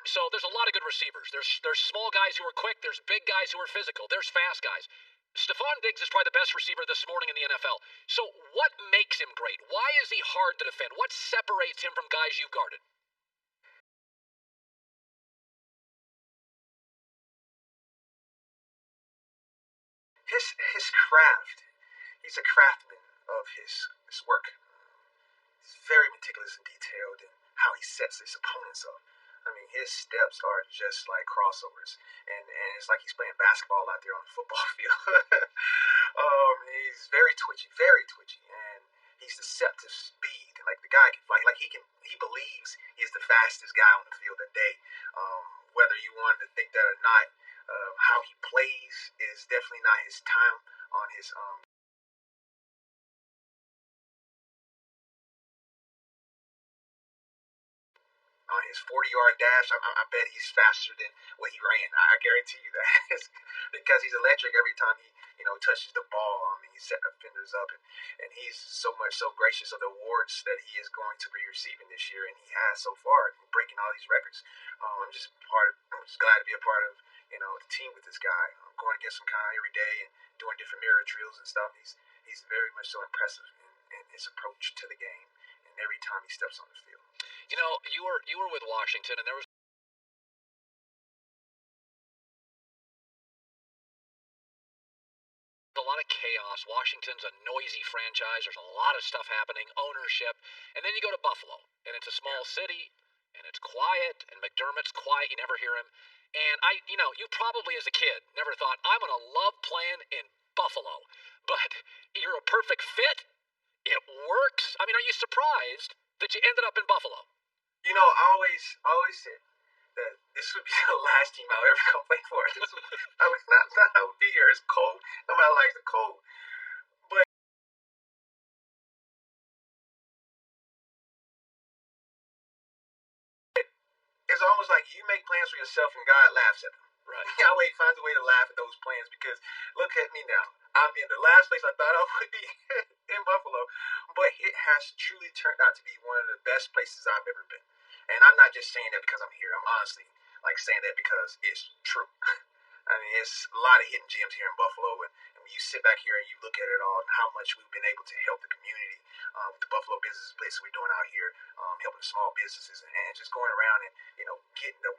So there's a lot of good receivers. There's small guys who are quick. There's big guys who are physical. There's fast guys. Stephon Diggs is probably the best receiver this morning in the NFL. So what makes him great? Why is he hard to defend? What separates him from guys you've guarded? his craft. He's a craftsman of his work. He's very meticulous and detailed in how he sets his opponents up. I mean, his steps are just like crossovers, and it's like he's playing basketball out there on the football field. He's very twitchy, and he's deceptive speed. Like the guy can fly, like he believes he's the fastest guy on the field that day. Whether you want to think that or not, how he plays is definitely not his time on his on his 40-yard dash. I bet he's faster than what he ran. I guarantee you that. It's because he's electric every time he touches the ball. I mean, he's setting offenders up, and he's so gracious of the awards that he is going to be receiving this year, and he has so far, breaking all these records. I'm just glad to be a part of the team with this guy. I'm going against him kind of every day and doing different mirror drills and stuff. He's very much so impressive in his approach to the game, and every time he steps on the field. You know, you were with Washington, and there was a lot of chaos. Washington's a noisy franchise. There's a lot of stuff happening, ownership. And then you go to Buffalo, and it's a small city, and it's quiet, and McDermott's quiet. You never hear him. And you probably as a kid never thought, I'm going to love playing in Buffalo. But you're a perfect fit. It works. I mean, are you surprised that you ended up in Buffalo? I always said that this would be the last team I'll ever come play for. I was not I would be here. It's cold. Nobody likes the cold. But it's almost like you make plans for yourself and God laughs at them. Right. Yahweh finds a way to laugh at those plans because look at me now. I'm in the last place I thought I would be in Buffalo. But it has truly turned out to be one of the best places I've ever been. And I'm not just saying that because I'm here. I'm honestly saying that because it's true. I mean, it's a lot of hidden gems here in Buffalo. And when you sit back here and you look at it all and how much we've been able to help the community with the Buffalo Business Blitz we're doing out here, helping small businesses and just going around and, getting the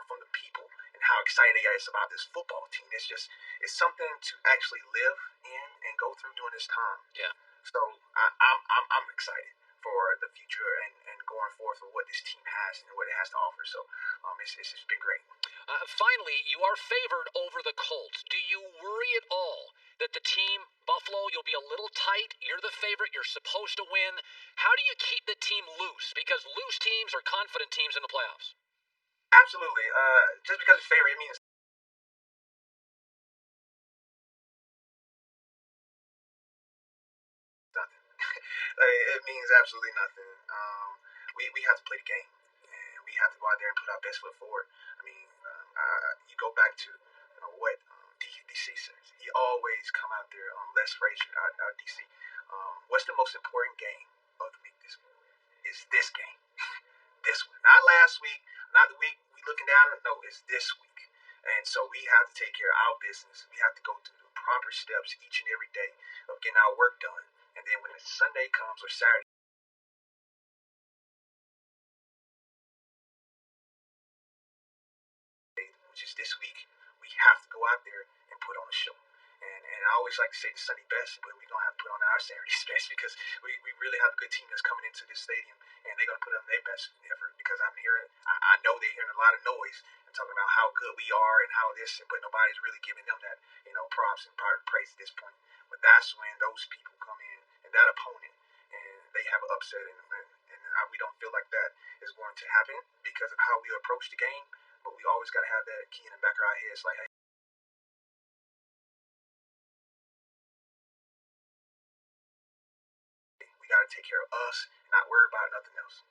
from the people and how excited they are about this football team. It's something to actually live in and go through during this time. Yeah. So I'm excited for the future and going forth with what this team has and what it has to offer. So it's been great. Finally, you are favored over the Colts. Do you worry at all that the team, Buffalo, you'll be a little tight? You're the favorite. You're supposed to win. How do you keep the team loose? Because loose teams are confident teams in the playoffs. Absolutely. Just because it's favorite, it means nothing. It means absolutely nothing. We have to play the game, and we have to go out there and put our best foot forward. I mean, you go back to what DC says. He always come out there. Les Frazier, our DC. What's the most important game of the week this week? It's this game. This one, not last week, not the week we looking down. No, it's this week, and so we have to take care of our business. We have to go through the proper steps each and every day of getting our work done, and then when Sunday comes or Saturday, which is this week, we have to go out there and put on a show. And I always like to say the Sunday best, but we're going to have to put on our Saturday's best because we really have a good team that's coming into this stadium, and they're going to put on their best effort because I know they're hearing a lot of noise and talking about how good we are and how this, but nobody's really giving them that, props and praise at this point. But that's when those people come in and that opponent, and they have an upset, and we don't feel like that is going to happen because of how we approach the game, but we always got to have that key in the back of our heads like, hey, got to take care of us, not worry about nothing else.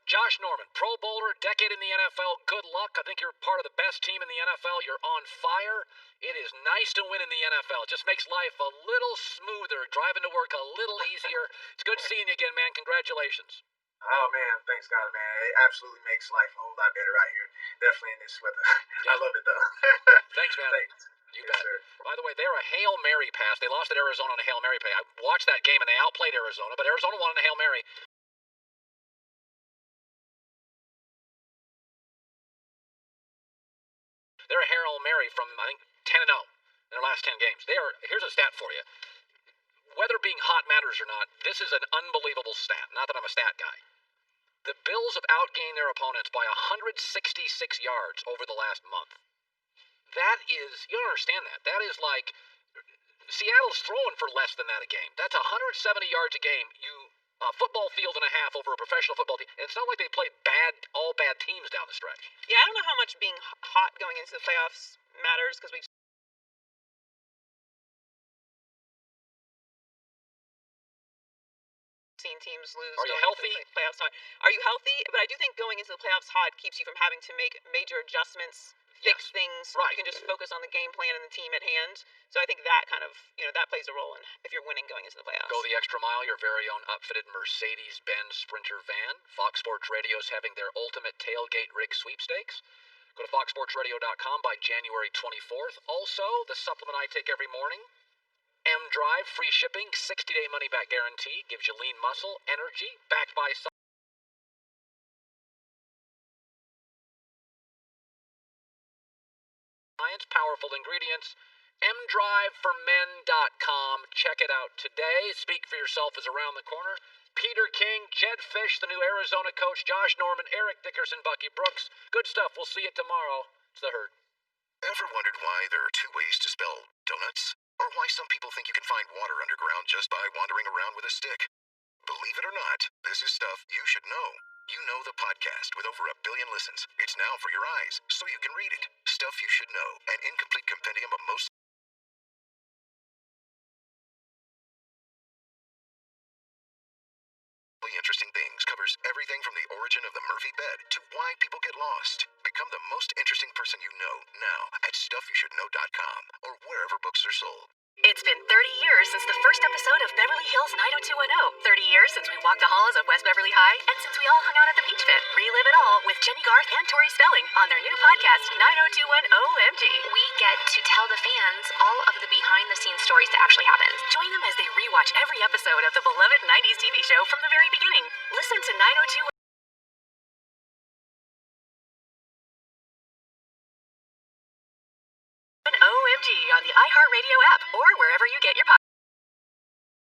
Josh Norman, Pro Bowler, decade in the NFL. Good luck. I think you're part of the best team in the NFL. You're on fire. It is nice to win in the NFL. It just makes life a little smoother, driving to work a little easier. It's good seeing you again, man. Congratulations. Oh, man. Thanks, God, man. It absolutely makes life a whole lot better out here. Definitely in this weather. Yeah. I love it, though. Thanks, man. Thanks. You bet. Sir. By the way, they're a Hail Mary pass. They lost at Arizona on a Hail Mary pass. I watched that game, and they outplayed Arizona, but Arizona won on a Hail Mary. They're a Hail Mary from, I think, 10-0 in their last 10 games. Here's a stat for you. Whether being hot matters or not, this is an unbelievable stat. Not that I'm a stat guy. The Bills have outgained their opponents by 166 yards over the last month. That is, you don't understand that. That is like, Seattle's throwing for less than that a game. That's 170 yards a game. Football field and a half over a professional football team. And it's not like they played all bad teams down the stretch. Yeah, I don't know how much being hot going into the playoffs matters because we've seen teams lose. Are you healthy? Playoffs hot. Are you healthy? But I do think going into the playoffs hot keeps you from having to make major adjustments, fix things. Right. You can just focus on the game plan and the team at hand. So I think that kind of, that plays a role in if you're winning going into the playoffs. Go the extra mile, your very own upfitted Mercedes-Benz Sprinter van. Fox Sports Radio's having their ultimate tailgate rig sweepstakes. Go to foxsportsradio.com by January 24th. Also, the supplement I take every morning, M-Drive, free shipping, 60-day money-back guarantee, gives you lean muscle, energy, backed by science, powerful ingredients. mdriveformen.com. Check it out today. Speak for yourself is around the corner. Peter King, Jedd Fisch, the new Arizona coach, Josh Norman, Eric Dickerson, Bucky Brooks. Good stuff. We'll see you tomorrow. It's The Herd. Ever wondered why there are two ways to spell donuts? Or why some people think you can find water underground just by wandering around with a stick? Believe it or not, this is stuff you should know. You Know the podcast with over 1 billion listens. It's now for your eyes, so you can read it. Stuff you should know, an incomplete compendium of most interesting things, covers everything from the origin of the Murphy bed to why people get lost. Become the most interesting person you know now at stuffyoushouldknow.com or wherever books are sold. It's been 30 years since the first episode of Beverly Hills 90210. 30 years since we walked the halls of West Beverly High, and since we all hung out at the beach fit. Relive it all with Jenny Garth and Tori Spelling on their new podcast, 90210 OMG. We get to tell the fans all of the behind-the-scenes stories that actually happened. Join them as they rewatch every episode of the beloved 90s TV show from the very beginning. Listen to 90210 OMG on the iHeartRadio app or wherever you get your podcasts.